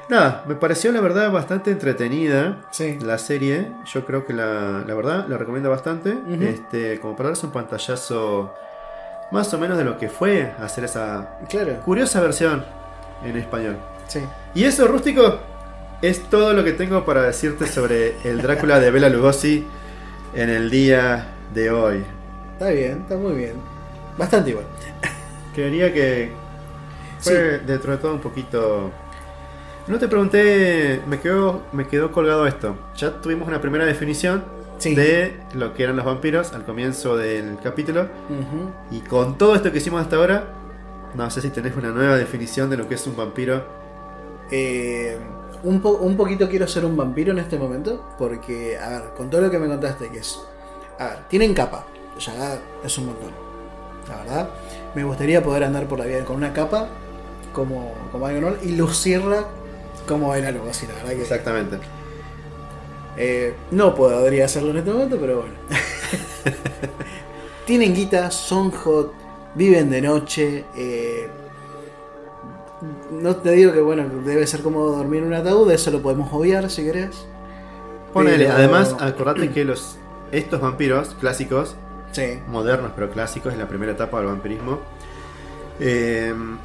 Nada, me pareció la verdad bastante entretenida la serie. Yo creo que la verdad la recomiendo bastante. Uh-huh. Como para darse un pantallazo más o menos de lo que fue hacer esa curiosa versión en español. Sí. Y eso, Rústico, es todo lo que tengo para decirte sobre el Drácula de Bela Lugosi en el día de hoy. Está bien, está muy bien. Bastante igual. Creería que fue dentro de todo un poquito. No te pregunté, me quedó colgado esto. Ya tuvimos una primera definición de lo que eran los vampiros al comienzo del capítulo. Uh-huh. Y con todo esto que hicimos hasta ahora, no sé si tenés una nueva definición de lo que es un vampiro. Un poquito quiero ser un vampiro en este momento. Porque, a ver, con todo lo que me contaste, que es. A ver, tienen capa. Ya es un montón. La verdad, me gustaría poder andar por la vida con una capa como algo normal y lucirla como en algo así, la verdad que. Exactamente. No podría hacerlo en este momento, pero bueno. Tienen guita, son hot, viven de noche. No te digo que bueno, debe ser como dormir en un ataúd, eso lo podemos obviar si querés. Ponele, además, acordate que estos vampiros clásicos, modernos pero clásicos, en la primera etapa del vampirismo,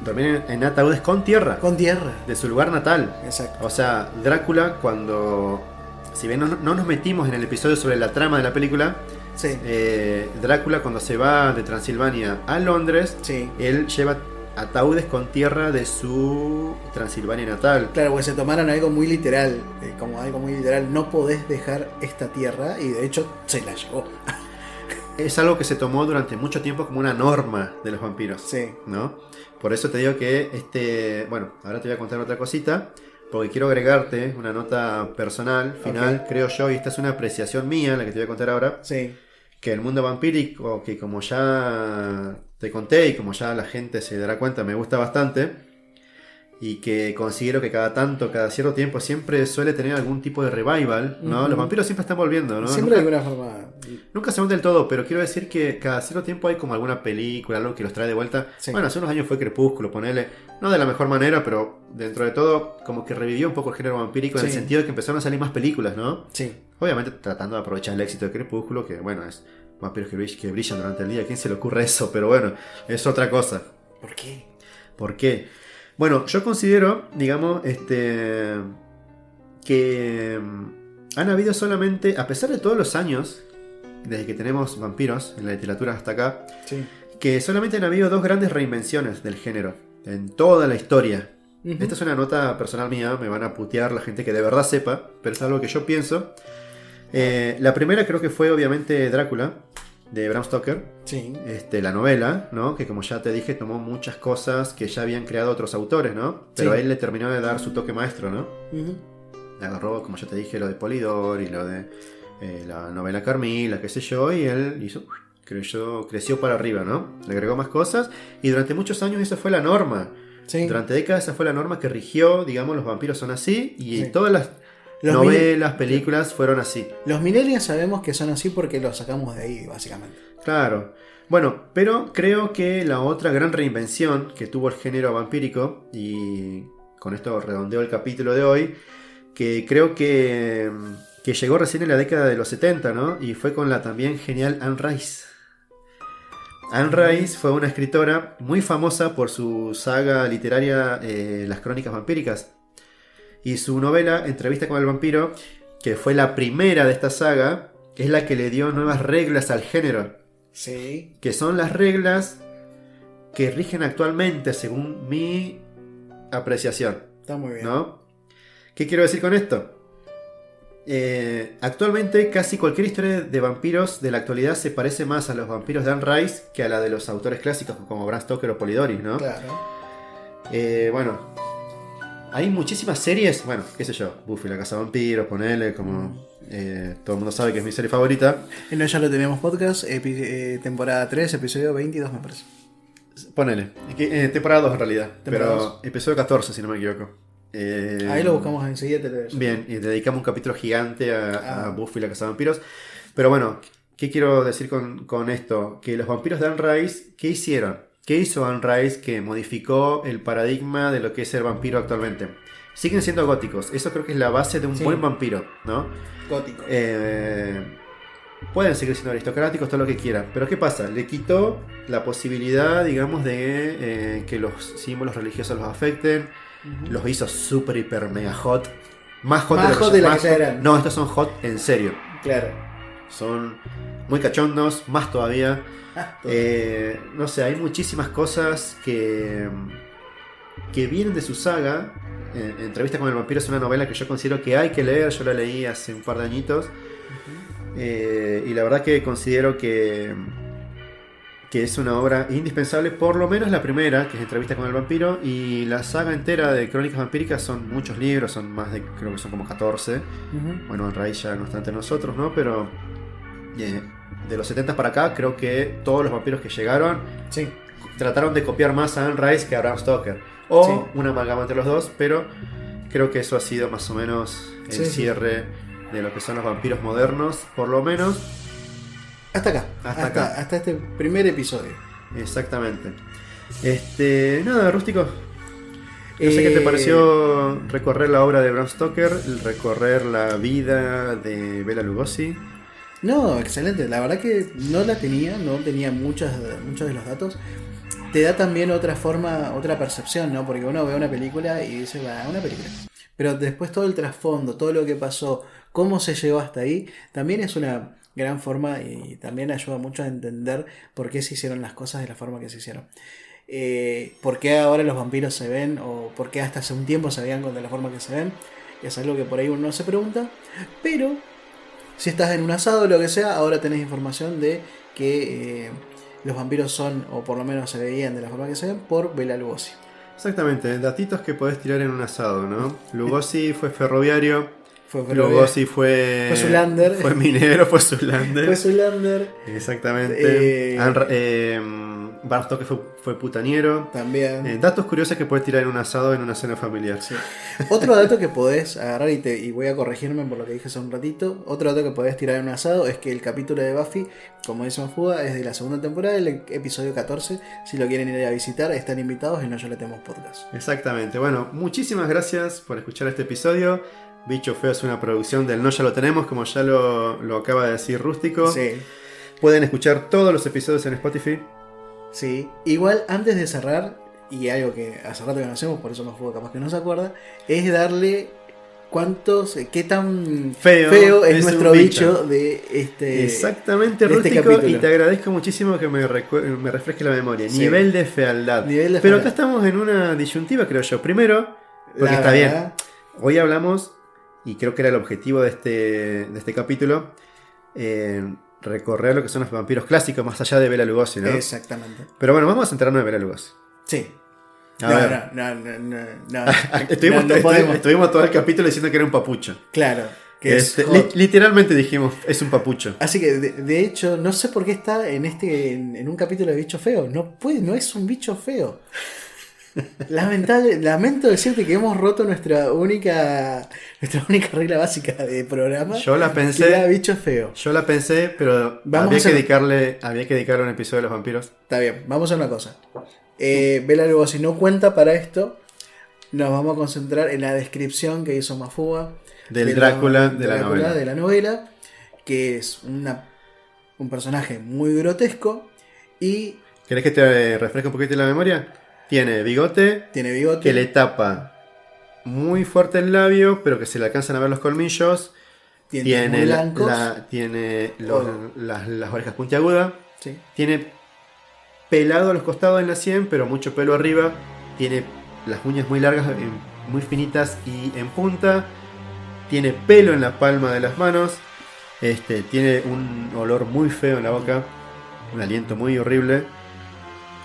dormían en ataúdes con tierra. Con tierra. De su lugar natal. Exacto. O sea, Drácula, cuando. Si bien no nos metimos en el episodio sobre la trama de la película, Drácula, cuando se va de Transilvania a Londres, él lleva ataúdes con tierra de su Transilvania natal. Claro, porque se tomaron algo muy literal. Como algo muy literal, no podés dejar esta tierra, y de hecho se la llevó. Es algo que se tomó durante mucho tiempo como una norma de los vampiros, ¿no? Por eso te digo que bueno, ahora te voy a contar otra cosita. porque quiero agregarte una nota personal, final, creo yo, y esta es una apreciación mía, la que te voy a contar ahora. Sí. Que el mundo vampírico, que como ya te conté y como ya la gente se dará cuenta, me gusta bastante. Y que considero que cada cierto tiempo siempre suele tener algún tipo de revival, ¿no? Los vampiros siempre están volviendo, ¿no? Siempre de alguna forma. Nunca se van del todo, pero quiero decir que cada cierto tiempo hay como alguna película, algo que los trae de vuelta. Sí. Bueno, hace unos años fue Crepúsculo, ponele, no de la mejor manera, pero dentro de todo como que revivió un poco el género vampírico en el sentido de que empezaron a salir más películas, ¿no? Sí. Obviamente tratando de aprovechar el éxito de Crepúsculo, que bueno, es vampiros que brillan durante el día. ¿A quién se le ocurre eso? Pero bueno, es otra cosa. ¿Por qué? ¿Por qué? Bueno, yo considero, digamos, que han habido solamente, a pesar de todos los años, desde que tenemos vampiros en la literatura hasta acá, sí, que solamente han habido 2 grandes reinvenciones del género en toda la historia. Esta es una nota personal mía, me van a putear la gente que de verdad sepa, pero es algo que yo pienso. La primera creo que fue obviamente Drácula, de Bram Stoker, sí, la novela, ¿no? Que como ya te dije tomó muchas cosas que ya habían creado otros autores, ¿no? Pero a él le terminó de dar su toque maestro, ¿no? Agarró, como ya te dije, lo de Polidor y lo de la novela Carmila, qué sé yo, y él hizo, creció para arriba, ¿no? Le agregó más cosas y durante muchos años esa fue la norma. Sí. Durante décadas esa fue la norma que rigió, digamos, los vampiros son así y todas las novelas, películas fueron así. Los millennials sabemos que son así porque los sacamos de ahí, básicamente. Claro. Bueno, pero creo que la otra gran reinvención que tuvo el género vampírico, y con esto redondeo el capítulo de hoy, que creo que llegó recién en la década de los 70, ¿no? Y fue con la también genial Anne Rice. Anne Rice fue una escritora muy famosa por su saga literaria Las Crónicas Vampíricas. Y su novela, Entrevista con el vampiro, que fue la primera de esta saga, es la que le dio nuevas reglas al género. Sí. Que son las reglas que rigen actualmente, según mi apreciación. Está muy bien. ¿No? ¿Qué quiero decir con esto? Actualmente casi cualquier historia de vampiros de la actualidad se parece más a los vampiros de Anne Rice que a la de los autores clásicos como Bram Stoker o Polidori, ¿no? Claro. Bueno, hay muchísimas series, bueno, qué sé yo, Buffy la Casa de Vampiros, ponele, como todo el mundo sabe que es mi serie favorita. No, ya lo tenemos podcast, temporada 3, episodio 22 me parece. Ponele, temporada 2 en realidad, pero episodio 14 si no me equivoco. Ahí lo buscamos enseguida. Bien, y dedicamos un capítulo gigante a Buffy la Casa de Vampiros. Pero bueno, ¿qué quiero decir con esto? Que los vampiros de Anne Rice, ¿qué hicieron? ¿Qué hizo Anne Rice que modificó el paradigma de lo que es el vampiro actualmente? Siguen siendo góticos, eso creo que es la base de un buen vampiro, ¿no? Gótico. Pueden seguir siendo aristocráticos, todo lo que quieran, pero ¿qué pasa? Le quitó la posibilidad, digamos, de que los símbolos religiosos los afecten. Los hizo super, hiper, mega hot. Más hot de lo que ya eran. No, estos son hot en serio. Claro. Son muy cachondos, más todavía. No sé, hay muchísimas cosas que vienen de su saga. Entrevista con el vampiro es una novela que yo considero que hay que leer. Yo la leí hace un par de añitos. Y la verdad que considero que es una obra indispensable, por lo menos la primera, que es Entrevista con el vampiro, y la saga entera de Crónicas Vampíricas son muchos libros, son más de, creo que son como 14. Bueno, en raíz ya no está entre nosotros, ¿no? Pero de los 70 para acá, creo que todos los vampiros que llegaron trataron de copiar más a Anne Rice que a Bram Stoker. O una amalgama entre los dos, pero creo que eso ha sido más o menos el cierre de lo que son los vampiros modernos, por lo menos. Hasta acá. Hasta este primer episodio. Exactamente. Nada, Rústico. No sé qué te pareció recorrer la obra de Bram Stoker, recorrer la vida de Bela Lugosi. No, excelente. La verdad que no tenía muchos de los datos. Te da también otra forma, otra percepción, ¿no? Porque uno ve una película y dice, va, una película. Pero después todo el trasfondo, todo lo que pasó, cómo se llegó hasta ahí, también es una gran forma y también ayuda mucho a entender por qué se hicieron las cosas de la forma que se hicieron. Por qué ahora los vampiros se ven, o por qué hasta hace un tiempo se veían de la forma que se ven. Es algo que por ahí uno no se pregunta, pero si estás en un asado o lo que sea, ahora tenés información de que los vampiros son, o por lo menos se veían de la forma que se ven, por Bela Lugosi. Exactamente, datitos que podés tirar en un asado, ¿no? Lugosi fue ferroviario. Lugosi fue Zulander. Fue minero, fue Zulander. Fue Zulander. Exactamente. Bartok fue putaniero. También. Datos curiosos que puedes tirar en un asado en una cena familiar. Sí. Otro dato que podés agarrar y voy a corregirme por lo que dije hace un ratito. Otro dato que podés tirar en un asado es que el capítulo de Buffy, como dice Mafuga, es de la segunda temporada, el episodio 14. Si lo quieren ir a visitar, están invitados en No Ya Lo Tenemos Podcast. Exactamente. Bueno, muchísimas gracias por escuchar este episodio. Bicho Feo es una producción del No Ya Lo Tenemos, como ya lo acaba de decir Rústico. Sí. Pueden escuchar todos los episodios en Spotify. Sí, igual antes de cerrar, y algo que hace rato que no hacemos, por eso Mafuga capaz que no se acuerda, es darle qué tan feo es nuestro bicho de este. Exactamente, de Rústico, este y te agradezco muchísimo que me refresque la memoria. Sí. Nivel de fealdad. Pero acá estamos en una disyuntiva, creo yo. Primero, porque está bien. Hoy hablamos, y creo que era el objetivo de este capítulo, recorrer lo que son los vampiros clásicos, más allá de Bela Lugosi, ¿no? Exactamente. Pero bueno, vamos a centrarnos en Bela Lugosi. Sí. No. Estuvimos todo el capítulo diciendo que era un papucho. Claro. Literalmente dijimos, es un papucho. Así que, de hecho, no sé por qué está en un capítulo de bicho feo. No es un bicho feo. Lamento decirte que hemos roto nuestra única regla básica de programa. Yo la pensé. Que era bicho feo. Yo la pensé, pero había que dedicarle un episodio a los vampiros. Está bien, vamos a una cosa. Bela Lugosi no cuenta para esto. Nos vamos a concentrar en la descripción que hizo Mafuga del Drácula de la novela, que es un personaje muy grotesco. Y ¿querés que te refresque un poquito la memoria? Tiene bigote que le tapa muy fuerte el labio, pero que se le alcanzan a ver los colmillos. Tiene las orejas puntiagudas. Sí. Tiene pelado a los costados en la sien, pero mucho pelo arriba. Tiene las uñas muy largas, muy finitas y en punta. Tiene pelo en la palma de las manos. Tiene un olor muy feo en la boca. Un aliento muy horrible.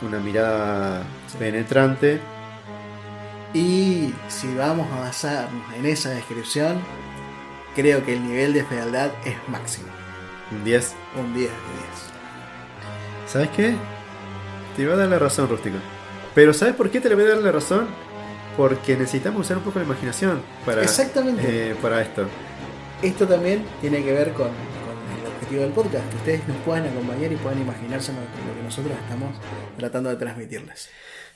Una mirada penetrante. Y si vamos a basarnos en esa descripción, creo que el nivel de fealdad es máximo. Un 10. Un 10 de 10. ¿Sabes qué? Te voy a dar la razón, Rústico. Pero ¿sabes por qué te le voy a dar la razón? Porque necesitamos usar un poco la imaginación para esto. Esto también tiene que ver con el objetivo del podcast, que ustedes nos puedan acompañar y puedan imaginarse lo que nosotros estamos tratando de transmitirles.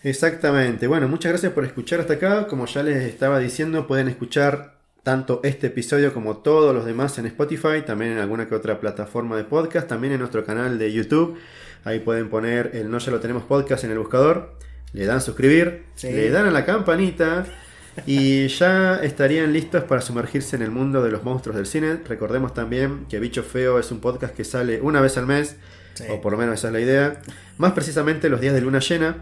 Exactamente. Bueno, muchas gracias por escuchar hasta acá. Como ya les estaba diciendo, pueden escuchar tanto este episodio como todos los demás en Spotify, también en alguna que otra plataforma de podcast, también en nuestro canal de YouTube. Ahí pueden poner el No Ya Lo Tenemos Podcast en el buscador, le dan suscribir, sí, le dan a la campanita y ya estarían listos para sumergirse en el mundo de los monstruos del cine. Recordemos también que Bicho Feo es un podcast que sale una vez al mes, sí, o por lo menos esa es la idea, más precisamente los días de luna llena,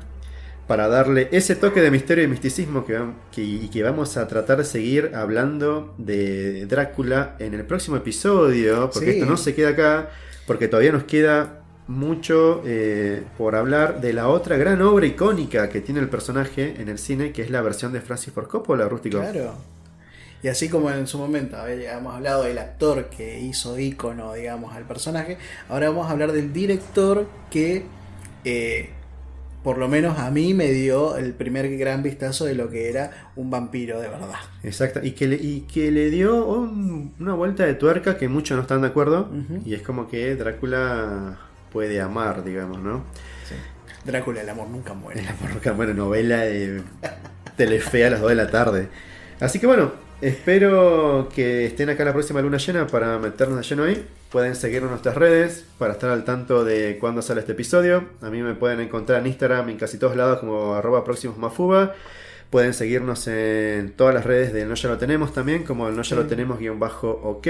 para darle ese toque de misterio y misticismo que vamos a tratar de seguir hablando de Drácula en el próximo episodio, porque sí, esto no se queda acá, porque todavía nos queda mucho por hablar de la otra gran obra icónica que tiene el personaje en el cine, que es la versión de Francis Ford Coppola, Rústico. Claro. Y así como en su momento habíamos hablado del actor que hizo ícono, digamos, al personaje, ahora vamos a hablar del director que por lo menos a mí me dio el primer gran vistazo de lo que era un vampiro de verdad. Exacto, y que le dio una vuelta de tuerca que muchos no están de acuerdo, y es como que Drácula puede amar, digamos, ¿no? Sí. Drácula, el amor nunca muere. El amor nunca muere, novela de Telefe a las 2 de la tarde. Así que bueno, espero que estén acá la próxima luna llena para meternos de lleno ahí. Pueden seguirnos en nuestras redes para estar al tanto de cuándo sale este episodio. A mí me pueden encontrar en Instagram en casi todos lados como @próximosmafuba. Pueden seguirnos en todas las redes de No Ya Lo Tenemos también, como el No Ya Lo Tenemos _ok.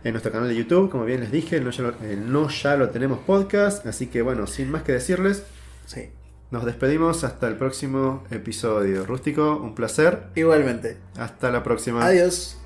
En nuestro canal de YouTube, como bien les dije, el No Ya Lo Tenemos Podcast. Así que bueno, sin más que decirles, sí, nos despedimos hasta el próximo episodio. Rústico, un placer. Igualmente. Hasta la próxima. Adiós.